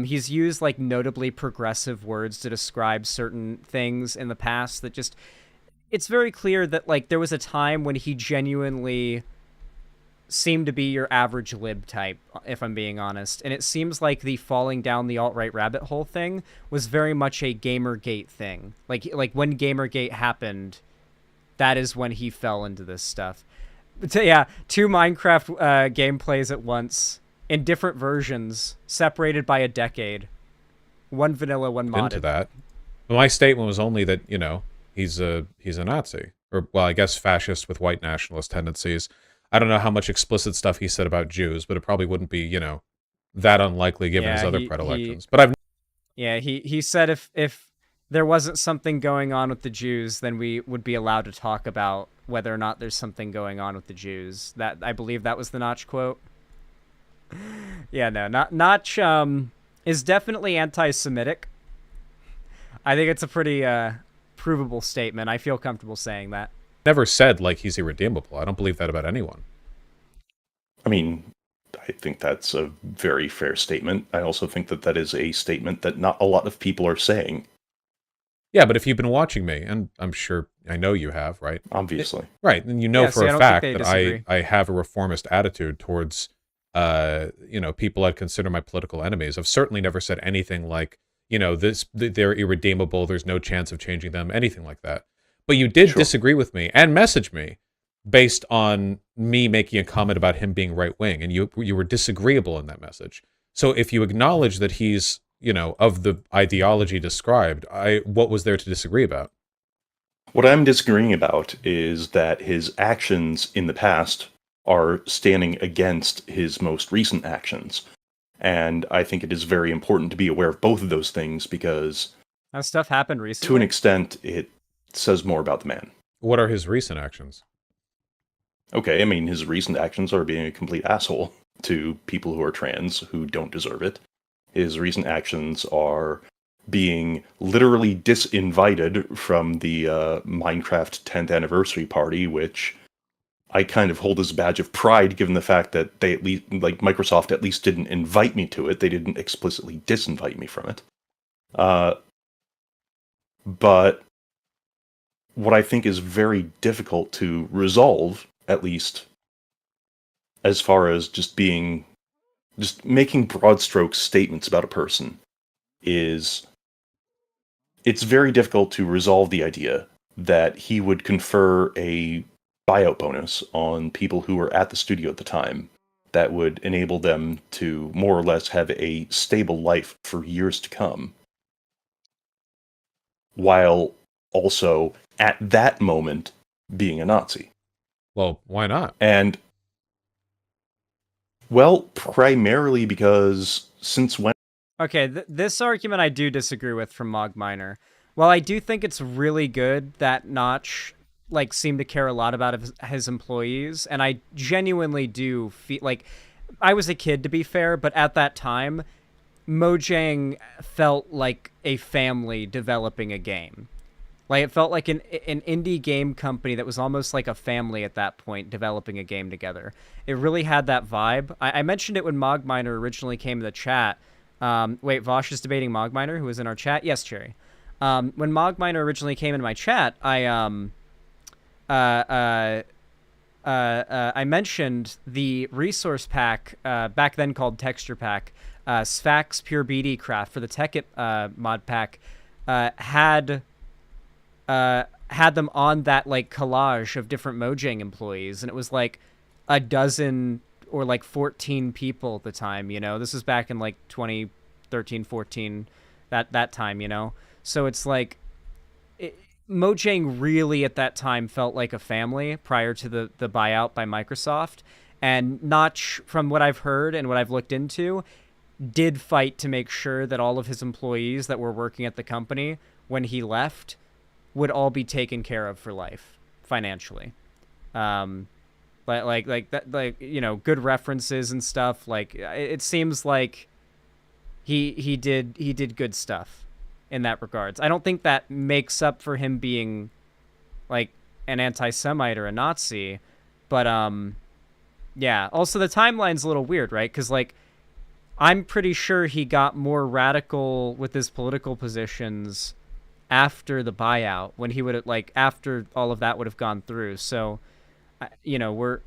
He's used like notably progressive words to describe certain things in the past that just, it's very clear that like there was a time when he genuinely seemed to be your average lib type, if I'm being honest. And it seems like the falling down the alt-right rabbit hole thing was very much a Gamergate thing. Like when Gamergate happened, that is when he fell into this stuff. But yeah, 2 Minecraft gameplays at once in different versions, separated by a decade. One vanilla, one modded. Into that. But my statement was only that, you know, he's a Nazi. Or, well, I guess fascist with white nationalist tendencies. I don't know how much explicit stuff he said about Jews, but it probably wouldn't be, you know, that unlikely given his other predilections. But he said if there wasn't something going on with the Jews, then we would be allowed to talk about whether or not there's something going on with the Jews. That, I believe that was the Notch quote. Yeah, no, Notch is definitely anti-Semitic. I think it's a pretty provable statement. I feel comfortable saying that. Never said like he's irredeemable. I don't believe that about anyone. I mean, I think that's a very fair statement. I also think that that is a statement that not a lot of people are saying. Yeah, but if you've been watching me, and I'm sure, I know you have, right? Obviously. Right, and you know Yeah, for see, I a don't fact think they that disagree. I have a reformist attitude towards, you know, people I'd consider my political enemies. I've certainly never said anything like, you know, they're irredeemable, there's no chance of changing them, anything like that. But you did disagree with me and message me based on me making a comment about him being right-wing, and you were disagreeable in that message. So if you acknowledge that he's, you know, of the ideology described, what was there to disagree about? What I'm disagreeing about is that his actions in the past are standing against his most recent actions. And I think it is very important to be aware of both of those things because that stuff happened recently. To an extent, it says more about the man. What are his recent actions? Okay, I mean, his recent actions are being a complete asshole to people who are trans who don't deserve it. His recent actions are being literally disinvited from the Minecraft 10th anniversary party, which I kind of hold as a badge of pride given the fact that they at least, like Microsoft at least didn't invite me to it. They didn't explicitly disinvite me from it. But what I think is very difficult to resolve, at least as far as just making broad strokes statements about a person, is it's very difficult to resolve the idea that he would confer a buyout bonus on people who were at the studio at the time that would enable them to more or less have a stable life for years to come, while also at that moment being a Nazi. Well, why not? And, well, primarily because since when... Okay, this argument I do disagree with from Mogminer. While I do think it's really good that Notch like seemed to care a lot about his employees, and I genuinely do feel like I was a kid, to be fair, but at that time, Mojang felt like a family developing a game. Like, it felt like an indie game company that was almost like a family at that point, developing a game together. It really had that vibe. I mentioned it when Mogminer originally came to the chat. Wait, Vosh is debating Mogminer, who was in our chat? Yes, Cherry. When Mogminer originally came into my chat, I mentioned the resource pack, back then called Texture Pack, Sphax Pure BD Craft for the Tekkit mod pack, had them on that like collage of different Mojang employees, and it was like, a dozen or like 14 people at the time, you know. This was back in like 2013, 14, that time, you know. So it's like Mojang really at that time felt like a family prior to the buyout by Microsoft. And Notch, from what I've heard and what I've looked into, did fight to make sure that all of his employees that were working at the company when he left would all be taken care of for life financially. Like that, like, you know, good references and stuff. Like, it seems like he did good stuff in that regards. I don't think that makes up for him being like an anti-Semite or a Nazi, but yeah. Also, the timeline's a little weird, right? Because like, I'm pretty sure he got more radical with his political positions after the buyout, when he would have, like, after all of that would have gone through. So, you know,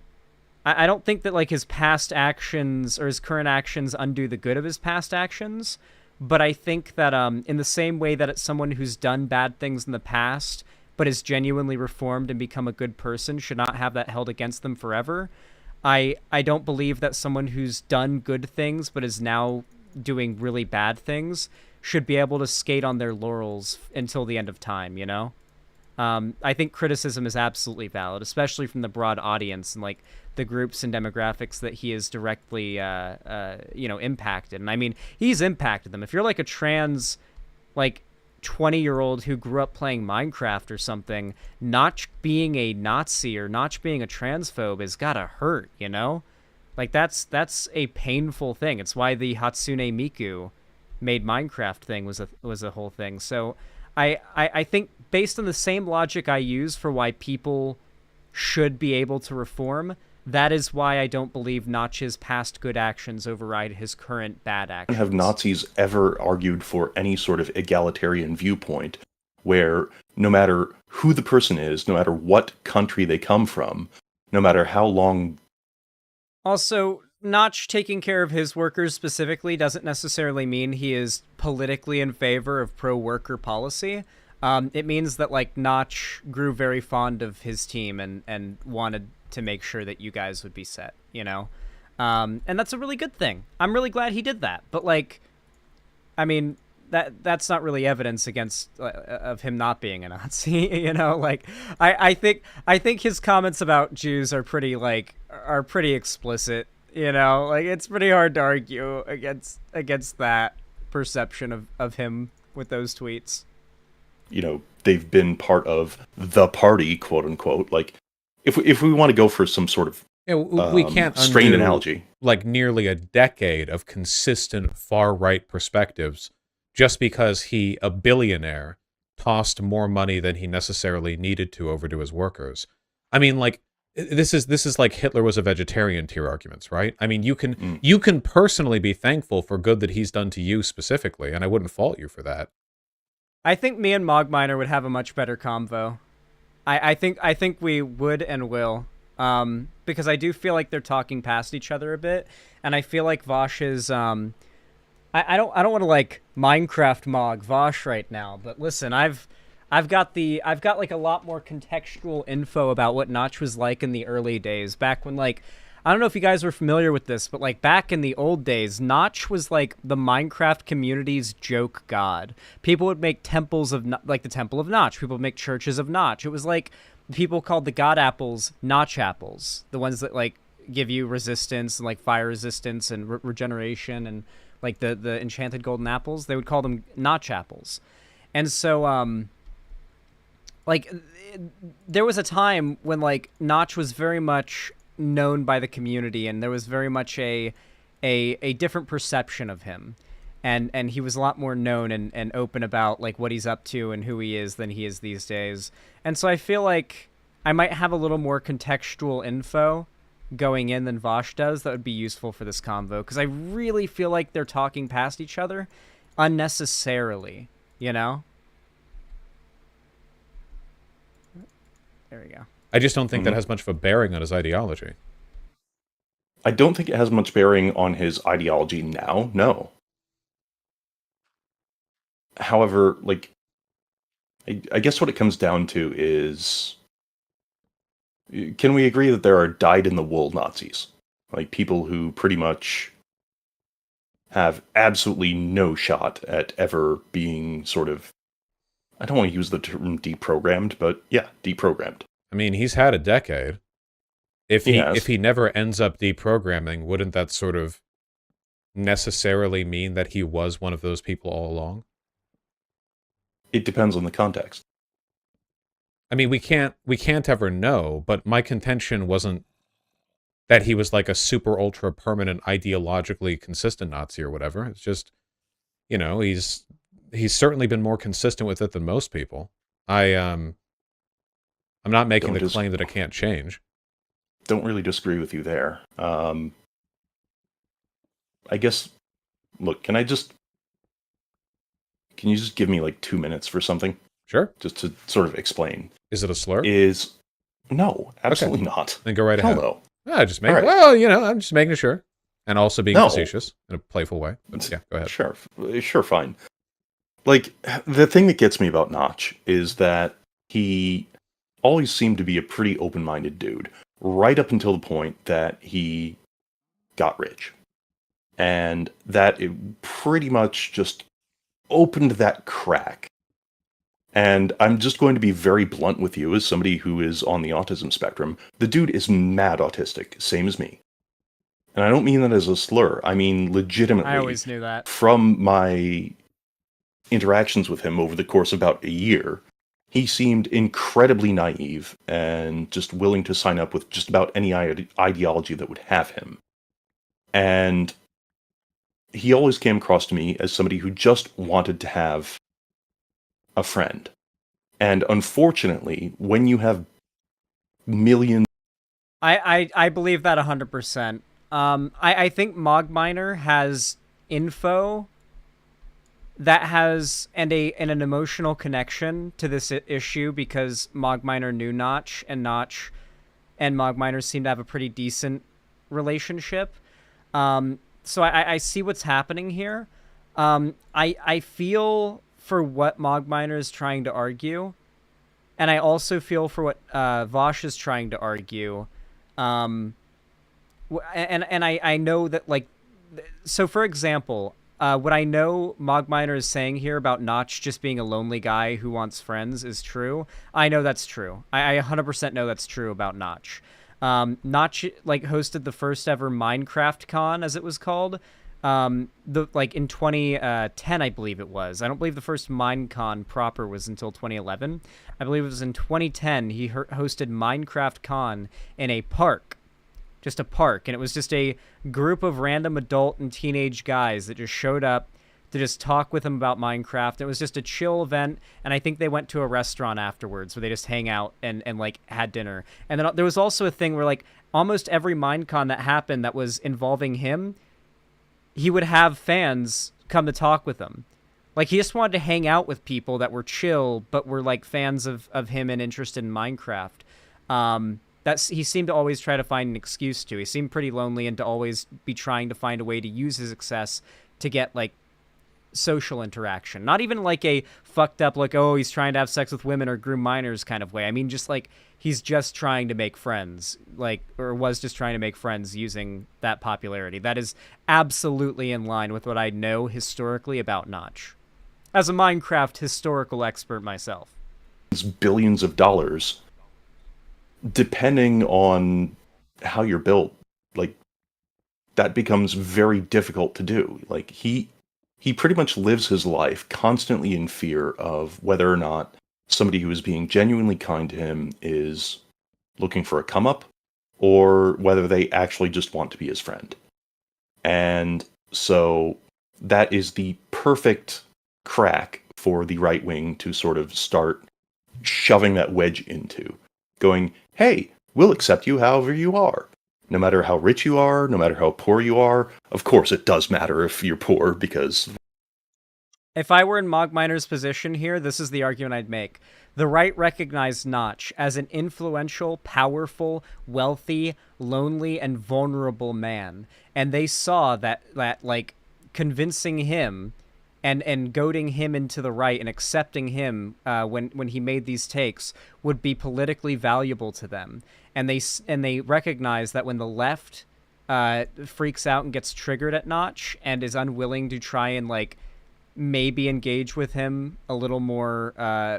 I don't think that like his past actions or his current actions undo the good of his past actions, but I think that in the same way that it's someone who's done bad things in the past but is genuinely reformed and become a good person should not have that held against them forever. I don't believe that someone who's done good things but is now doing really bad things should be able to skate on their laurels until the end of time, you know? I think criticism is absolutely valid, especially from the broad audience and like the groups and demographics that he has directly, you know, impacted. And I mean, he's impacted them. If you're like a trans, like 20-year-old who grew up playing Minecraft or something, Notch being a Nazi or Notch being a transphobe has gotta hurt, you know? Like, that's a painful thing. It's why the Hatsune Miku made Minecraft thing was a whole thing. So I think based on the same logic I use for why people should be able to reform, that is why I don't believe Notch's past good actions override his current bad actions. Have Nazis ever argued for any sort of egalitarian viewpoint where no matter who the person is, no matter what country they come from, no matter how long... Also, Notch taking care of his workers specifically doesn't necessarily mean he is politically in favor of pro-worker policy. It means that, like, Notch grew very fond of his team and wanted to make sure that you guys would be set, you know? And that's a really good thing. I'm really glad he did that. But, like, I mean, that's not really evidence against of him not being a Nazi, you know? Like, I think his comments about Jews are pretty explicit, you know? Like, it's pretty hard to argue against that perception of him with those tweets. You know, they've been part of the party, quote unquote. Like, if we want to go for some sort of we can't strained undo, analogy, like nearly a decade of consistent far right perspectives, just because a billionaire tossed more money than he necessarily needed to over to his workers. I mean, like, this is like Hitler was a vegetarian tier arguments, right? I mean, you can personally be thankful for good that he's done to you specifically, and I wouldn't fault you for that. I think me and Mogminer would have a much better convo. I think we would and will, because I do feel like they're talking past each other a bit, and I feel like Vosh is I don't want to like Minecraft Mog Vosh right now, but listen, I've got like a lot more contextual info about what Notch was like in the early days, back when, like, I don't know if you guys were familiar with this, but like back in the old days, Notch was like the Minecraft community's joke god. People would make temples of, like, the Temple of Notch. People would make churches of Notch. It was like people called the god apples Notch apples, the ones that like give you resistance and like fire resistance and regeneration, and like the enchanted golden apples. They would call them Notch apples. And so like there was a time when like Notch was very much known by the community, and there was very much a different perception of him, and he was a lot more known and open about like what he's up to and who he is than he is these days. And so I feel like I might have a little more contextual info going in than Vosh does that would be useful for this convo, because I really feel like they're talking past each other unnecessarily, you know? There we go. I just don't think that has much of a bearing on his ideology. I don't think it has much bearing on his ideology now, no. However, like, I guess what it comes down to is Can we agree that there are dyed-in-the-wool Nazis? Like, people who pretty much have absolutely no shot at ever being sort of, I don't want to use the term deprogrammed, but yeah, deprogrammed. I mean, he's had a decade. If he never ends up deprogramming, wouldn't that sort of necessarily mean that he was one of those people all along? It depends on the context. I mean, we can't ever know, but my contention wasn't that he was like a super ultra permanent ideologically consistent Nazi or whatever. It's just, he's certainly been more consistent with it than most people. I'm not making the claim that it can't change. Don't really disagree with you there. I guess, look, can you just give me like 2 minutes for something? Sure. Just to sort of explain. Is it a slur? No, absolutely not. Then go right ahead. Hell no. I'm just making sure. And also being facetious in a playful way. But yeah, go ahead. Sure, fine. Like, the thing that gets me about Notch is that he always seemed to be a pretty open-minded dude, right up until the point that he got rich. And that it pretty much just opened that crack. And I'm just going to be very blunt with you as somebody who is on the autism spectrum. The dude is mad autistic, same as me. And I don't mean that as a slur. I mean legitimately. I always knew that. From my interactions with him over the course of about a year, he seemed incredibly naive and just willing to sign up with just about any ideology that would have him. And he always came across to me as somebody who just wanted to have a friend. And unfortunately, when you have millions... I believe that 100%. I think Mogminer has info that has and an emotional connection to this issue because Mogminer knew Notch and Mogminer seem to have a pretty decent relationship. So I see what's happening here. I feel for what Mogminer is trying to argue, and I also feel for what Vosh is trying to argue. And I know that, like, so for example, what I know Mogminer is saying here about Notch just being a lonely guy who wants friends is true. I know that's true. I 100% know that's true about Notch. Notch like hosted the first ever Minecraft Con, as it was called. In 2010, I believe it was. I don't believe the first Minecon proper was until 2011. I believe it was in 2010 he hosted Minecraft Con in a park. Just a park, and it was just a group of random adult and teenage guys that just showed up to just talk with him about Minecraft. It was just a chill event, and I think they went to a restaurant afterwards where they just hang out and like had dinner. And then there was also a thing where like almost every Minecon that happened that was involving him, he would have fans come to talk with him. Like, he just wanted to hang out with people that were chill but were like fans of him and interested in Minecraft. He seemed to always try to find an excuse to. He seemed pretty lonely and to always be trying to find a way to use his success to get, like, social interaction. Not even like a fucked up, like, oh, he's trying to have sex with women or groom minors kind of way. I mean, just like, he's just trying to make friends, like, or was just trying to make friends using that popularity. That is absolutely in line with what I know historically about Notch, as a Minecraft historical expert myself. Billions of dollars. Depending on how you're built, like, that becomes very difficult to do. Like, he pretty much lives his life constantly in fear of whether or not somebody who is being genuinely kind to him is looking for a come-up, or whether they actually just want to be his friend. And so that is the perfect crack for the right wing to sort of start shoving that wedge into. Going, hey, we'll accept you however you are. No matter how rich you are, no matter how poor you are. Of course, it does matter if you're poor, because... If I were in Mogminer's position here, this is the argument I'd make. The right recognized Notch as an influential, powerful, wealthy, lonely, and vulnerable man. And they saw that like, convincing him and goading him into the right and accepting him when he made these takes would be politically valuable to them. And they recognize that when the left freaks out and gets triggered at Notch and is unwilling to try and like maybe engage with him a little more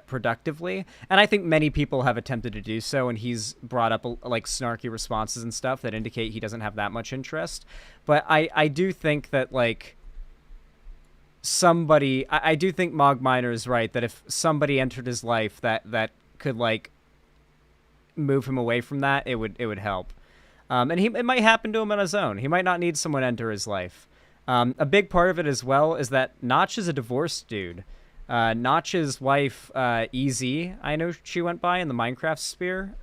productively, and I think many people have attempted to do so, and he's brought up like snarky responses and stuff that indicate he doesn't have that much interest. But I do think that like I do think Mogminer is right, that if somebody entered his life that could like move him away from that, it would help. And it might happen to him on his own. He might not need someone to enter his life. A big part of it as well is that Notch is a divorced dude. Notch's wife, EZ, I know she went by in the Minecraft sphere.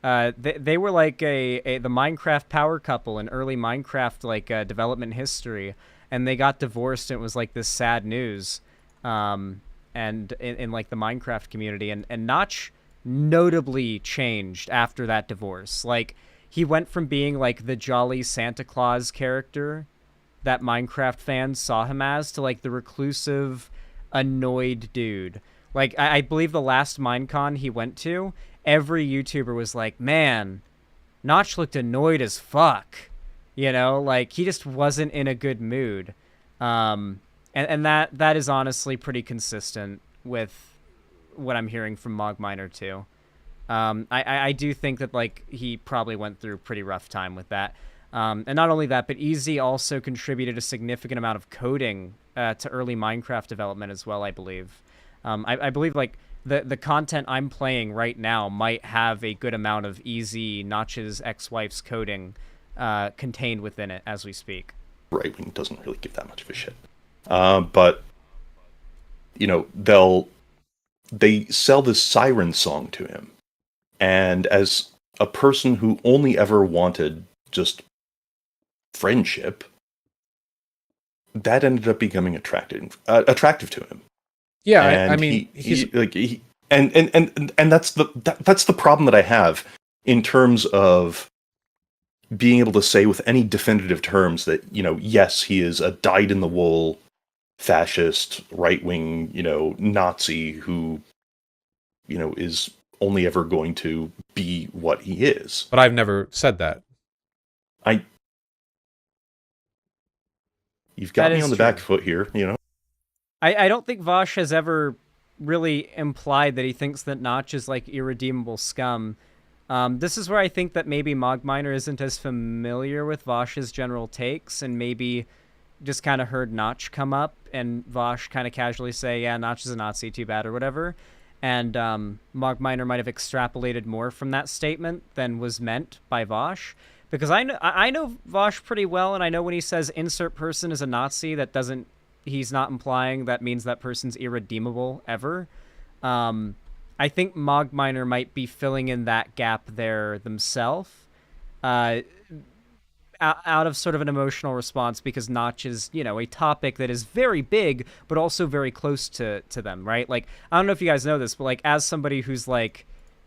They were like the Minecraft power couple in early Minecraft like development history, and they got divorced, and it was like this sad news. And in like the Minecraft community, and Notch notably changed after that divorce. Like, he went from being like the jolly Santa Claus character that Minecraft fans saw him as to like the reclusive, annoyed dude. Like, I believe the last Minecon he went to, every YouTuber was like, man, Notch looked annoyed as fuck. You know, like, he just wasn't in a good mood. And that is honestly pretty consistent with what I'm hearing from Mogminer too. I do think that like he probably went through a pretty rough time with that. And not only that, but EZ also contributed a significant amount of coding to early Minecraft development as well, I believe. I believe like the content I'm playing right now might have a good amount of EZ, Notch's ex-wife's coding contained within it as we speak. Right wing doesn't really give that much of a shit. But you know, they sell this siren song to him. And as a person who only ever wanted just friendship, that ended up becoming attractive to him. Yeah, and I mean, that's the problem that I have in terms of being able to say with any definitive terms that, you know, yes, he is a dyed-in-the-wool fascist, right-wing, you know, Nazi who, you know, is only ever going to be what he is. But I've never said that. You've got me on the back foot here, you know? I don't think Vosh has ever really implied that he thinks that Notch is like irredeemable scum. This is where I think that maybe Mogminer isn't as familiar with Vosh's general takes, and maybe just kind of heard Notch come up, and Vosh kind of casually say, yeah, Notch is a Nazi, too bad, or whatever. And Mogminer might have extrapolated more from that statement than was meant by Vosh. Because I know Vosh pretty well, and I know when he says insert person is a Nazi, he's not implying that means that person's irredeemable ever. I think Mogminer might be filling in that gap there themselves, out of sort of an emotional response, because Notch is, you know, a topic that is very big, but also very close to them, right? Like, I don't know if you guys know this, but like, as somebody who's like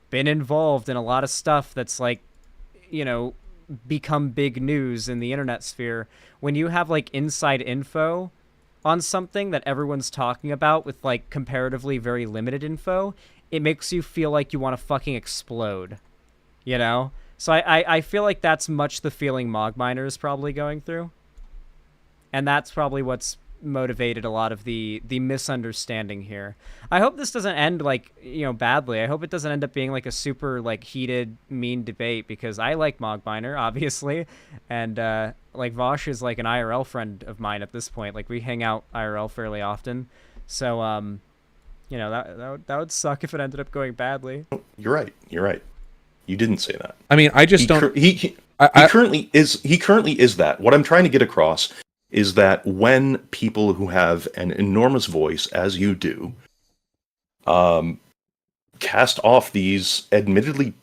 been involved in a lot of stuff that's like, you know, become big news in the internet sphere, when you have like inside info on something that everyone's talking about with like comparatively very limited info, it makes you feel like you want to fucking explode, you know? So I feel like that's much the feeling Mogminer is probably going through. And that's probably what's motivated a lot of the misunderstanding here. I hope this doesn't end like, you know, badly. I hope it doesn't end up being like a super like heated, mean debate, because I like Mogminer, obviously. And like Vosh is like an IRL friend of mine at this point. Like, we hang out IRL fairly often. So, you know, that would suck if it ended up going badly. You're right. You didn't say that. I mean, I just don't. He currently is that. What I'm trying to get across is that when people who have an enormous voice, as you do, cast off these admittedly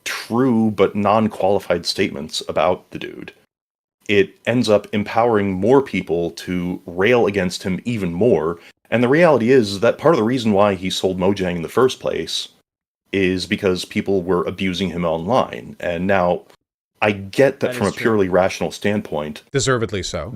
true but non-qualified statements about the dude, it ends up empowering more people to rail against him even more. And the reality is that part of the reason why he sold Mojang in the first place is because people were abusing him online. And now, I get that from a purely rational standpoint. Deservedly so.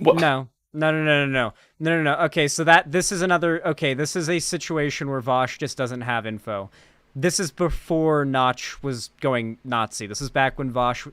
No. Okay, so this is another. Okay, this is a situation where Vosh just doesn't have info. This is before Notch was going Nazi. This is back when Notch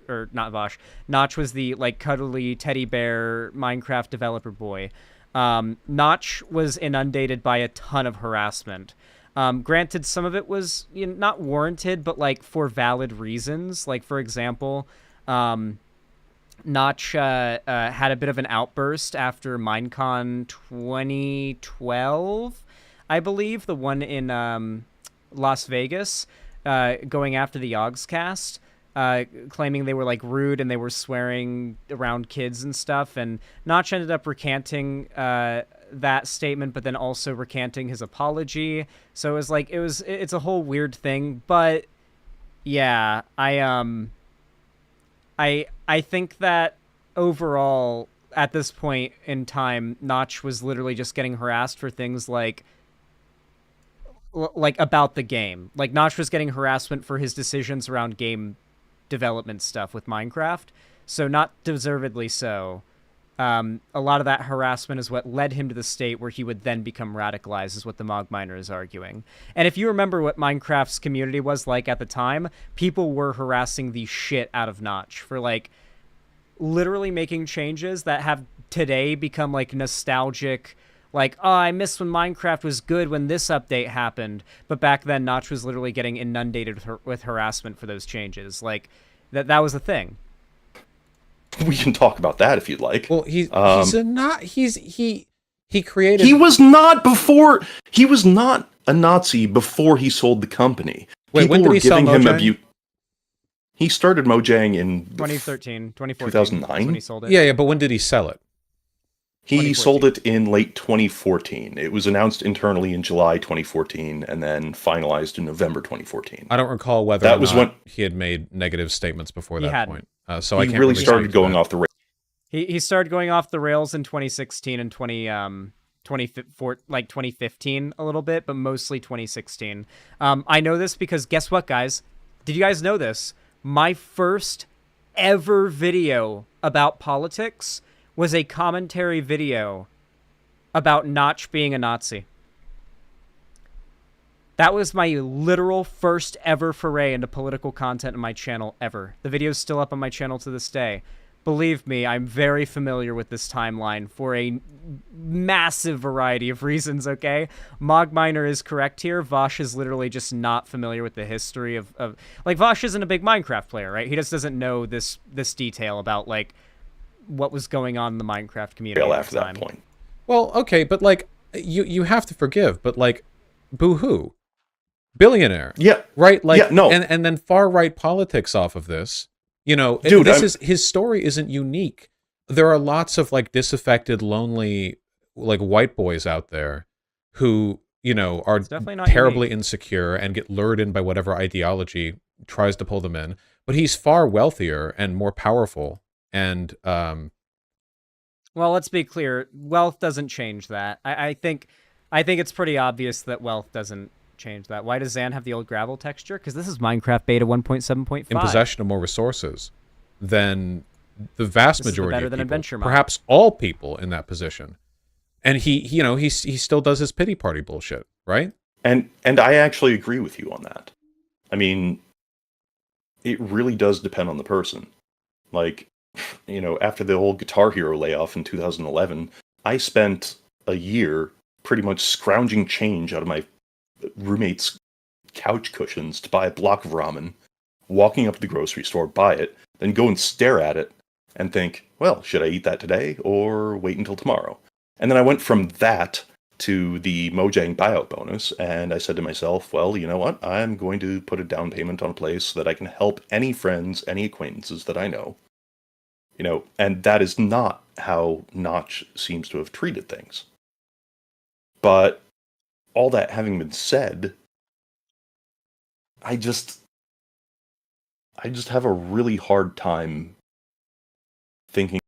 was the like cuddly teddy bear Minecraft developer boy. Notch was inundated by a ton of harassment. Granted, some of it was not warranted, but like for valid reasons. Like for example, Notch had a bit of an outburst after Minecon 2012, I believe, the one in Las Vegas, going after the Yogscast, claiming they were like rude and they were swearing around kids and stuff. And Notch ended up recanting that statement, but then also recanting his apology. So it was like it's a whole weird thing. But yeah, I think that overall, at this point in time, Notch was literally just getting harassed for things like about the game. Like Notch was getting harassment for his decisions around game development stuff with Minecraft. So not deservedly so. A lot of that harassment is what led him to the state where he would then become radicalized, is what the Mog Miner is arguing. And if you remember what Minecraft's community was like at the time, people were harassing the shit out of Notch for like literally making changes that have today become like nostalgic. Like, oh, I miss when Minecraft was good when this update happened. But back then, Notch was literally getting inundated with harassment for those changes. Like, that was a thing. We can talk about that if you'd like. Well, he created. He was not a Nazi before he sold the company. Wait, People when did were he sell giving him Mojang? abuse. He started Mojang in 2013, 2014. 2009? When he sold it. Yeah, but when did he sell it? He sold it in late 2014. It was announced internally in July 2014 and then finalized in November 2014. I don't recall whether that or was not when he had made negative statements before He that hadn't. point. So I he can't really started going that. off the rails. He started going off the rails in 2016 and 2015 a little bit, but mostly 2016. I know this because guess what, guys? Did you guys know this? My first ever video about politics was a commentary video about Notch being a Nazi. That was my literal first ever foray into political content on my channel ever. The video's still up on my channel to this day. Believe me, I'm very familiar with this timeline for a massive variety of reasons, okay? Mogminer is correct here. Vosh is literally just not familiar with the history of... Like, Vosh isn't a big Minecraft player, right? He just doesn't know this detail about, like, what was going on in the Minecraft community at the time. That point. Well, okay, but, like, you have to forgive, but, like, boo-hoo. Billionaire. Yeah. Right? Like, yeah, no. And then far-right politics off of this. You know, dude, his story isn't unique. There are lots of like disaffected, lonely, like white boys out there who, you know, are terribly insecure and get lured in by whatever ideology tries to pull them in. But he's far wealthier and more powerful. And well, let's be clear. Wealth doesn't change that. I think it's pretty obvious that wealth doesn't change that. Why does Zan have the old gravel texture? Because this is Minecraft beta 1.7.5. In possession of more resources than the vast majority of people, Mode. perhaps all people in that position. And he still does his pity party bullshit, right? And I actually agree with you on that. I mean, it really does depend on the person. Like, you know, after the old Guitar Hero layoff in 2011, I spent a year pretty much scrounging change out of my roommate's couch cushions to buy a block of ramen, walking up to the grocery store, buy it, then go and stare at it and think, well, should I eat that today or wait until tomorrow? And then I went from that to the Mojang buyout bonus, and I said to myself, well, you know what? I'm going to put a down payment on a place so that I can help any friends, any acquaintances that I know. You know, and that is not how Notch seems to have treated things. But all that having been said, I just have a really hard time thinking.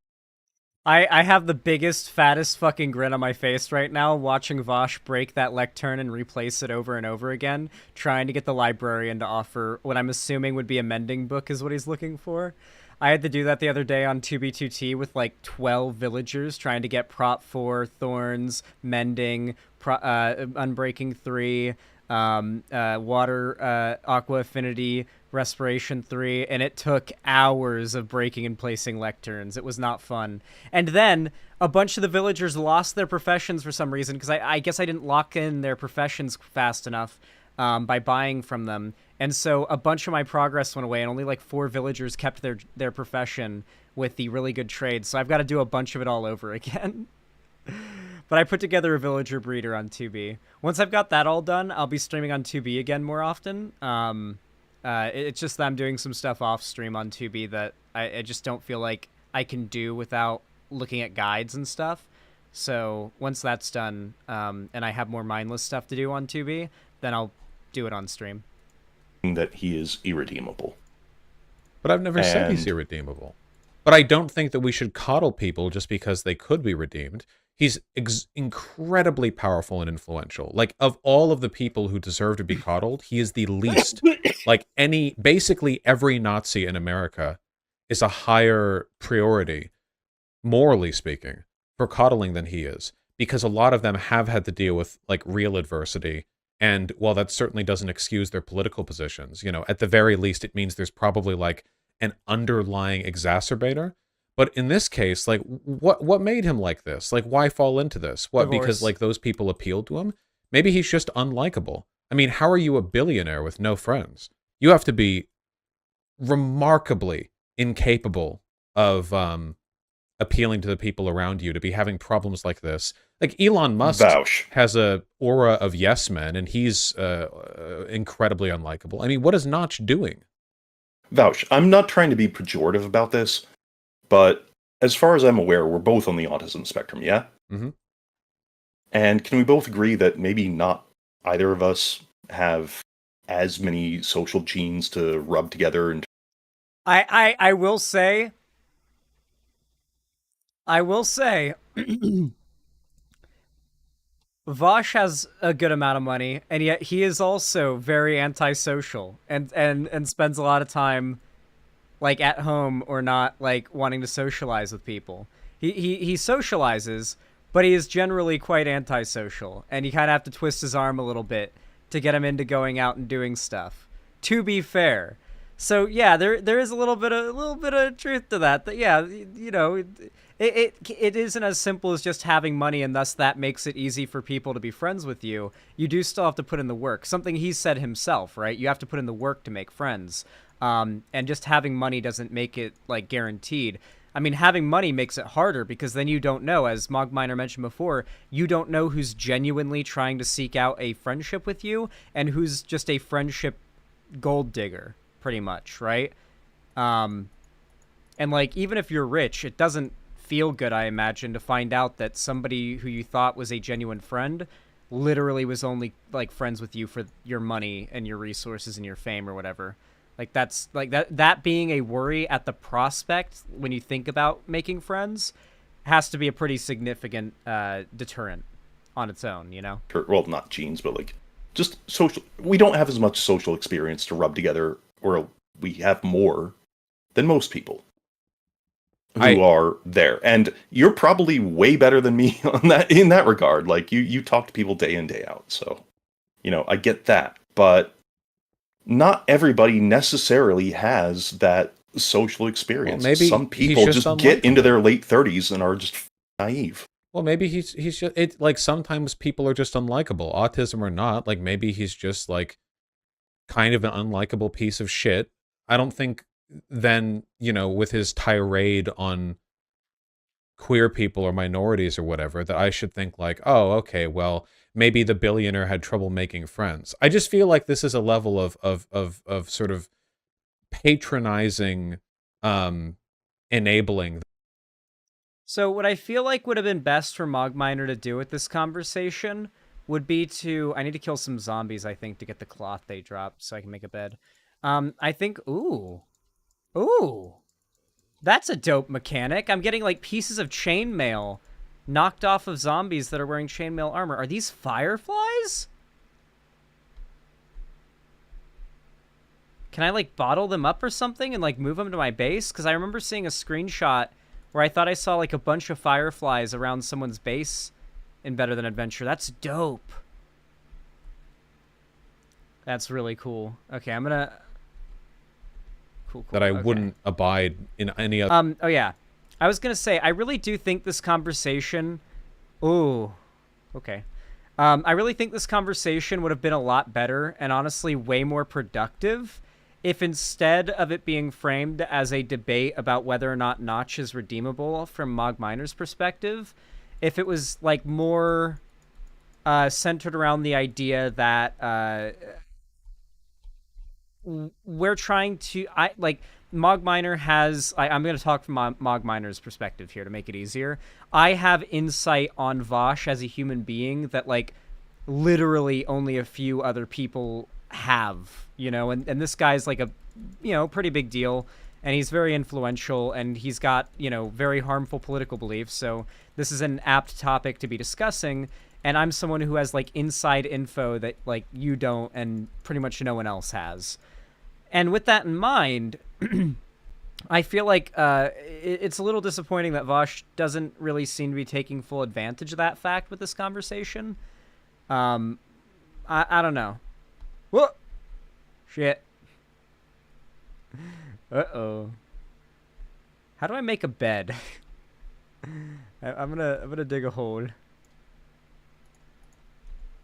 I have the biggest, fattest fucking grin on my face right now watching Vosh break that lectern and replace it over and over again, trying to get the librarian to offer what I'm assuming would be a mending book is what he's looking for. I had to do that the other day on 2B2T with like 12 villagers trying to get Prop 4, Thorns, Mending, Unbreaking 3, Water, Aqua Affinity, Respiration 3, and it took hours of breaking and placing lecterns. It was not fun. And then a bunch of the villagers lost their professions for some reason, because I guess I didn't lock in their professions fast enough by buying from them. And so a bunch of my progress went away, and only like 4 villagers kept their profession with the really good trades. So I've got to do a bunch of it all over again. But I put together a villager breeder on 2B. Once I've got that all done, I'll be streaming on 2B again more often. It's just that I'm doing some stuff off stream on 2B that I just don't feel like I can do without looking at guides and stuff. So once that's done, and I have more mindless stuff to do on 2B, then I'll do it on stream. That he is irredeemable. But I've never said he's irredeemable. But I don't think that we should coddle people just because they could be redeemed. He's incredibly powerful and influential. Like, of all of the people who deserve to be coddled, he is the least. Like, basically every Nazi in America is a higher priority, morally speaking, for coddling than he is. Because a lot of them have had to deal with, like, real adversity. And while that certainly doesn't excuse their political positions, you know, at the very least, it means there's probably, like, an underlying exacerbator. But in this case, like, what made him like this? Like, why fall into this? What, Divorce. because, like, those people appealed to him? Maybe he's just unlikable. I mean, how are you a billionaire with no friends? You have to be remarkably incapable of appealing to the people around you to be having problems like this. Like, Elon Musk has a aura of yes men, and he's incredibly unlikable. I mean, what is Notch doing? Vouch, I'm not trying to be pejorative about this, but as far as I'm aware, we're both on the autism spectrum, yeah? Mm-hmm. And can we both agree that maybe not either of us have as many social genes to rub together? And I will say, Vosh has a good amount of money, and yet he is also very antisocial and spends a lot of time, like, at home or not, like, wanting to socialize with people. He socializes, but he is generally quite antisocial, and you kind of have to twist his arm a little bit to get him into going out and doing stuff, to be fair. So yeah, there is a little bit of truth to that. That, yeah, you know, it isn't as simple as just having money, and thus that makes it easy for people to be friends with you. You do still have to put in the work. Something he said himself, right? You have to put in the work to make friends. And just having money doesn't make it, like, guaranteed. I mean, having money makes it harder, because then you don't know, as Mogminer mentioned before, you don't know who's genuinely trying to seek out a friendship with you and who's just a friendship gold digger, pretty much, right? And, like, even if you're rich, it doesn't feel good, I imagine, to find out that somebody who you thought was a genuine friend literally was only, like, friends with you for your money and your resources and your fame or whatever. Like, that's, like, that being a worry at the prospect when you think about making friends has to be a pretty significant deterrent on its own, you know? well, not genes, but, like, just social. We don't have as much social experience to rub together, or we have more than most people who are there. And you're probably way better than me on that, in that regard. Like, you talk to people day in, day out. So, you know, I get that. But not everybody necessarily has that social experience. Well, maybe some people just get into their late 30s and are just naive. Well, maybe he's just, like, sometimes people are just unlikable, autism or not. Like, maybe he's just, like, kind of an unlikable piece of shit. I don't think then, you know, with his tirade on queer people or minorities or whatever, that I should think, like, oh, okay, well, maybe the billionaire had trouble making friends. I just feel like this is a level of sort of patronizing, enabling. So what I feel like would have been best for Mogminer to do with this conversation would be to... I need to kill some zombies, I think, to get the cloth they drop so I can make a bed. I think... Ooh. That's a dope mechanic. I'm getting, like, pieces of chainmail knocked off of zombies that are wearing chainmail armor. Are these fireflies? can I like bottle them up or something and like move them to my base? Because I remember seeing a screenshot where I thought I saw like a bunch of fireflies around someone's base in Better Than Adventure. That's dope. That's really cool. Okay, I'm gonna... Cool. That I wouldn't abide in any other... Oh yeah. I was gonna say, I really do think this conversation... Ooh. Okay. I really think this conversation would have been a lot better and honestly way more productive if instead of it being framed as a debate about whether or not Notch is redeemable from Mog Miner's perspective, if it was like more centered around the idea that we're trying to... Mog Miner has... I'm going to talk from Mog Miner's perspective here to make it easier. I have insight on Vosh as a human being that, like, literally only a few other people have, you know? And this guy's, like, a, you know, pretty big deal. And he's very influential, and he's got, you know, very harmful political beliefs. So this is an apt topic to be discussing. And I'm someone who has, like, inside info that, like, you don't and pretty much no one else has. And with that in mind, I feel like it's a little disappointing that Vosh doesn't really seem to be taking full advantage of that fact with this conversation. I don't know. Whoa! Shit. Uh-oh. How do I make a bed? I'm gonna dig a hole.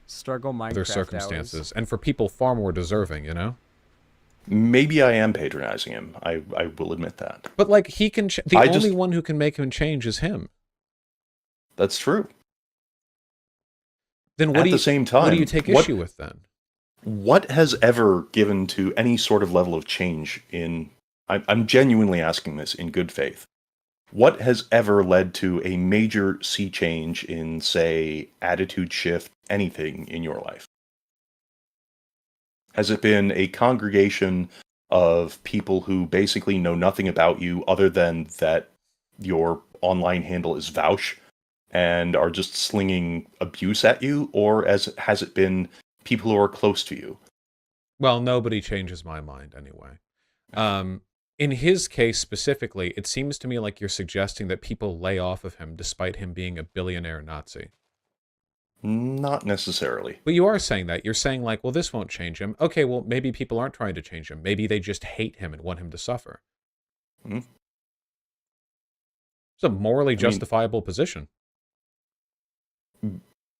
Struggle Minecraft other circumstances. hours. And for people far more deserving, you know? Maybe I am patronizing him. I will admit that. But, like, he can... the only one who can make him change is him. That's true. Then what At the same time, what do you take issue with, then? What has ever given to any sort of level of change in... I'm genuinely asking this in good faith. What has ever led to a major sea change in, say, attitude shift, anything in your life? Has it been a congregation of people who basically know nothing about you other than that your online handle is Vouch and are just slinging abuse at you? Or has it been people who are close to you? Well, nobody changes my mind anyway. In his case specifically, it seems to me like you're suggesting that people lay off of him despite him being a billionaire Nazi. Not necessarily. But you are saying that. You're saying, like, well, this won't change him. Okay, well, maybe people aren't trying to change him. Maybe they just hate him and want him to suffer. Hmm? It's a morally justifiable position.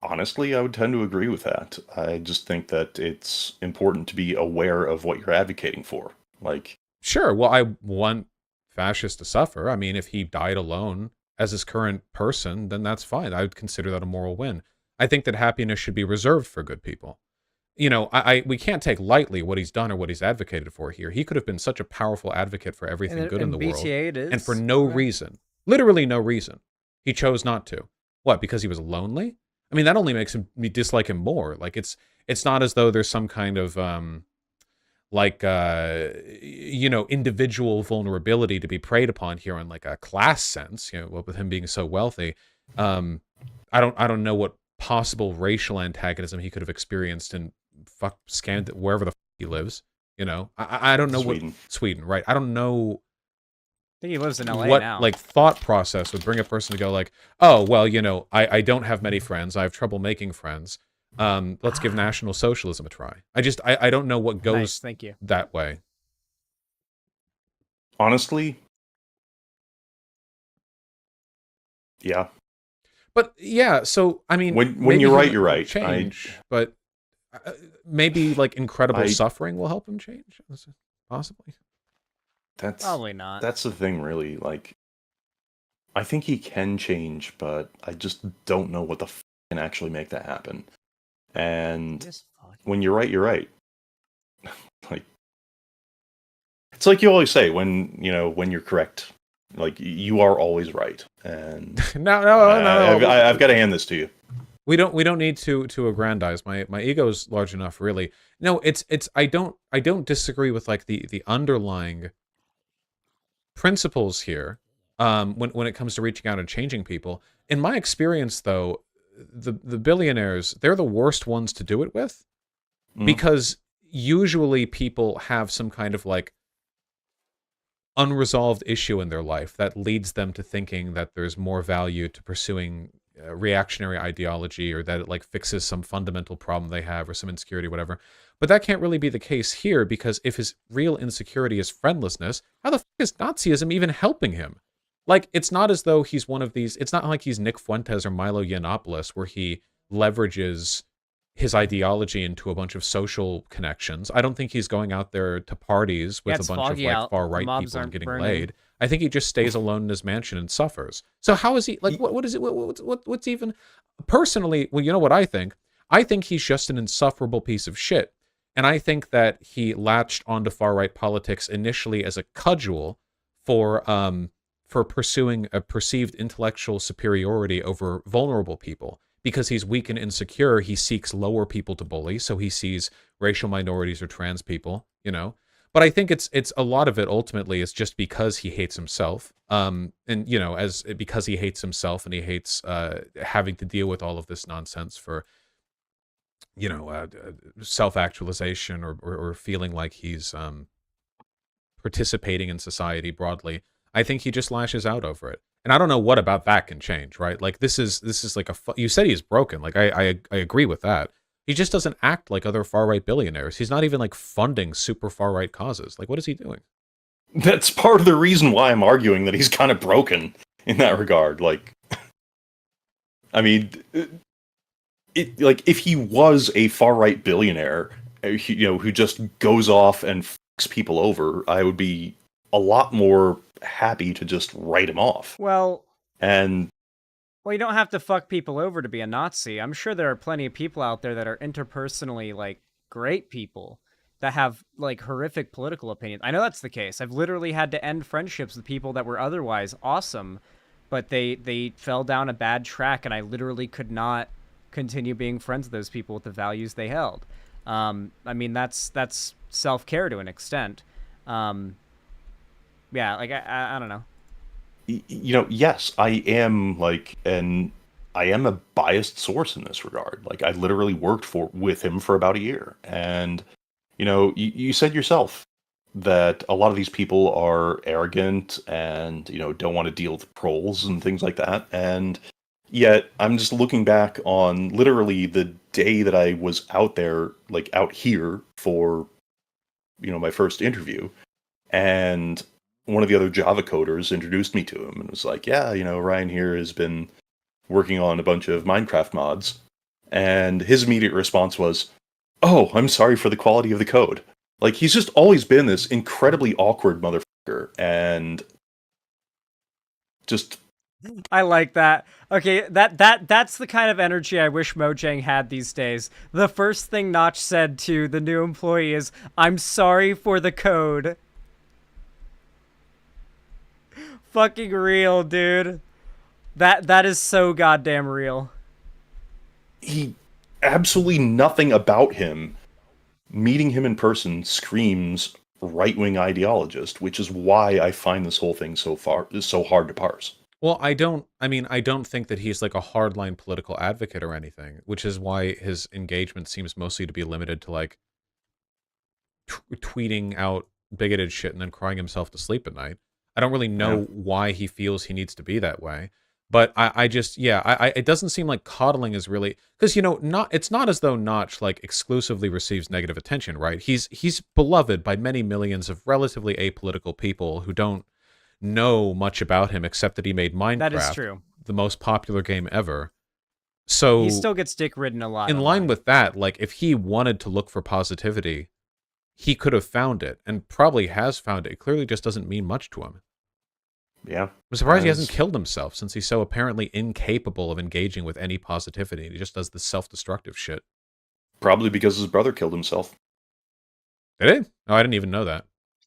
Honestly, I would tend to agree with that. I just think that it's important to be aware of what you're advocating for. Like, sure, well, I want fascists to suffer. I mean, if he died alone as his current person, then that's fine. I would consider that a moral win. I think that happiness should be reserved for good people. You know, we can't take lightly what he's done or what he's advocated for here. He could have been such a powerful advocate for everything good in the world. it is. And for no reason, literally no reason, he chose not to. What, because he was lonely? I mean, that only makes me dislike him more. Like, it's not as though there's some kind of, you know, individual vulnerability to be preyed upon here in, like, a class sense, you know, with him being so wealthy. I don't know what possible racial antagonism he could have experienced in wherever the he lives. You know, I don't know Sweden, right? I don't know. I think he lives in LA what now. Like thought process would bring a person to go like, oh well, you know, I don't have many friends. I have trouble making friends. Let's give National Socialism a try. I don't know what goes Nice, thank you. that way. honestly, yeah. But yeah, so I mean, when you're right, you're right. Change, but maybe like incredible suffering will help him change, possibly. That's Probably not. That's the thing, really. Like, I think he can change, but I just don't know what the can actually make that happen. And when you're right, you're right. Like, it's like you always say, when you're correct, like you are always right. And no. I've got to hand this to you. We don't need to aggrandize. My ego's large enough, really. No, it's I don't disagree with like the underlying principles here. When it comes to reaching out and changing people. In my experience, though, the billionaires, they're the worst ones to do it with, because usually people have some kind of like unresolved issue in their life that leads them to thinking that there's more value to pursuing reactionary ideology, or that it like fixes some fundamental problem they have or some insecurity, whatever. But that can't really be the case here, because if his real insecurity is friendlessness, how the fuck is Nazism even helping him? Like, it's not as though he's one of these, it's not like he's Nick Fuentes or Milo Yiannopoulos, where he leverages his ideology into a bunch of social connections. I don't think he's going out there to parties with a bunch of like far-right people and getting laid. I think he just stays alone in his mansion and suffers. So how is he, like, what is it, what's even, personally, well, you know what I think? I think he's just an insufferable piece of shit. And I think that he latched onto far-right politics initially as a cudgel for pursuing a perceived intellectual superiority over vulnerable people. Because he's weak and insecure, he seeks lower people to bully, so he sees racial minorities or trans people, you know? But I think it's a lot of it ultimately is just because he hates himself. And, you know, because he hates himself and he hates having to deal with all of this nonsense for, you know, self-actualization or feeling like he's participating in society broadly. I think he just lashes out over it. And I don't know what about that can change, right? Like, this is like you said he's broken. Like, I agree with that. He just doesn't act like other far-right billionaires. He's not even, like, funding super far-right causes. Like, what is he doing? That's part of the reason why I'm arguing that he's kind of broken in that regard. Like, I mean, like, if he was a far-right billionaire, you know, who just goes off and fucks people over, I would be a lot more happy to just write him off. Well, you don't have to fuck people over to be a Nazi. I'm sure there are plenty of people out there that are interpersonally, like, great people that have, like, horrific political opinions. I know that's the case. I've literally had to end friendships with people that were otherwise awesome, but they fell down a bad track, and I literally could not continue being friends with those people with the values they held. I mean, that's self-care to an extent. Yeah, like, I don't know. You know, yes, I am a biased source in this regard. Like, I literally worked with him for about a year. And, you know, you said yourself that a lot of these people are arrogant and, you know, don't want to deal with trolls and things like that. And yet I'm just looking back on literally the day that I was out there, like out here for, you know, my first interview. And one of the other Java coders introduced me to him and was like, yeah, you know, Ryan here has been working on a bunch of Minecraft mods. And his immediate response was, oh, I'm sorry for the quality of the code. Like, he's just always been this incredibly awkward motherfucker. And just... I like that. Okay, that's the kind of energy I wish Mojang had these days. The first thing Notch said to the new employee is, I'm sorry for the code. Fucking real, dude. That is so goddamn real. He absolutely nothing about him. Meeting him in person screams right-wing ideologist, which is why I find this whole thing so hard to parse. Well, I don't think that he's like a hardline political advocate or anything, which is why his engagement seems mostly to be limited to like tweeting out bigoted shit and then crying himself to sleep at night. I don't really know why he feels he needs to be that way. But I just, yeah, it doesn't seem like coddling is really, because, you know, it's not as though Notch, like, exclusively receives negative attention, right? He's beloved by many millions of relatively apolitical people who don't know much about him except that he made Minecraft. That is true. The most popular game ever. So he still gets dick ridden a lot. In line with that, like, if he wanted to look for positivity, he could have found it, and probably has found it. It clearly just doesn't mean much to him. Yeah. I'm surprised he hasn't killed himself, since he's so apparently incapable of engaging with any positivity. He just does this self-destructive shit. Probably because his brother killed himself. Did he? Oh, I didn't even know that.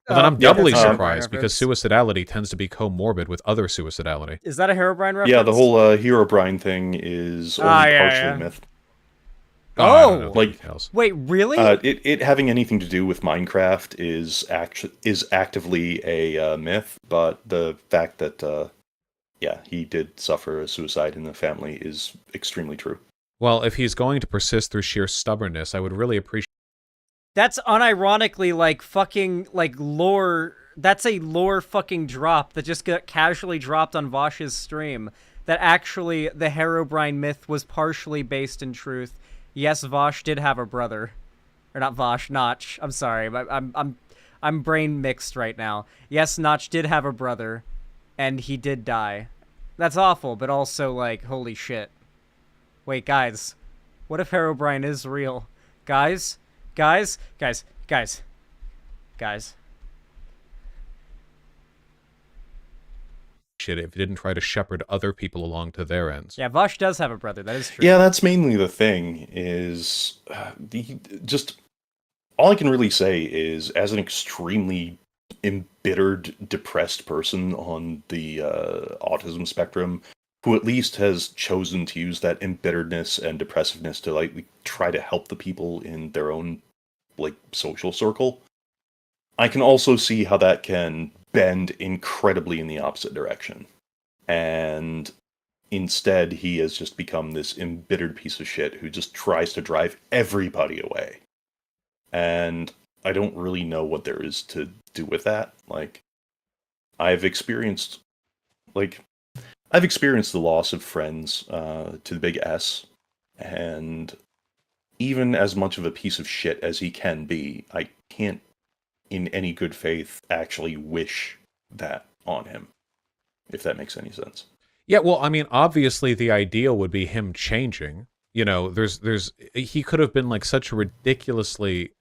Well, then I'm doubly surprised, because suicidality tends to be comorbid with other suicidality. Is that a Herobrine reference? Yeah, the whole Herobrine thing is only partially myth. Oh, like, wait, really? It having anything to do with Minecraft is actively a myth, but the fact that he did suffer a suicide in the family is extremely true. Well, if he's going to persist through sheer stubbornness, I would really appreciate That's unironically like fucking like lore. That's a lore fucking drop that just got casually dropped on Vosh's stream. That actually the Herobrine myth was partially based in truth. Yes, Vosh did have a brother, or not Vosh, Notch. I'm sorry, I'm brain mixed right now. Yes, Notch did have a brother, and he did die. That's awful, but also like holy shit. Wait, guys, what if Herobrine is real? Guys. Shit, if he didn't try to shepherd other people along to their ends. Yeah, Vosh does have a brother. That is true. Yeah, that's mainly the thing, is just all I can really say is, as an extremely embittered, depressed person on the autism spectrum, who at least has chosen to use that embitteredness and depressiveness to like try to help the people in their own like social circle, I can also see how that can bend incredibly in the opposite direction. And instead, he has just become this embittered piece of shit who just tries to drive everybody away. And I don't really know what there is to do with that. Like, I've experienced the loss of friends to the big S, and even as much of a piece of shit as he can be, I can't, in any good faith, actually wish that on him, if that makes any sense. Yeah, well, I mean, obviously the ideal would be him changing. You know, he could have been like such a ridiculously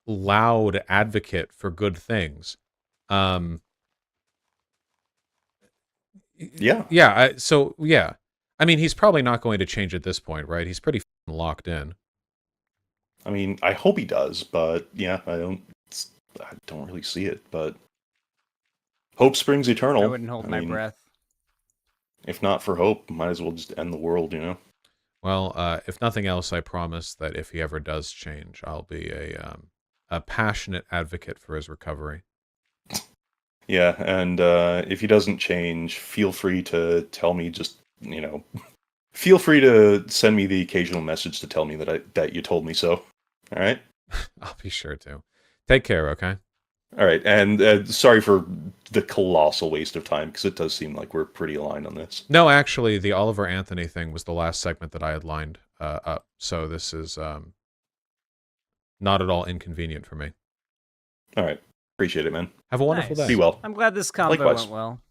loud advocate for good things. Yeah. Yeah, so, yeah. I mean, he's probably not going to change at this point, right? He's pretty locked in. I mean, I hope he does, but yeah, I don't really see it, but hope springs eternal. I wouldn't hold my breath. If not for hope, might as well just end the world, you know? Well, if nothing else, I promise that if he ever does change, I'll be a passionate advocate for his recovery. Yeah, and if he doesn't change, feel free to tell me, just, you know, feel free to send me the occasional message to tell me that you told me so. All right? I'll be sure to. Take care, okay? All right, and sorry for the colossal waste of time, because it does seem like we're pretty aligned on this. No, actually, the Oliver Anthony thing was the last segment that I had lined up, so this is not at all inconvenient for me. All right, appreciate it, man. Have a wonderful day. Be well. I'm glad this convo went well.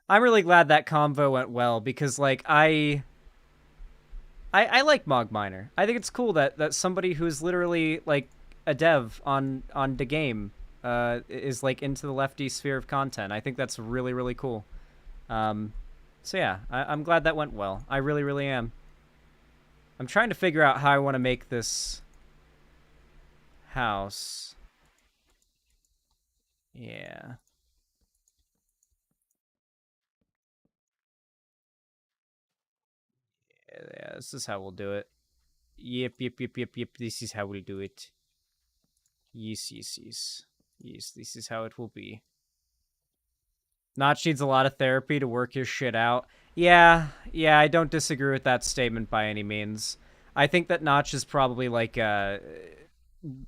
I'm really glad that convo went well, because like I like Mogminer. I think it's cool that somebody who's literally like a dev on the game is like into the lefty sphere of content. I think that's really, really cool. So yeah, I'm glad that went well. I really, really am. I'm trying to figure out how I want to make this house. Yeah. Yeah, this is how we'll do it. Yep. This is how we'll do it. Yes, this is how it will be. Notch needs a lot of therapy to work his shit out. Yeah, I don't disagree with that statement by any means. I think that Notch has probably, like,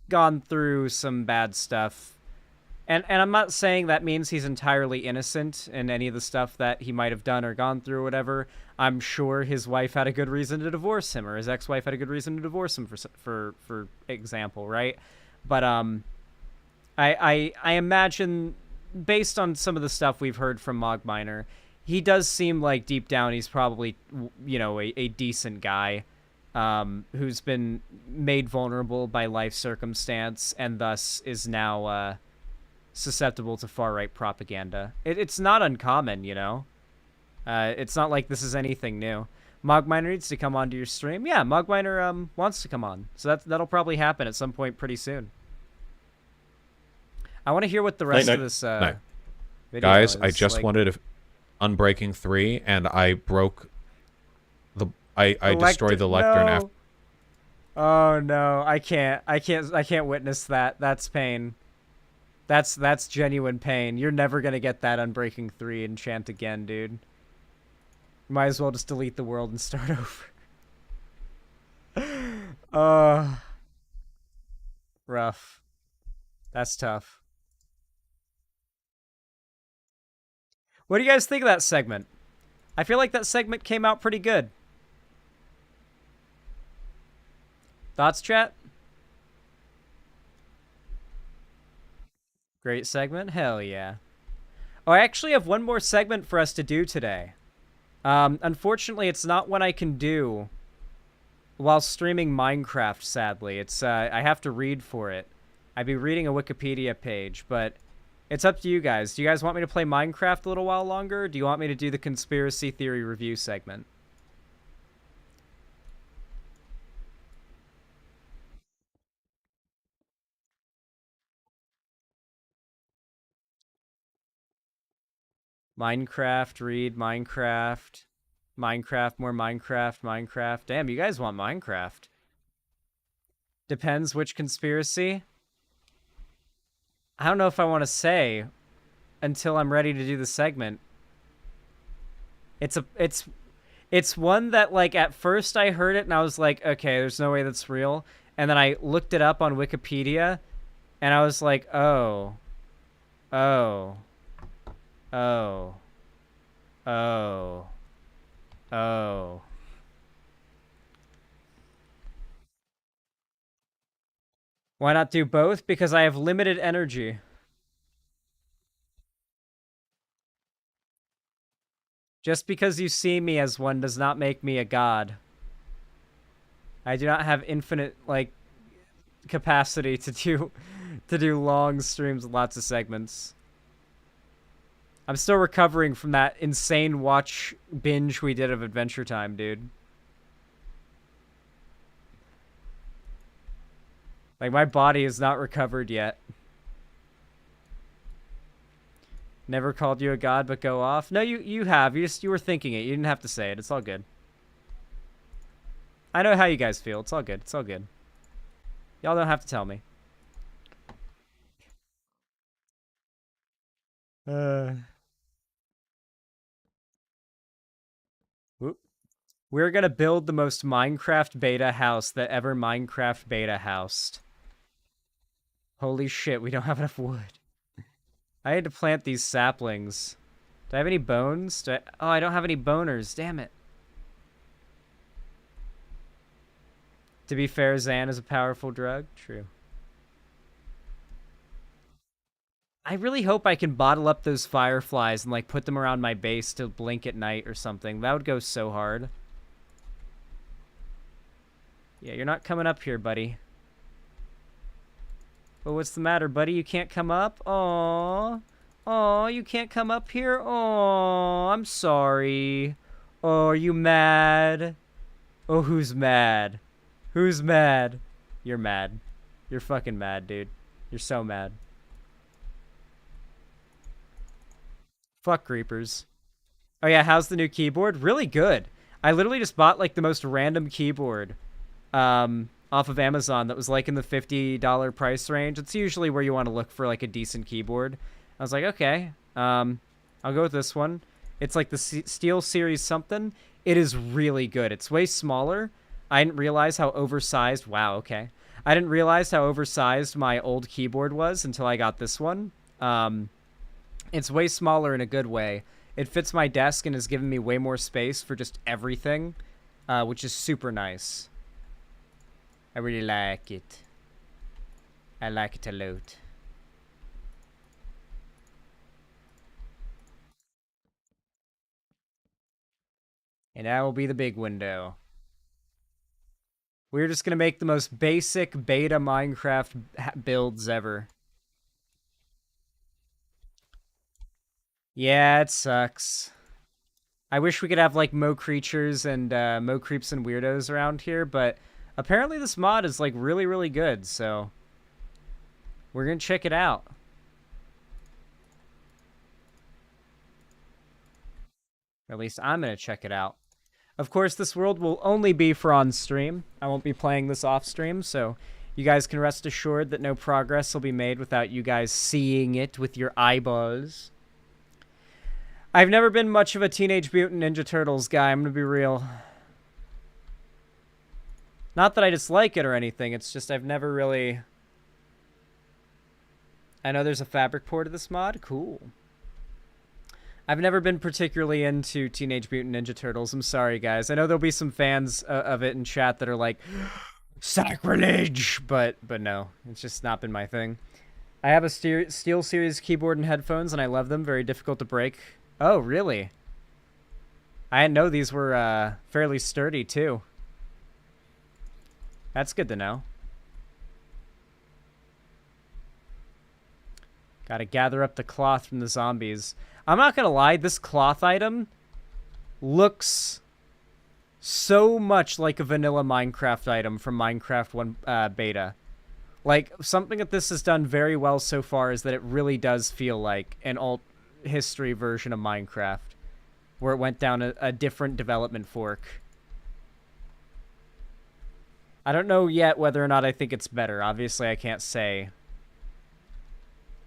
gone through some bad stuff. And I'm not saying that means he's entirely innocent in any of the stuff that he might have done or gone through or whatever. I'm sure his wife had a good reason to divorce him, or his ex-wife had a good reason to divorce him, for example, right? But I imagine, based on some of the stuff we've heard from Mogminer, he does seem like deep down he's probably, you know, a decent guy who's been made vulnerable by life circumstance and thus is now susceptible to far-right propaganda. It's not uncommon, you know? It's not like this is anything new. Mogminer needs to come onto your stream. Yeah, Mogminer wants to come on. So that'll probably happen at some point pretty soon. I want to hear what the rest of this video Guys, is. I just wanted to Unbreaking 3, and I broke the... I destroyed the lectern after... Oh, no. I can't witness that. That's pain. That's genuine pain. You're never going to get that Unbreaking 3 enchant again, dude. Might as well just delete the world and start over. Rough. That's tough. What do you guys think of that segment? I feel like that segment came out pretty good. Thoughts, chat? Great segment? Hell yeah. Oh, I actually have one more segment for us to do today. Unfortunately, it's not one I can do while streaming Minecraft, sadly. It's, I have to read for it. I'd be reading a Wikipedia page, but it's up to you guys. Do you guys want me to play Minecraft a little while longer, or do you want me to do the conspiracy theory review segment? Minecraft, read, Minecraft. Minecraft, more Minecraft, Minecraft. Damn, you guys want Minecraft. Depends which conspiracy. I don't know if I want to say until I'm ready to do the segment. It's one that, like, at first I heard it and I was like, okay, there's no way that's real. And then I looked it up on Wikipedia and I was like, oh. Oh. Oh. Oh. Oh. Why not do both? Because I have limited energy. Just because you see me as one does not make me a god. I do not have infinite, like, capacity to do long streams with lots of segments. I'm still recovering from that insane watch binge we did of Adventure Time, dude. Like, my body is not recovered yet. Never called you a god, but go off. No, you have. You were thinking it. You didn't have to say it. It's all good. I know how you guys feel. It's all good. It's all good. Y'all don't have to tell me. We're gonna build the most Minecraft beta house that ever Minecraft beta housed. Holy shit, we don't have enough wood. I had to plant these saplings. Do I have any bones? Oh, I don't have any boners. Damn it. To be fair, Xan is a powerful drug. True. I really hope I can bottle up those fireflies and, like, put them around my base to blink at night or something. That would go so hard. Yeah, you're not coming up here, buddy. Oh, what's the matter, buddy? You can't come up? Aww. Aw, you can't come up here? Aw, I'm sorry. Oh, are you mad? Oh, who's mad? Who's mad? You're mad. You're fucking mad, dude. You're so mad. Fuck creepers. Oh yeah, how's the new keyboard? Really good. I literally just bought, like, the most random keyboard off of Amazon that was, like, in the $50 price range. It's usually where you want to look for, like, a decent keyboard. I was like, okay, I'll go with this one. It's like the Steel Series something. It is really good. It's way smaller. I didn't realize how oversized... Wow, okay. I didn't realize how oversized my old keyboard was until I got this one. It's way smaller in a good way. It fits my desk and has given me way more space for just everything, which is super nice. I really like it. I like it a lot. And that will be the big window. We're just going to make the most basic beta Minecraft builds ever. Yeah, it sucks. I wish we could have, like, Mo creatures and Mo creeps and weirdos around here, but apparently this mod is, like, really, really good, so we're going to check it out. Or at least I'm going to check it out. Of course, this world will only be for on stream. I won't be playing this off stream, so you guys can rest assured that no progress will be made without you guys seeing it with your eyeballs. I've never been much of a Teenage Mutant Ninja Turtles guy, I'm gonna be real. Not that I dislike it or anything, it's just I've never really I know there's a fabric port of this mod. Cool. I've never been particularly into Teenage Mutant Ninja Turtles. I'm sorry, guys. I know there'll be some fans of it in chat that are like, sacrilege! But no, it's just not been my thing. I have a Steel Series keyboard and headphones, and I love them. Very difficult to break. Oh, really? I didn't know these were fairly sturdy, too. That's good to know. Gotta gather up the cloth from the zombies. I'm not gonna lie, this cloth item looks so much like a vanilla Minecraft item from Minecraft 1 beta. Like, something that this has done very well so far is that it really does feel like an alt history version of Minecraft, where it went down a different development fork. I don't know yet whether or not I think it's better. Obviously, I can't say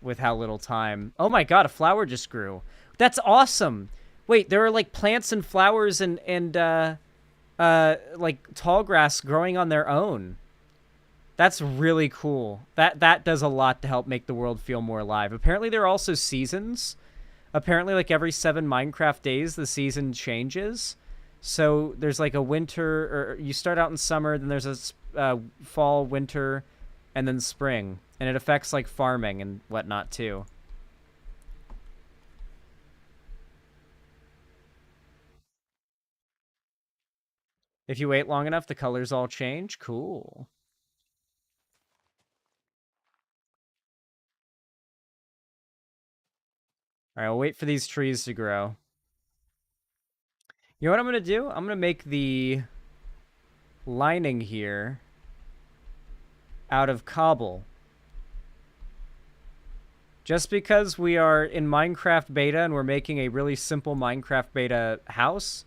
with how little time. Oh my god, a flower just grew. That's awesome. Wait, there are like plants and flowers and like tall grass growing on their own. That's really cool. That does a lot to help make the world feel more alive. Apparently there are also seasons. Apparently like every 7 Minecraft days the season changes. So there's like a winter, or you start out in summer, then there's a fall, winter, and then spring. And it affects like farming and whatnot too. If you wait long enough, the colors all change. Cool. All right, I'll wait for these trees to grow. You know what I'm going to do? I'm going to make the lining here out of cobble. Just because we are in Minecraft beta and we're making a really simple Minecraft beta house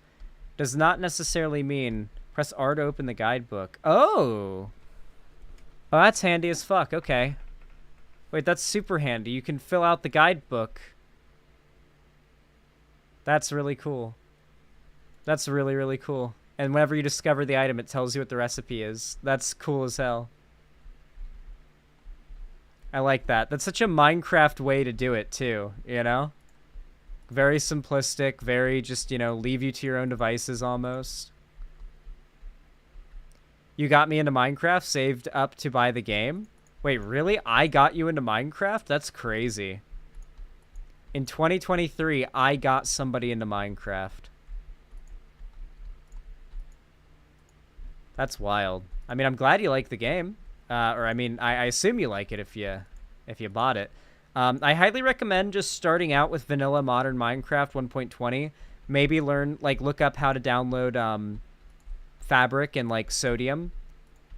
does not necessarily mean press R to open the guidebook. Oh! Oh, that's handy as fuck. Okay. Wait, that's super handy. You can fill out the guidebook. That's really cool. That's really, really cool. And whenever you discover the item, it tells you what the recipe is. That's cool as hell. I like that. That's such a Minecraft way to do it, too, you know? Very simplistic, very just, you know, leave you to your own devices almost. You got me into Minecraft, saved up to buy the game? Wait, really? I got you into Minecraft? That's crazy. In 2023, I got somebody into Minecraft. That's wild. I mean, I'm glad you like the game. Or, I mean, I assume you like it if you bought it. I highly recommend just starting out with vanilla modern Minecraft 1.20. Maybe learn, like, look up how to download Fabric and, like, Sodium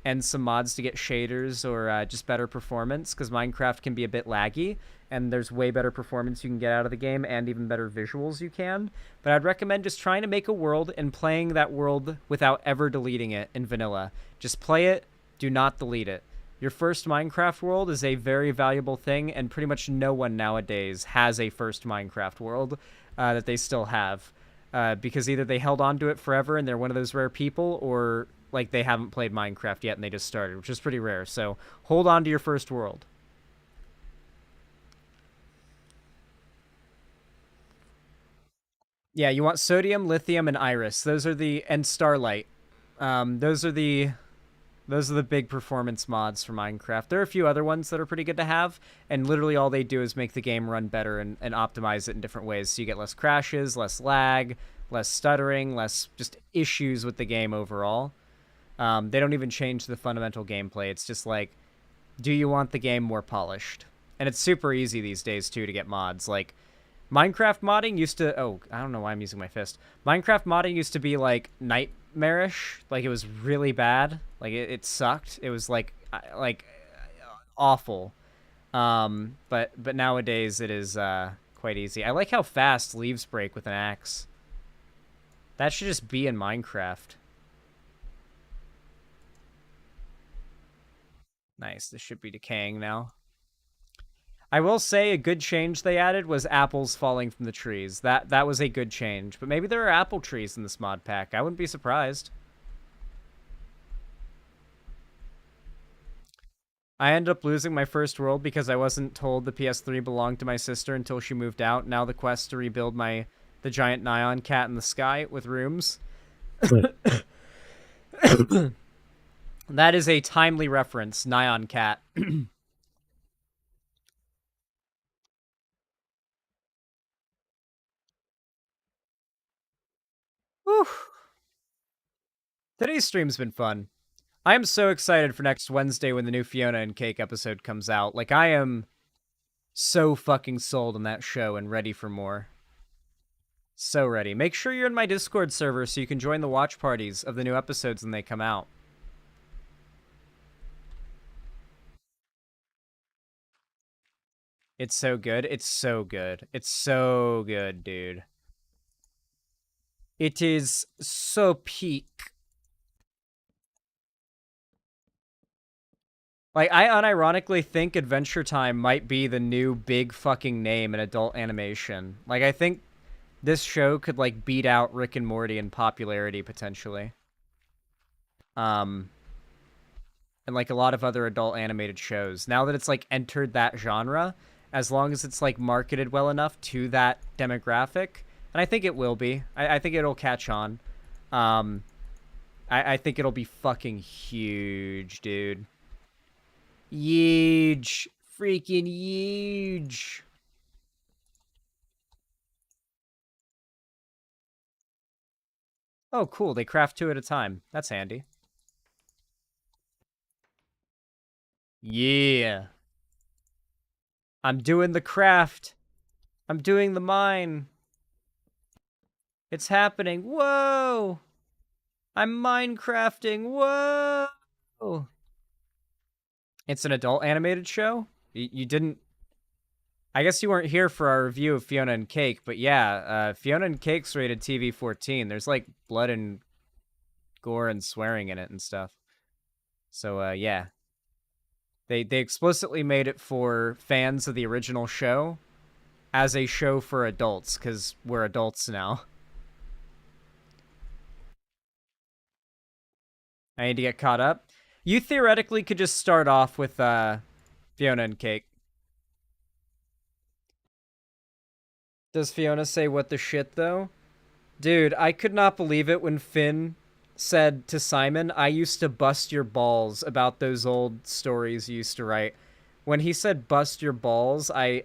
and some mods to get shaders or just better performance, because Minecraft can be a bit laggy, and there's way better performance you can get out of the game and even better visuals you can. But I'd recommend just trying to make a world and playing that world without ever deleting it in vanilla. Just play it. Do not delete it. Your first Minecraft world is a very valuable thing, and pretty much no one nowadays has a first Minecraft world that they still have. Because either they held on to it forever and they're one of those rare people, or like they haven't played Minecraft yet and they just started, which is pretty rare. So hold on to your first world. Yeah, you want Sodium, Lithium, and Iris. Those are the... and Starlight. Those are the big performance mods for Minecraft. There are a few other ones that are pretty good to have, and literally all they do is make the game run better and optimize it in different ways. So you get less crashes, less lag, less stuttering, less just issues with the game overall. They don't even change the fundamental gameplay. It's just like, do you want the game more polished? And it's super easy these days, too, to get mods. Like, Minecraft modding used to... oh, I don't know why I'm using my fist. Minecraft modding used to be, like, nightmarish. Like, it was really bad. Like, it sucked. It was, like awful. But nowadays it is quite easy. I like how fast leaves break with an axe. That should just be in Minecraft. Nice. This should be decaying now. I will say a good change they added was apples falling from the trees. That was a good change. But maybe there are apple trees in this mod pack. I wouldn't be surprised. I ended up losing my first world because I wasn't told the PS3 belonged to my sister until she moved out. Now the quest to rebuild the giant Nyan cat in the sky with rooms. That is a timely reference, Nyan cat. Whew. Today's stream's been fun. I am so excited for next Wednesday when the new Fiona and Cake episode comes out. Like, I am so fucking sold on that show and ready for more. So ready. Make sure you're in my Discord server so you can join the watch parties of the new episodes when they come out. It's so good. It's so good. It's so good, dude. It is so peak. Like, I unironically think Adventure Time might be the new big fucking name in adult animation. Like, I think this show could, like, beat out Rick and Morty in popularity, potentially. And, like, a lot of other adult animated shows. Now that it's, like, entered that genre, as long as it's, like, marketed well enough to that demographic, and I think it will be. I think it'll catch on. I think it'll be fucking huge, dude. Huge. Freaking huge. Oh, cool. They craft 2 at a time. That's handy. Yeah. I'm doing the craft. I'm doing the mine. It's happening. Whoa. I'm Minecrafting. Whoa. It's an adult animated show? You didn't... I guess you weren't here for our review of Fiona and Cake, but yeah, Fiona and Cake's rated TV 14. There's, like, blood and gore and swearing in it and stuff. So, yeah. They explicitly made it for fans of the original show as a show for adults, because we're adults now. I need to get caught up. You theoretically could just start off with Fiona and Cake. Does Fiona say what the shit, though? Dude, I could not believe it when Finn said to Simon, I used to bust your balls about those old stories you used to write. When he said bust your balls, I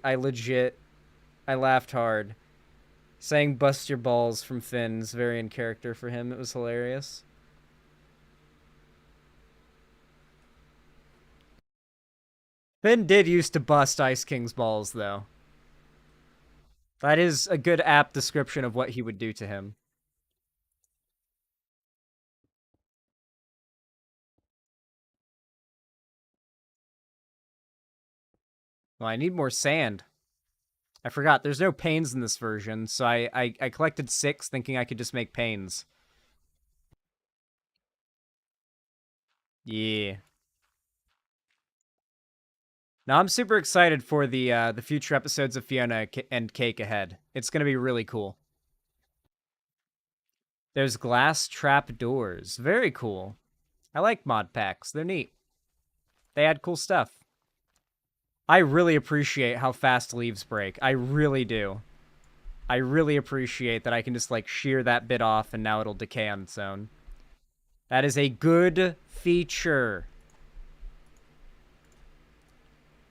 laughed hard. Saying bust your balls from Finn's very in character for him. It was hilarious. Finn did used to bust Ice King's balls, though. That is a good apt description of what he would do to him. Well, I need more sand. I forgot, there's no panes in this version, so I collected 6 thinking I could just make panes. Yeah. Now, I'm super excited for the future episodes of Fiona and Cake ahead. It's going to be really cool. There's glass trap doors. Very cool. I like mod packs. They're neat. They add cool stuff. I really appreciate how fast leaves break. I really do. I really appreciate that I can just, like, shear that bit off and now it'll decay on its own. That is a good feature.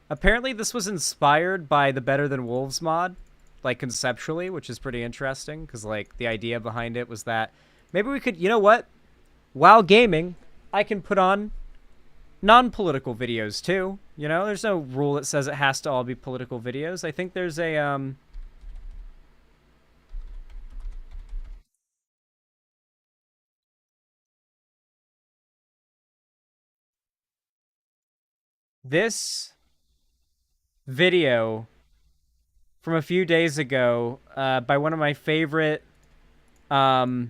Apparently this was inspired by the Better Than Wolves mod, like, conceptually, which is pretty interesting, because, like, the idea behind it was that maybe we could, you know what? While gaming, I can put on non-political videos, too. You know, there's no rule that says it has to all be political videos. I think there's a, this video from a few days ago by one of my favorite beta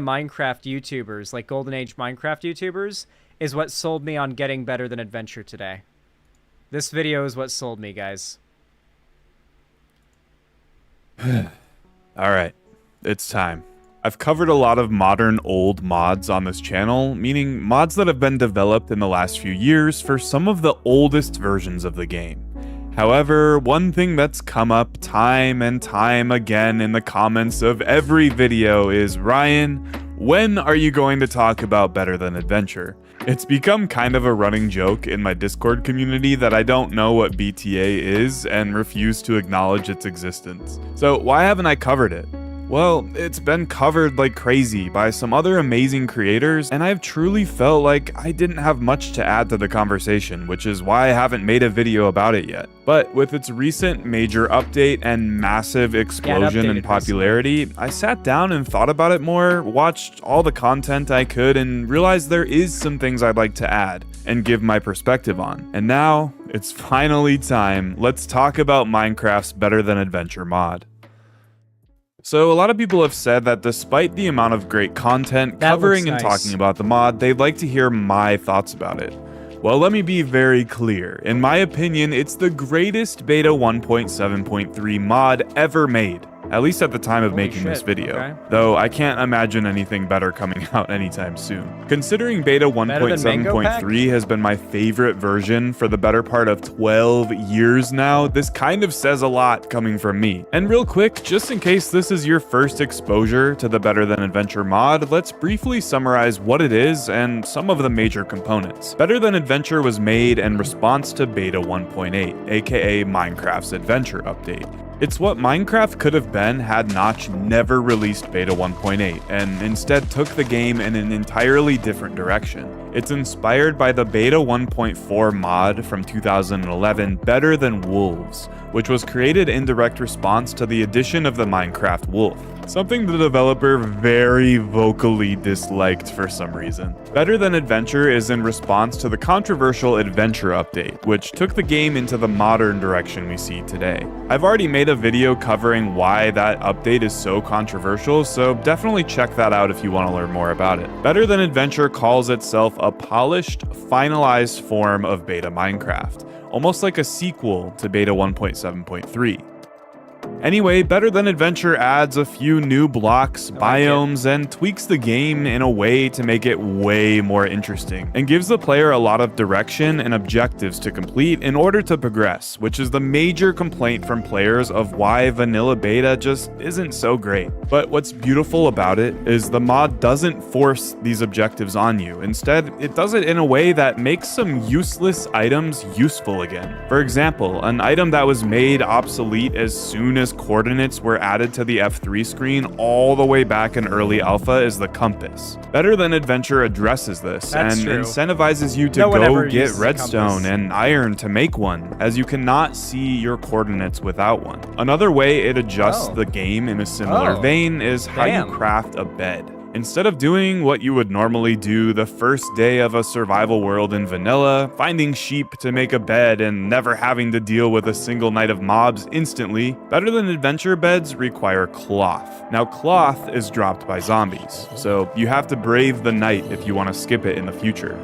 Minecraft YouTubers, like Golden Age Minecraft YouTubers, is what sold me on getting better than Adventure today. This video is what sold me, guys. All right, it's time. I've covered a lot of modern old mods on this channel, meaning mods that have been developed in the last few years for some of the oldest versions of the game. However, one thing that's come up time and time again in the comments of every video is, Ryan, when are you going to talk about Better Than Adventure? It's become kind of a running joke in my Discord community that I don't know what BTA is and refuse to acknowledge its existence. So why haven't I covered it? Well, it's been covered like crazy by some other amazing creators, and I've truly felt like I didn't have much to add to the conversation, which is why I haven't made a video about it yet. But with its recent major update and massive explosion in popularity, I sat down and thought about it more, watched all the content I could, and realized there is some things I'd like to add and give my perspective on. And now, it's finally time. Let's talk about Minecraft's Better Than Adventure mod. So a lot of people have said that despite the amount of great content covering and talking about the mod, they'd like to hear my thoughts about it. Well, let me be very clear. In my opinion, it's the greatest beta 1.7.3 mod ever made. At least at the time of making this video. Though I can't imagine anything better coming out anytime soon. Considering beta 1.7.3 has been my favorite version for the better part of 12 years now, this kind of says a lot coming from me. And real quick, just in case this is your first exposure to the Better Than Adventure mod, let's briefly summarize what it is and some of the major components. Better Than Adventure was made in response to beta 1.8, aka Minecraft's Adventure update. It's what Minecraft could have been had Notch never released beta 1.8 and instead took the game in an entirely different direction. It's inspired by the beta 1.4 mod from 2011, Better Than Wolves, which was created in direct response to the addition of the Minecraft wolf, something the developer very vocally disliked for some reason. Better Than Adventure is in response to the controversial Adventure update, which took the game into the modern direction we see today. I've already made a video covering why that update is so controversial, so definitely check that out if you want to learn more about it. Better Than Adventure calls itself a polished, finalized form of beta Minecraft, almost like a sequel to beta 1.7.3. Anyway, Better Than Adventure adds a few new blocks, biomes, and tweaks the game in a way to make it way more interesting, and gives the player a lot of direction and objectives to complete in order to progress, which is the major complaint from players of why vanilla beta just isn't so great. But what's beautiful about it is the mod doesn't force these objectives on you. Instead, it does it in a way that makes some useless items useful again. For example, an item that was made obsolete as soon as coordinates were added to the F3 screen all the way back in early alpha is the compass. Better Than Adventure addresses this and incentivizes you to go get redstone and iron to make one, as you cannot see your coordinates without one. Another way it adjusts the game in a similar vein is how you craft a bed. Instead of doing what you would normally do the first day of a survival world in vanilla, finding sheep to make a bed and never having to deal with a single night of mobs instantly, Better Than Adventure beds require cloth. Now cloth is dropped by zombies, so you have to brave the night if you want to skip it in the future.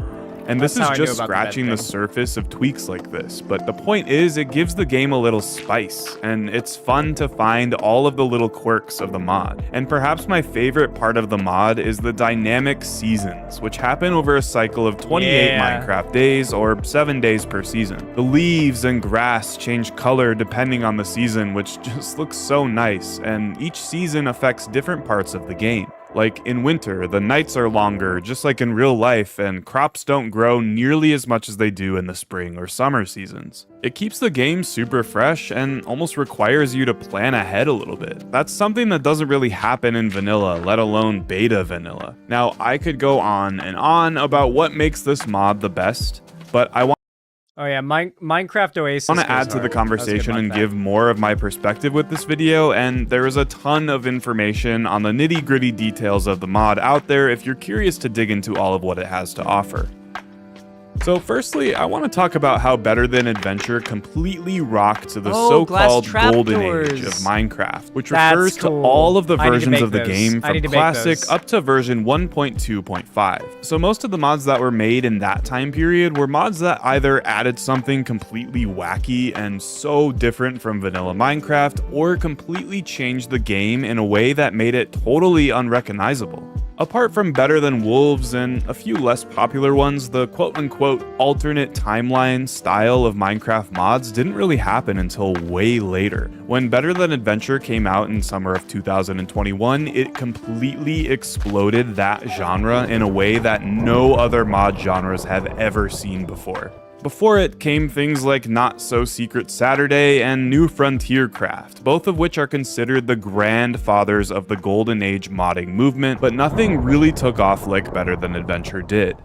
And this is just scratching the surface of tweaks like this, but the point is it gives the game a little spice, and it's fun to find all of the little quirks of the mod. And perhaps my favorite part of the mod is the dynamic seasons, which happen over a cycle of 28 Minecraft days, or 7 days per season. The leaves and grass change color depending on the season, which just looks so nice, and each season affects different parts of the game. Like in winter, the nights are longer, just like in real life, and crops don't grow nearly as much as they do in the spring or summer seasons. It keeps the game super fresh and almost requires you to plan ahead a little bit. That's something that doesn't really happen in vanilla, let alone beta vanilla. Now, I could go on and on about what makes this mod the best, but I want Minecraft Oasis. I want to add to the conversation and give more of my perspective with this video, and there is a ton of information on the nitty-gritty details of the mod out there if you're curious to dig into all of what it has to offer. So firstly, I want to talk about how Better Than Adventure completely rocked the Oh, glass so-called golden trapdoors. age of Minecraft, which That's refers cool. to all of the I need to versions make of the those. game I from need to make Classic those. up to version 1.2.5. So most of the mods that were made in that time period were mods that either added something completely wacky and so different from vanilla Minecraft, or completely changed the game in a way that made it totally unrecognizable. Apart from Better Than Wolves and a few less popular ones, the quote-unquote alternate timeline style of Minecraft mods didn't really happen until way later. When Better Than Adventure came out in summer of 2021, it completely exploded that genre in a way that no other mod genres have ever seen before. Before it came things like Not So Secret Saturday and New Frontier Craft, both of which are considered the grandfathers of the Golden Age modding movement, but nothing really took off like Better Than Adventure did.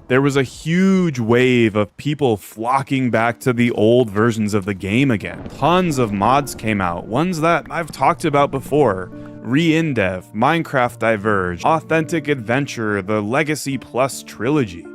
There was a huge wave of people flocking back to the old versions of the game again. Tons of mods came out, ones that I've talked about before. Re-Indev, Minecraft Diverge, Authentic Adventure, the Legacy Plus trilogy.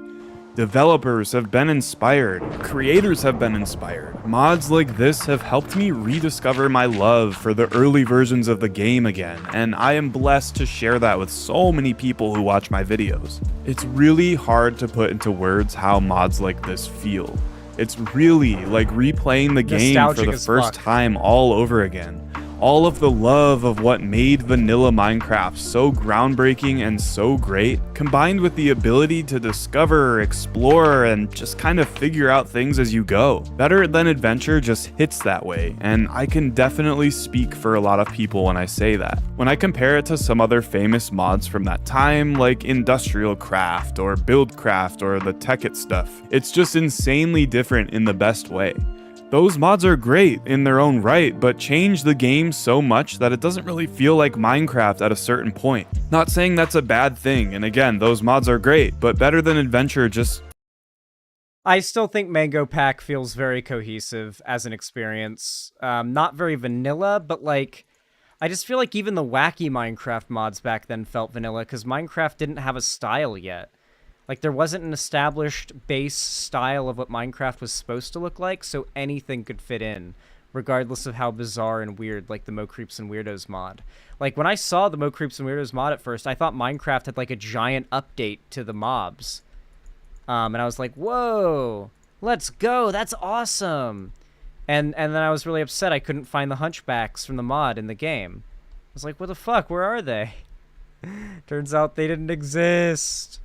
Developers have been inspired, creators have been inspired. Mods like this have helped me rediscover my love for the early versions of the game again, and I am blessed to share that with so many people who watch my videos. It's really hard to put into words how mods like this feel. It's really like replaying the game for Nostalgic the as first fuck. time all over again. All of the love of what made vanilla Minecraft so groundbreaking and so great, combined with the ability to discover, explore, and just kind of figure out things as you go. Better Than Adventure just hits that way, and I can definitely speak for a lot of people when I say that. When I compare it to some other famous mods from that time, like Industrial Craft or Buildcraft or the Tekkit stuff, it's just insanely different in the best way. Those mods are great in their own right, but change the game so much that it doesn't really feel like Minecraft at a certain point. Not saying that's a bad thing, and again, those mods are great, but Better Than Adventure just... I still think Mango Pack feels very cohesive as an experience. Not very vanilla, but like, I just feel like even the wacky Minecraft mods back then felt vanilla, because Minecraft didn't have a style yet. Like, there wasn't an established base style of what Minecraft was supposed to look like, so anything could fit in, regardless of how bizarre and weird, like, the Mo Creeps and Weirdos mod. Like, when I saw the Mo Creeps and Weirdos mod at first, I thought Minecraft had, like, a giant update to the mobs. And I was like, whoa, let's go, that's awesome! And then I was really upset I couldn't find the Hunchbacks from the mod in the game. I was like, what the fuck, where are they? Turns out they didn't exist.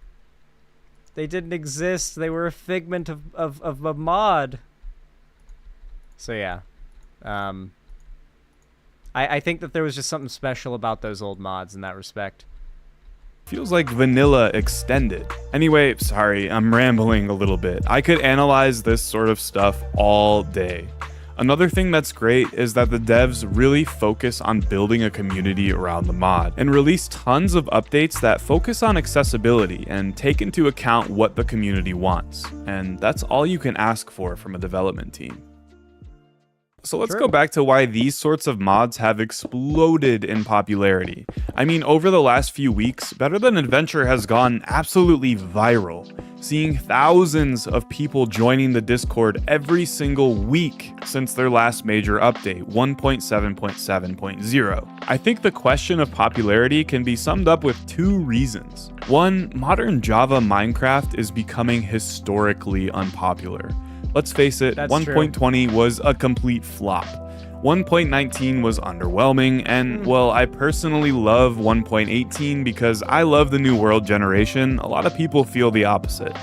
They didn't exist. They were a figment of a mod. So yeah. I think that there was just something special about those old mods in that respect. Feels like vanilla extended. Anyway, sorry, I'm rambling a little bit. I could analyze this sort of stuff all day. Another thing that's great is that the devs really focus on building a community around the mod, and release tons of updates that focus on accessibility and take into account what the community wants. And that's all you can ask for from a development team. So let's go back to why these sorts of mods have exploded in popularity. I mean, over the last few weeks, Better Than Adventure has gone absolutely viral, seeing thousands of people joining the Discord every single week since their last major update, 1.7.7.0. I think the question of popularity can be summed up with two reasons. One, modern Java Minecraft is becoming historically unpopular. Let's face it, 1.20 was a complete flop. 1.19 was underwhelming, and well, I personally love 1.18 because I love the New World generation. A lot of people feel the opposite.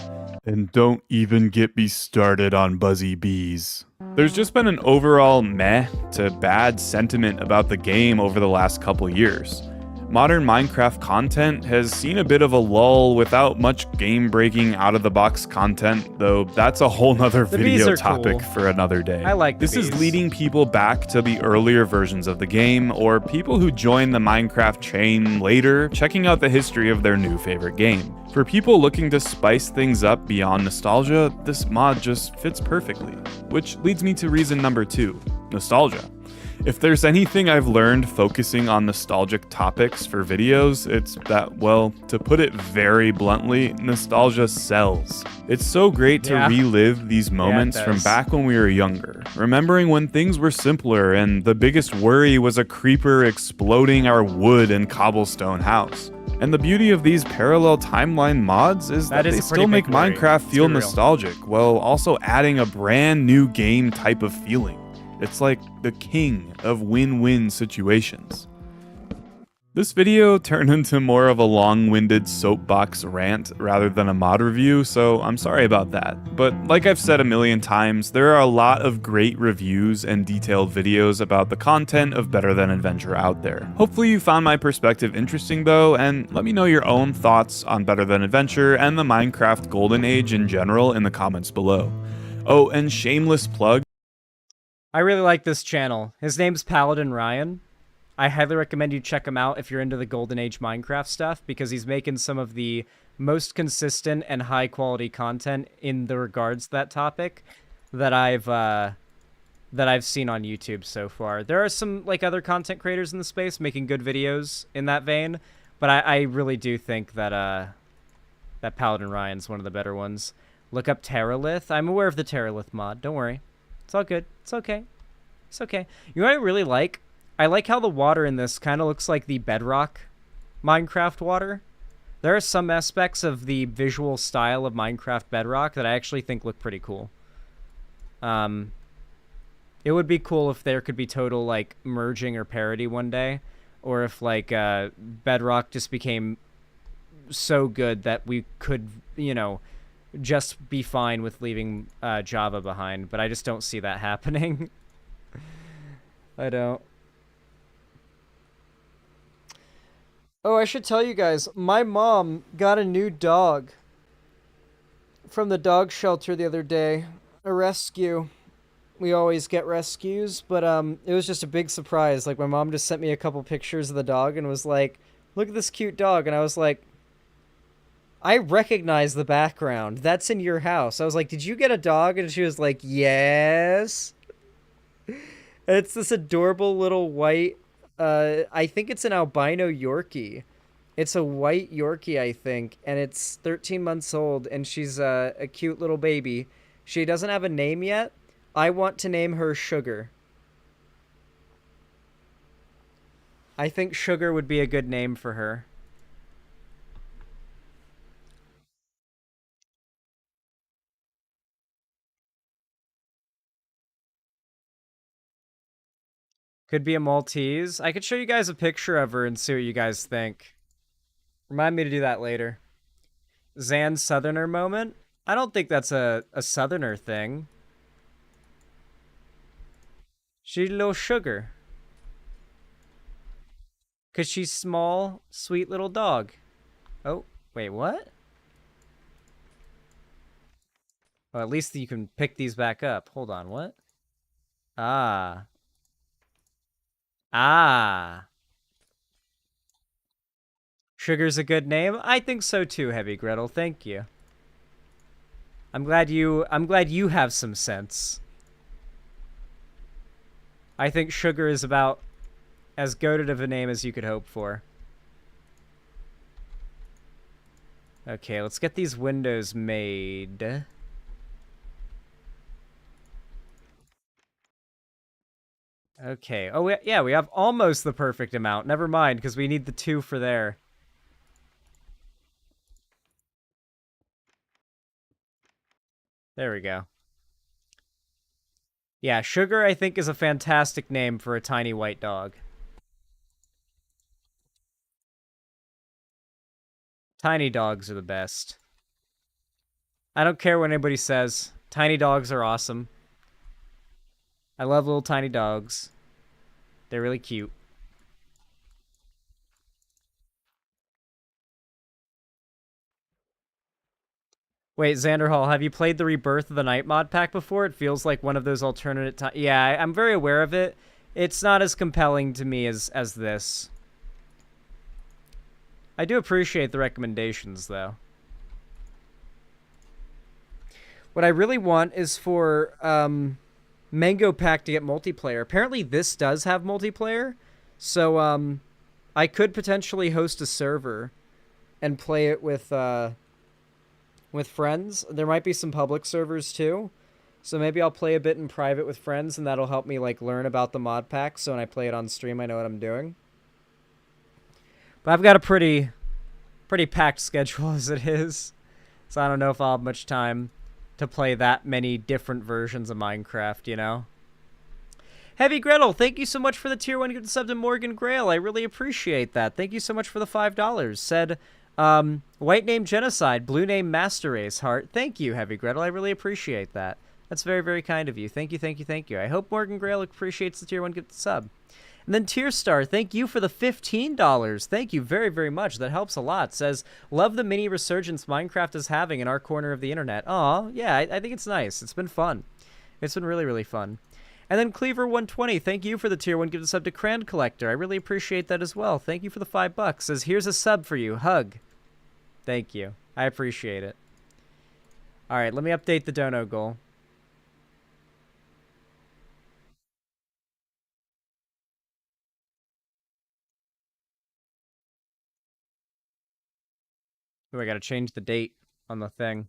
And don't even get me started on Buzzy Bees. There's just been an overall meh to bad sentiment about the game over the last couple years. Modern Minecraft content has seen a bit of a lull without much game-breaking out-of-the-box content, though that's a whole nother video topic for another day. I like this is leading people back to the earlier versions of the game, or people who join the Minecraft chain later, checking out the history of their new favorite game. For people looking to spice things up beyond nostalgia, this mod just fits perfectly. Which leads me to reason number 2, nostalgia. If there's anything I've learned focusing on nostalgic topics for videos, it's that, well, to put it very bluntly, nostalgia sells. It's so great to relive these moments from back when we were younger, remembering when things were simpler and the biggest worry was a creeper exploding our wood and cobblestone house. And the beauty of these parallel timeline mods is that they still make Minecraft feel nostalgic, while also adding a brand new game type of feeling. It's like the king of win-win situations. This video turned into more of a long-winded soapbox rant rather than a mod review, so I'm sorry about that. But like I've said a million times, there are a lot of great reviews and detailed videos about the content of Better Than Adventure out there. Hopefully you found my perspective interesting though, and let me know your own thoughts on Better Than Adventure and the Minecraft Golden Age in general in the comments below. Oh, and shameless plug. I really like this channel. His name's Paladin Ryan. I highly recommend you check him out if you're into the Golden Age Minecraft stuff, because he's making some of the most consistent and high quality content in the regards to that topic that I've seen on YouTube so far. There are some like other content creators in the space making good videos in that vein, but I really do think that that Paladin Ryan's one of the better ones. Look up Terralith. I'm aware of the Terralith mod. Don't worry. It's all good. It's okay. It's okay. You know what I really like? I like how the water in this kind of looks like the Bedrock Minecraft water. There are some aspects of the visual style of Minecraft Bedrock that I actually think look pretty cool. It would be cool if there could be total, like, merging or parody one day. Or if, like, Bedrock just became so good that we could, you know, just be fine with leaving Java behind. But I just don't see that happening. I don't. Oh, I should tell you guys, my mom got a new dog from the dog shelter the other day. A rescue. We always get rescues, but it was just a big surprise. Like, my mom just sent me a couple pictures of the dog and was like, look at this cute dog. And I was like, I recognize the background. That's in your house. I was like, did you get a dog? And she was like, yes. It's this adorable little white, I think it's an albino Yorkie. It's a white Yorkie, I think, and it's 13 months old, and she's a cute little baby. She doesn't have a name yet. I want to name her Sugar. I think Sugar would be a good name for her. Could be a Maltese. I could show you guys a picture of her and see what you guys think. Remind me to do that later. Zan Southerner moment? I don't think that's a Southerner thing. She's a little sugar. Because she's small, sweet little dog. Oh, wait, what? Well, at least you can pick these back up. Hold on, what? Ah. Ah. Sugar's a good name? I think so too, Heavy Gretel. Thank you. I'm glad you have some sense. I think Sugar is about as goated of a name as you could hope for. Okay, let's get these windows made. Okay. Oh, yeah, we have almost the perfect amount. Never mind, because we need the 2 for there. There we go. Yeah, Sugar, I think, is a fantastic name for a tiny white dog. Tiny dogs are the best. I don't care what anybody says. Tiny dogs are awesome. I love little tiny dogs. They're really cute. Wait, Xanderhall, have you played the Rebirth of the Night mod pack before? It feels like one of those alternate time. Yeah, I'm very aware of it. It's not as compelling to me as this. I do appreciate the recommendations, though. What I really want is for Mango Pack to get multiplayer. Apparently this does have multiplayer, so I could potentially host a server and play it with friends. There might be some public servers too, so maybe I'll play a bit in private with friends, and that'll help me like learn about the mod pack, so when I play it on stream I know what I'm doing. But I've got a pretty packed schedule as it is, so I don't know if I'll have much time to play that many different versions of Minecraft, you know? Heavy Gretel, thank you so much for the tier 1 gift sub to Morgan Grail. I really appreciate that. Thank you so much for the $5. Said, white name Genocide, blue name Master Race Heart. Thank you, Heavy Gretel. I really appreciate that. That's very, very kind of you. Thank you, thank you, thank you. I hope Morgan Grail appreciates the tier 1 gift sub. And then Tier Star, thank you for the $15. Thank you very, very much. That helps a lot. Says, love the mini resurgence Minecraft is having in our corner of the internet. Aw, yeah, I think it's nice. It's been fun. It's been really, really fun. And then Cleaver120, thank you for the tier 1 gift sub to Cran Collector. I really appreciate that as well. Thank you for the $5. Says, here's a sub for you. Hug. Thank you. I appreciate it. All right, let me update the dono goal. Oh, I gotta change the date on the thing.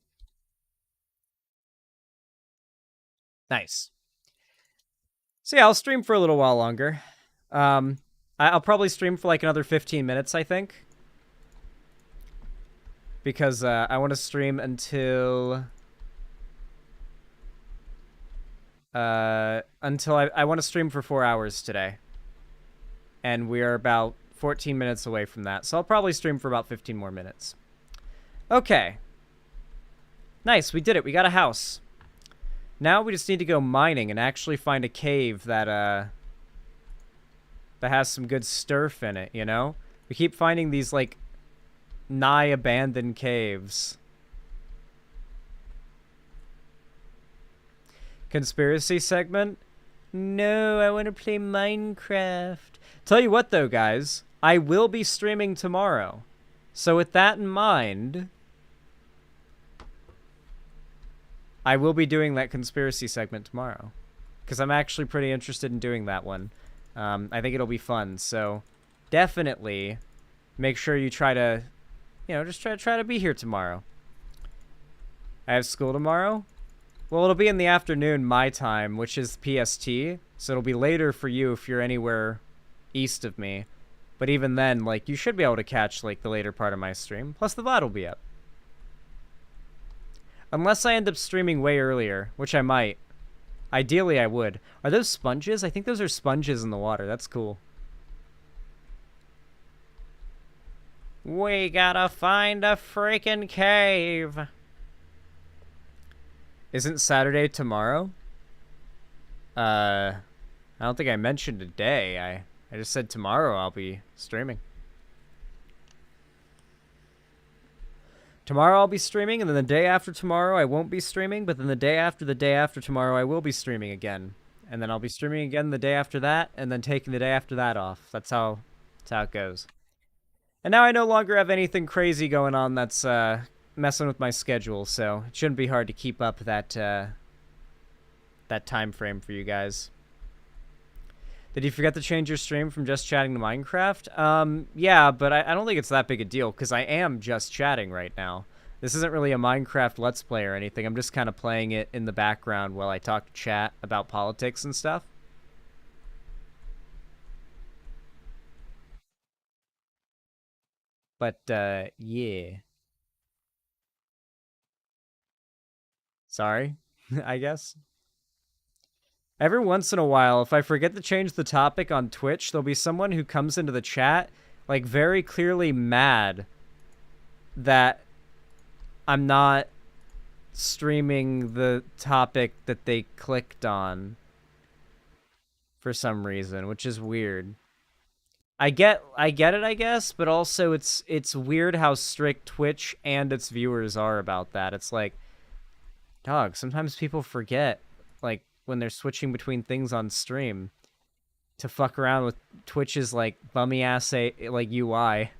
Nice. So yeah, I'll stream for a little while longer. I'll probably stream for like another 15 minutes, I think. Because I want to stream until... I want to stream for 4 hours today. And we are about 14 minutes away from that. So I'll probably stream for about 15 more minutes. Okay. Nice, we did it. We got a house. Now we just need to go mining and actually find a cave that has some good sturf in it, you know? We keep finding these, like, nigh abandoned caves. Conspiracy segment? No, I want to play Minecraft. Tell you what, though, guys. I will be streaming tomorrow. So with that in mind, I will be doing that conspiracy segment tomorrow. Because I'm actually pretty interested in doing that one. I think it'll be fun. So definitely make sure you try to, you know, just try to be here tomorrow. I have school tomorrow. Well, it'll be in the afternoon my time, which is PST. So it'll be later for you if you're anywhere east of me. But even then, like, you should be able to catch, like, the later part of my stream. Plus, the VOD will be up. Unless I end up streaming way earlier, which I might. Ideally, I would. Are those sponges? I think those are sponges in the water. That's cool. We gotta find a freaking cave. Isn't Saturday tomorrow? I don't think I mentioned a day. I just said tomorrow I'll be streaming. Tomorrow I'll be streaming, and then the day after tomorrow I won't be streaming, but then the day after tomorrow I will be streaming again. And then I'll be streaming again the day after that, and then taking the day after that off. That's how it goes. And now I no longer have anything crazy going on that's messing with my schedule, so it shouldn't be hard to keep up that time frame for you guys. Did you forget to change your stream from just chatting to Minecraft? Yeah, but I don't think it's that big a deal, because I am just chatting right now. This isn't really a Minecraft Let's Play or anything. I'm just kind of playing it in the background while I talk to chat about politics and stuff. But, yeah. Sorry, I guess. Every once in a while, if I forget to change the topic on Twitch, there'll be someone who comes into the chat, like, very clearly mad that I'm not streaming the topic that they clicked on for some reason, which is weird. I get it, I guess, but also it's weird how strict Twitch and its viewers are about that. It's like, dog, sometimes people forget, like, when they're switching between things on stream, to fuck around with Twitch's, like, bummy ass, like, UI.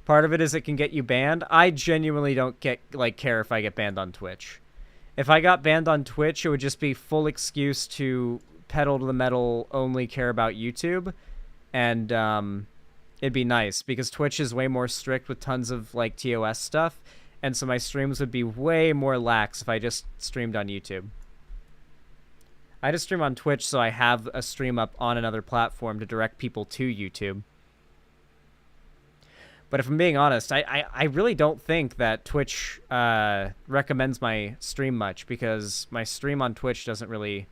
Part of it is it can get you banned. I genuinely don't care if I get banned on Twitch. If I got banned on Twitch, it would just be full excuse to pedal to the metal, only care about YouTube, and it'd be nice because Twitch is way more strict with tons of like TOS stuff, and so my streams would be way more lax if I just streamed on YouTube. I just stream on Twitch, so I have a stream up on another platform to direct people to YouTube. But if I'm being honest, I really don't think that Twitch recommends my stream much, because my stream on Twitch doesn't really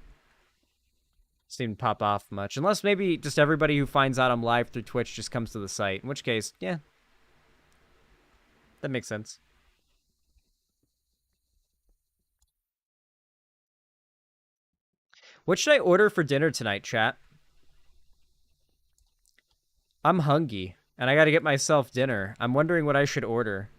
seem to pop off much. Unless maybe just everybody who finds out I'm live through Twitch just comes to the site, in which case, yeah. That makes sense. What should I order for dinner tonight, chat? I'm hungry, and I gotta get myself dinner. I'm wondering what I should order.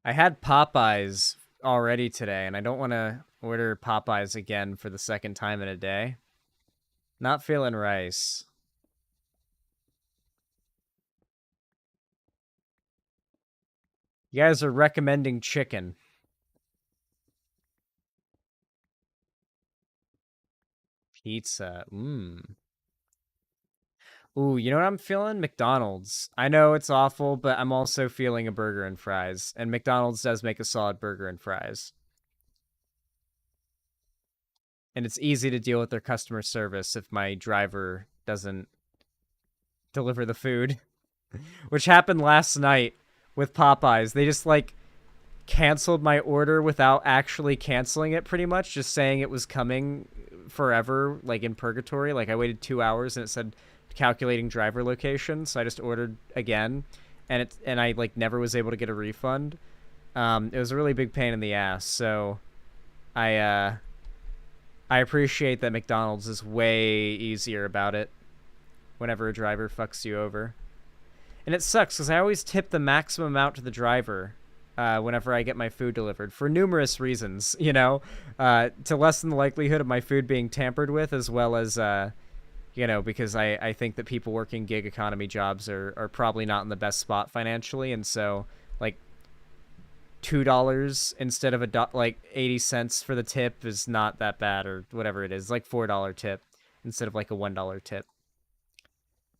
I had Popeyes already today, and I don't want to order Popeyes again for the second time in a day. Not feeling rice. You guys are recommending chicken. Pizza. Ooh, you know what I'm feeling? McDonald's. I know it's awful, but I'm also feeling a burger and fries. And McDonald's does make a solid burger and fries. And it's easy to deal with their customer service if my driver doesn't deliver the food. Which happened last night with Popeyes. They just, like, canceled my order without actually canceling it, pretty much. Just saying it was coming forever, like in purgatory. Like, I waited 2 hours and it said calculating driver location, so I just ordered again, and I like never was able to get a refund. It was a really big pain in the ass, so I appreciate that McDonald's is way easier about it whenever a driver fucks you over. And it sucks because I always tip the maximum amount to the driver whenever I get my food delivered, for numerous reasons, you know, to lessen the likelihood of my food being tampered with, as well as, you know, because I think that people working gig economy jobs are probably not in the best spot financially, and so, like, $2 instead of like 80 cents for the tip is not that bad, or whatever it is, like $4 tip instead of like a $1 tip.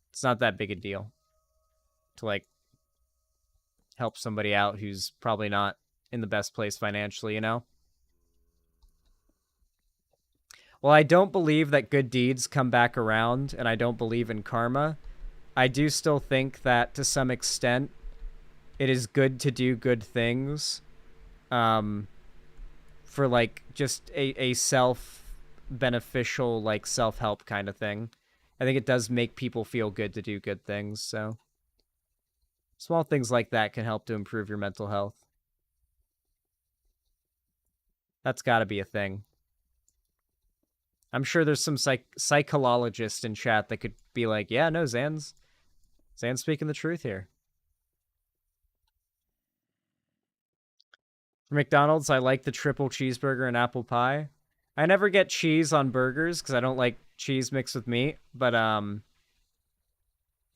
It's not that big a deal to, like, help somebody out who's probably not in the best place financially, you know? Well, I don't believe that good deeds come back around, and I don't believe in karma. I do still think that, to some extent, it is good to do good things for, like, just a self-beneficial, like, self-help kind of thing. I think it does make people feel good to do good things, so small things like that can help to improve your mental health. That's got to be a thing. I'm sure there's some psychologist in chat that could be like, yeah, no, Zan's speaking the truth here. For McDonald's, I like the triple cheeseburger and apple pie. I never get cheese on burgers because I don't like cheese mixed with meat, but I'm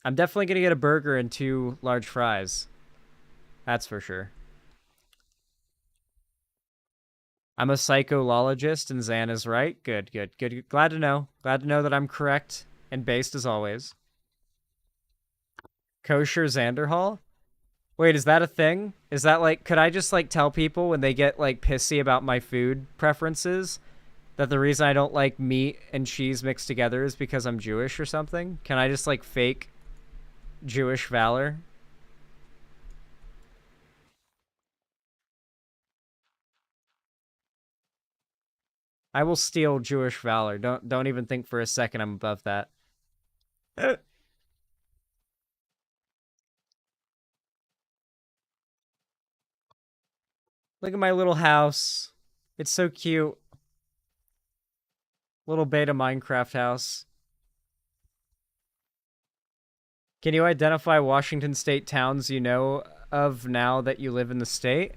definitely going to get a burger and 2 large fries. That's for sure. I'm a psychologist, and Zan is right. Good. Glad to know. Glad to know that I'm correct and based as always. Kosher Xanderhall? Wait, is that a thing? Is that, like, could I just, like, tell people when they get, like, pissy about my food preferences that the reason I don't like meat and cheese mixed together is because I'm Jewish or something? Can I just, like, fake Jewish valor? I will steal Jewish valor. Don't even think for a second I'm above that. Look at my little house. It's so cute. Little beta Minecraft house. Can you identify Washington state towns you know of now that you live in the state?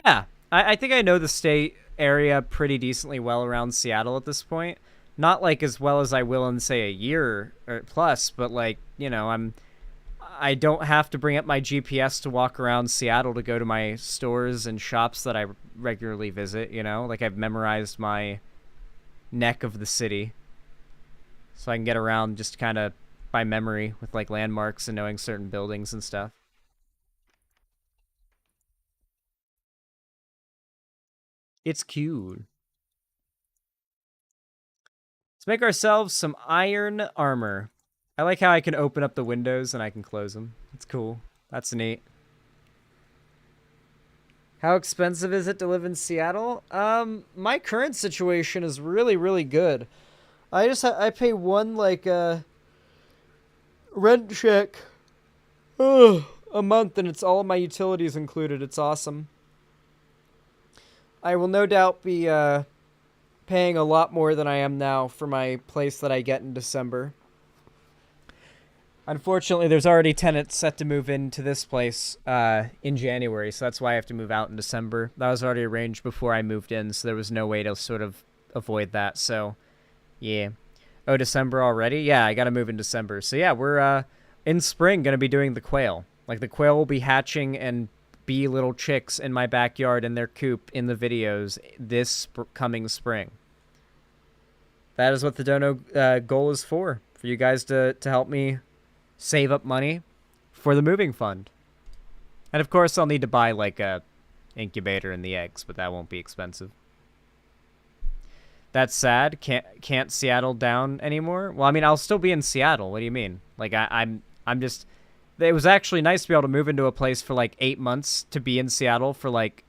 Yeah, I think I know the state area pretty decently well around Seattle at this point. Not, like, as well as I will in, say, a year or plus, but, like, you know, I don't have to bring up my GPS to walk around Seattle to go to my stores and shops that I regularly visit, you know? Like, I've memorized my neck of the city. So I can get around just kind of by memory with, like, landmarks and knowing certain buildings and stuff. It's cute. Let's make ourselves some iron armor. I like how I can open up the windows and I can close them. It's cool. That's neat. How expensive is it to live in Seattle? My current situation is really, really good. I pay one, like, rent check a month, and it's all of my utilities included. It's awesome. I will no doubt be, paying a lot more than I am now for my place that I get in December. Unfortunately, there's already tenants set to move into this place in January, so that's why I have to move out in December. That was already arranged before I moved in, so there was no way to sort of avoid that, so yeah. Oh, December already? Yeah, I gotta move in December. So yeah, we're in spring gonna be doing the quail. Like, the quail will be hatching and be little chicks in my backyard in their coop in the videos this coming spring. That is what the dono goal is for you guys to help me save up money for the moving fund. And of course, I'll need to buy, like, a incubator and the eggs, but that won't be expensive. That's sad. Can't Seattle down anymore? Well, I mean, I'll still be in Seattle. What do you mean? Like, I'm just... It was actually nice to be able to move into a place for, like, 8 months to be in Seattle for, like,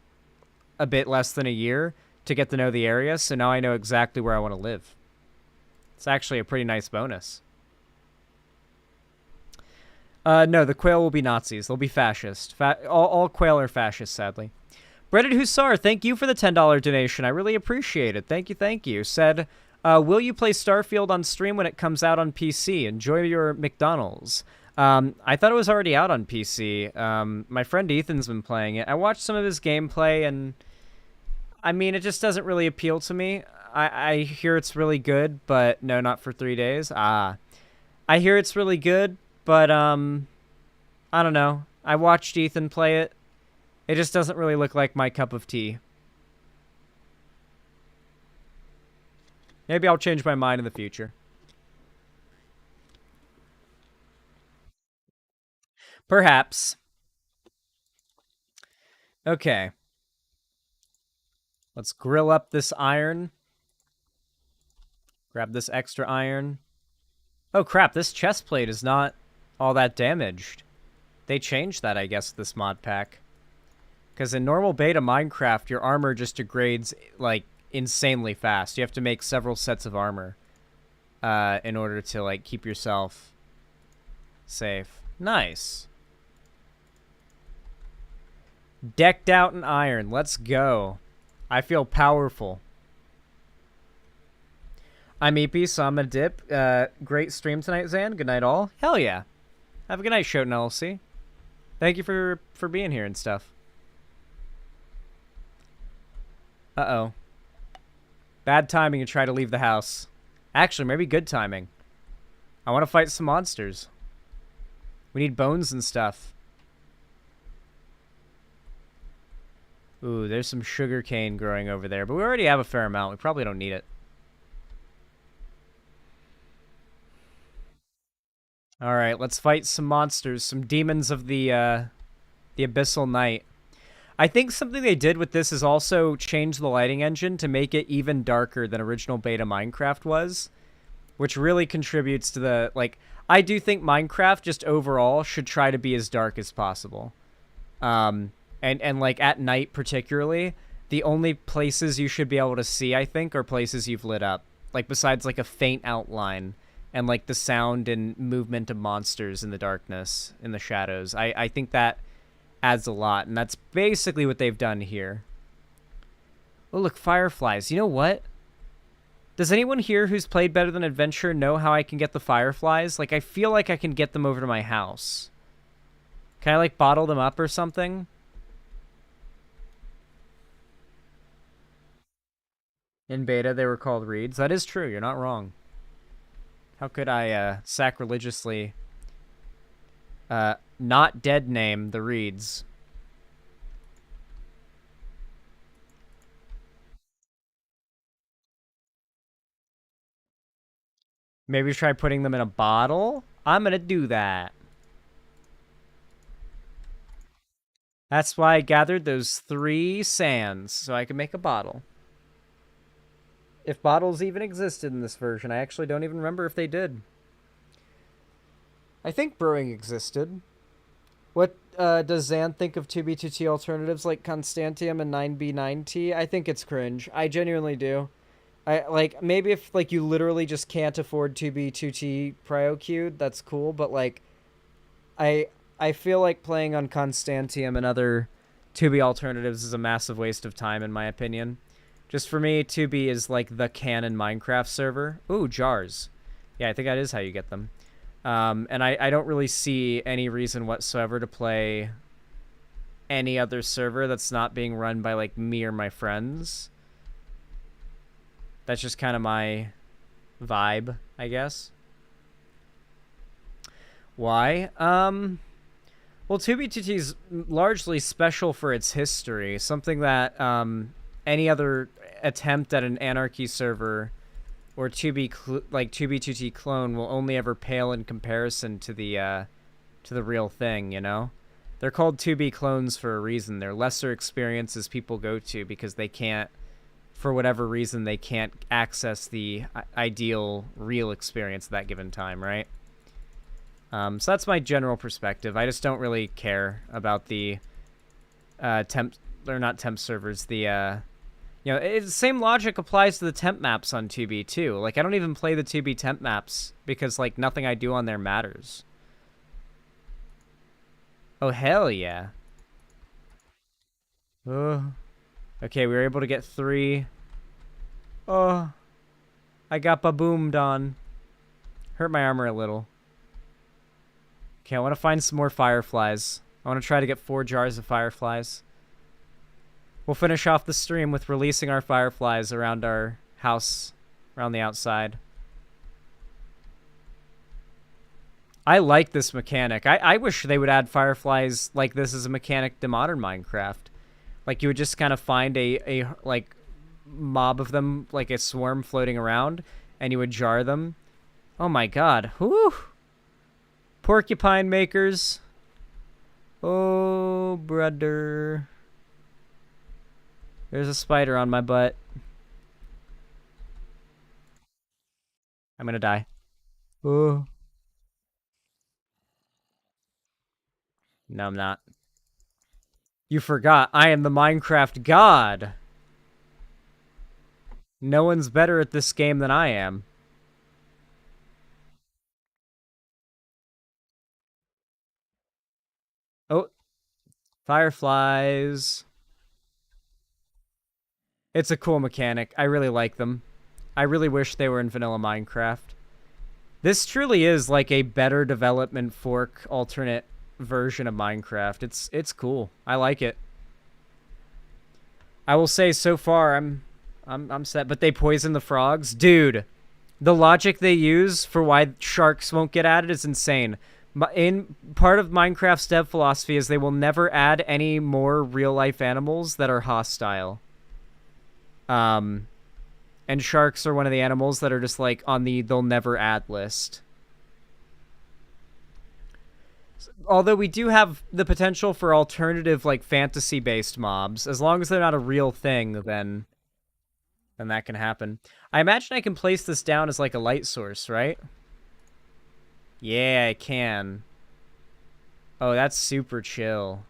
a bit less than a year to get to know the area, so now I know exactly where I want to live. It's actually a pretty nice bonus. No, the quail will be Nazis. They'll be fascist. All quail are fascist, sadly. Breaded Hussar, thank you for the $10 donation. I really appreciate it. Thank you. Said, will you play Starfield on stream when it comes out on PC? Enjoy your McDonald's. I thought it was already out on PC. My friend Ethan's been playing it. I watched some of his gameplay, and I mean, it just doesn't really appeal to me. I hear it's really good, but no, not for 3 days. I hear it's really good, but I don't know. I watched Ethan play it. It just doesn't really look like my cup of tea. Maybe I'll change my mind in the future. Perhaps. Okay. Let's grill up this iron. Grab this extra iron. Oh crap, this chest plate is not all that damaged. They changed that, I guess, this mod pack. Because in normal beta Minecraft, your armor just degrades, like, insanely fast. You have to make several sets of armor in order to, like, keep yourself safe. Nice. Decked out in iron. Let's go. I feel powerful. I'm EP, so I'm a dip. Great stream tonight, Zan. Good night, all. Hell yeah. Have a good night, Shoten LLC. Thank you for being here and stuff. Uh-oh. Bad timing to try to leave the house. Actually, maybe good timing. I want to fight some monsters. We need bones and stuff. Ooh, there's some sugar cane growing over there, but we already have a fair amount. We probably don't need it. All right, let's fight some monsters, some demons of the Abyssal Night. I think something they did with this is also change the lighting engine to make it even darker than original beta Minecraft was, which really contributes to the, like, I do think Minecraft just overall should try to be as dark as possible. And like at night particularly, the only places you should be able to see, I think, are places you've lit up. Like besides like a faint outline and like the sound and movement of monsters in the darkness, in the shadows. I think that adds a lot, and that's basically what they've done here. Oh, look, fireflies. You know what? Does anyone here who's played Better Than Adventure know how I can get the fireflies? Like, I feel like I can get them over to my house. Can I, like, bottle them up or something? In beta, they were called reeds. That is true. You're not wrong. How could I sacrilegiously Not dead name, the reeds. Maybe try putting them in a bottle? I'm gonna do that. That's why I gathered those 3 sands, so I could make a bottle. If bottles even existed in this version, I actually don't even remember if they did. I think brewing existed. What does Zan think of 2B2T alternatives like Constantium and 9B9T? I think it's cringe. I genuinely do. Like, maybe if, like, you literally just can't afford 2B2T Prio-Queued, that's cool, but, like, I feel like playing on Constantium and other 2B alternatives is a massive waste of time, in my opinion. Just for me, 2B is, like, the canon Minecraft server. Ooh, jars. Yeah, I think that is how you get them. And I don't really see any reason whatsoever to play any other server that's not being run by, like, me or my friends. That's just kind of my vibe, I guess. Why? Well, 2B2T is largely special for its history, something that any other attempt at an Anarchy server or 2B2T clone will only ever pale in comparison to the real thing, you know? They're called 2B clones for a reason. They're lesser experiences people go to because they can't, for whatever reason, they can't access the ideal real experience at that given time, right? So that's my general perspective. I just don't really care about the temp, or not temp servers, the, you know, the same logic applies to the temp maps on 2B too. Like, I don't even play the 2B temp maps because, like, nothing I do on there matters. Oh, hell yeah. Okay, we were able to get 3. Oh, I got baboomed on. Hurt my armor a little. Okay, I want to find some more fireflies. I want to try to get 4 jars of fireflies. We'll finish off the stream with releasing our fireflies around our house, around the outside. I like this mechanic. I wish they would add fireflies like this as a mechanic to modern Minecraft. Like, you would just kind of find a like, mob of them, like a swarm floating around, and you would jar them. Oh my god. Whew. Porcupine makers. Oh, brother. There's a spider on my butt. I'm gonna die. Oh. No, I'm not. You forgot. I am the Minecraft god. No one's better at this game than I am. Oh. Fireflies. It's a cool mechanic. I really like them. I really wish they were in vanilla Minecraft. This truly is like a better development fork alternate version of Minecraft. It's cool. I like it. I will say so far I'm set, but they poison the frogs. Dude, the logic they use for why sharks won't get added is insane. In part of Minecraft's dev philosophy is they will never add any more real-life animals that are hostile. And sharks are one of the animals that are just like on the they'll never add list. Although we do have the potential for alternative, like, fantasy-based mobs. As long as they're not a real thing, then that can happen. I imagine I can place this down as, like, a light source, right? Yeah, I can. Oh, that's super chill.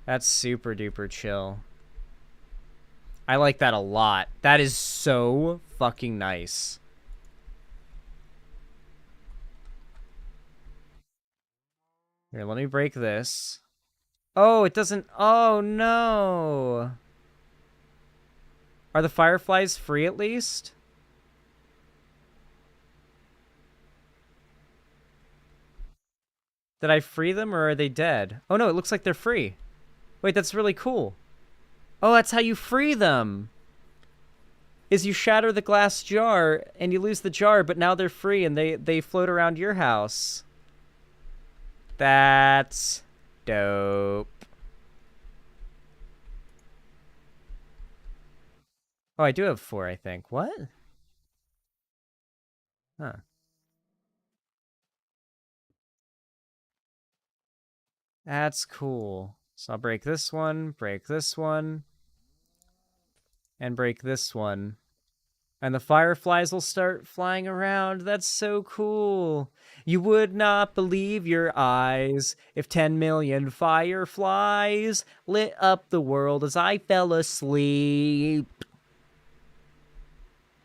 That's super duper chill. I like that a lot. That is so fucking nice. Here, let me break this. Oh, it doesn't... Oh, no. Are the fireflies free at least? Did I free them or are they dead? Oh, no, it looks like they're free. Wait, that's really cool. Oh, that's how you free them. Is you shatter the glass jar and you lose the jar, but now they're free and they float around your house. That's dope. Oh, I do have 4, I think. What? Huh. That's cool. So I'll break this one, and break this one. And the fireflies will start flying around. That's so cool. You would not believe your eyes if 10 million fireflies lit up the world as I fell asleep.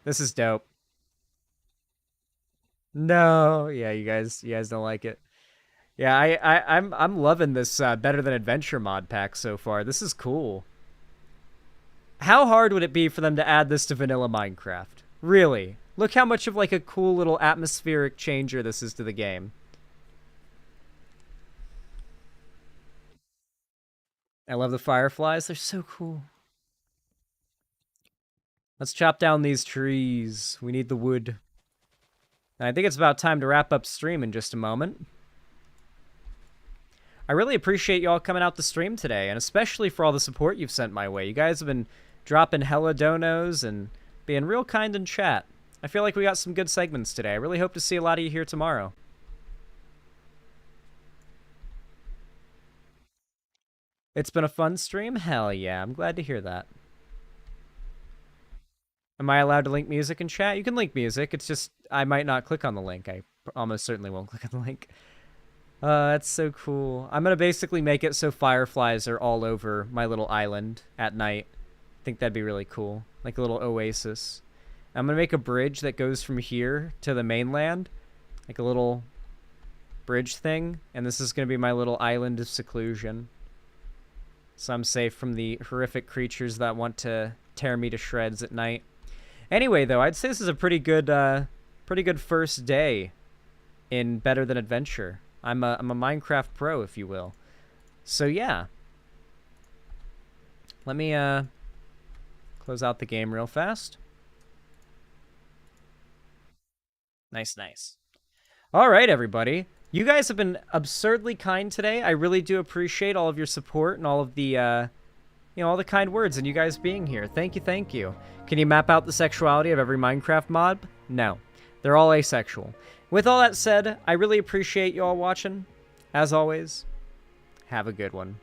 This is dope. No, yeah, you guys don't like it. Yeah, I'm loving this Better Than Adventure mod pack so far. This is cool. How hard would it be for them to add this to vanilla Minecraft? Really? Look how much of like a cool little atmospheric changer this is to the game. I love the fireflies. They're so cool. Let's chop down these trees. We need the wood. And I think it's about time to wrap up stream in just a moment. I really appreciate y'all coming out to stream today, and especially for all the support you've sent my way. You guys have been dropping hella donos and being real kind in chat. I feel like we got some good segments today. I really hope to see a lot of you here tomorrow. It's been a fun stream? Hell yeah, I'm glad to hear that. Am I allowed to link music in chat? You can link music, it's just I might not click on the link. I almost certainly won't click on the link. That's so cool. I'm gonna basically make it so fireflies are all over my little island at night. I think that'd be really cool. Like a little oasis. I'm gonna make a bridge that goes from here to the mainland. Like a little bridge thing. And this is gonna be my little island of seclusion. So I'm safe from the horrific creatures that want to tear me to shreds at night. Anyway, though, I'd say this is a pretty good first day in Better Than Adventure. I'm a Minecraft pro, if you will. So yeah. Let me close out the game real fast. Nice, nice. All right, everybody. You guys have been absurdly kind today. I really do appreciate all of your support and all of the, all the kind words and you guys being here. Thank you, thank you. Can you map out the sexuality of every Minecraft mod? No. They're all asexual. With all that said, I really appreciate you all watching. As always, have a good one.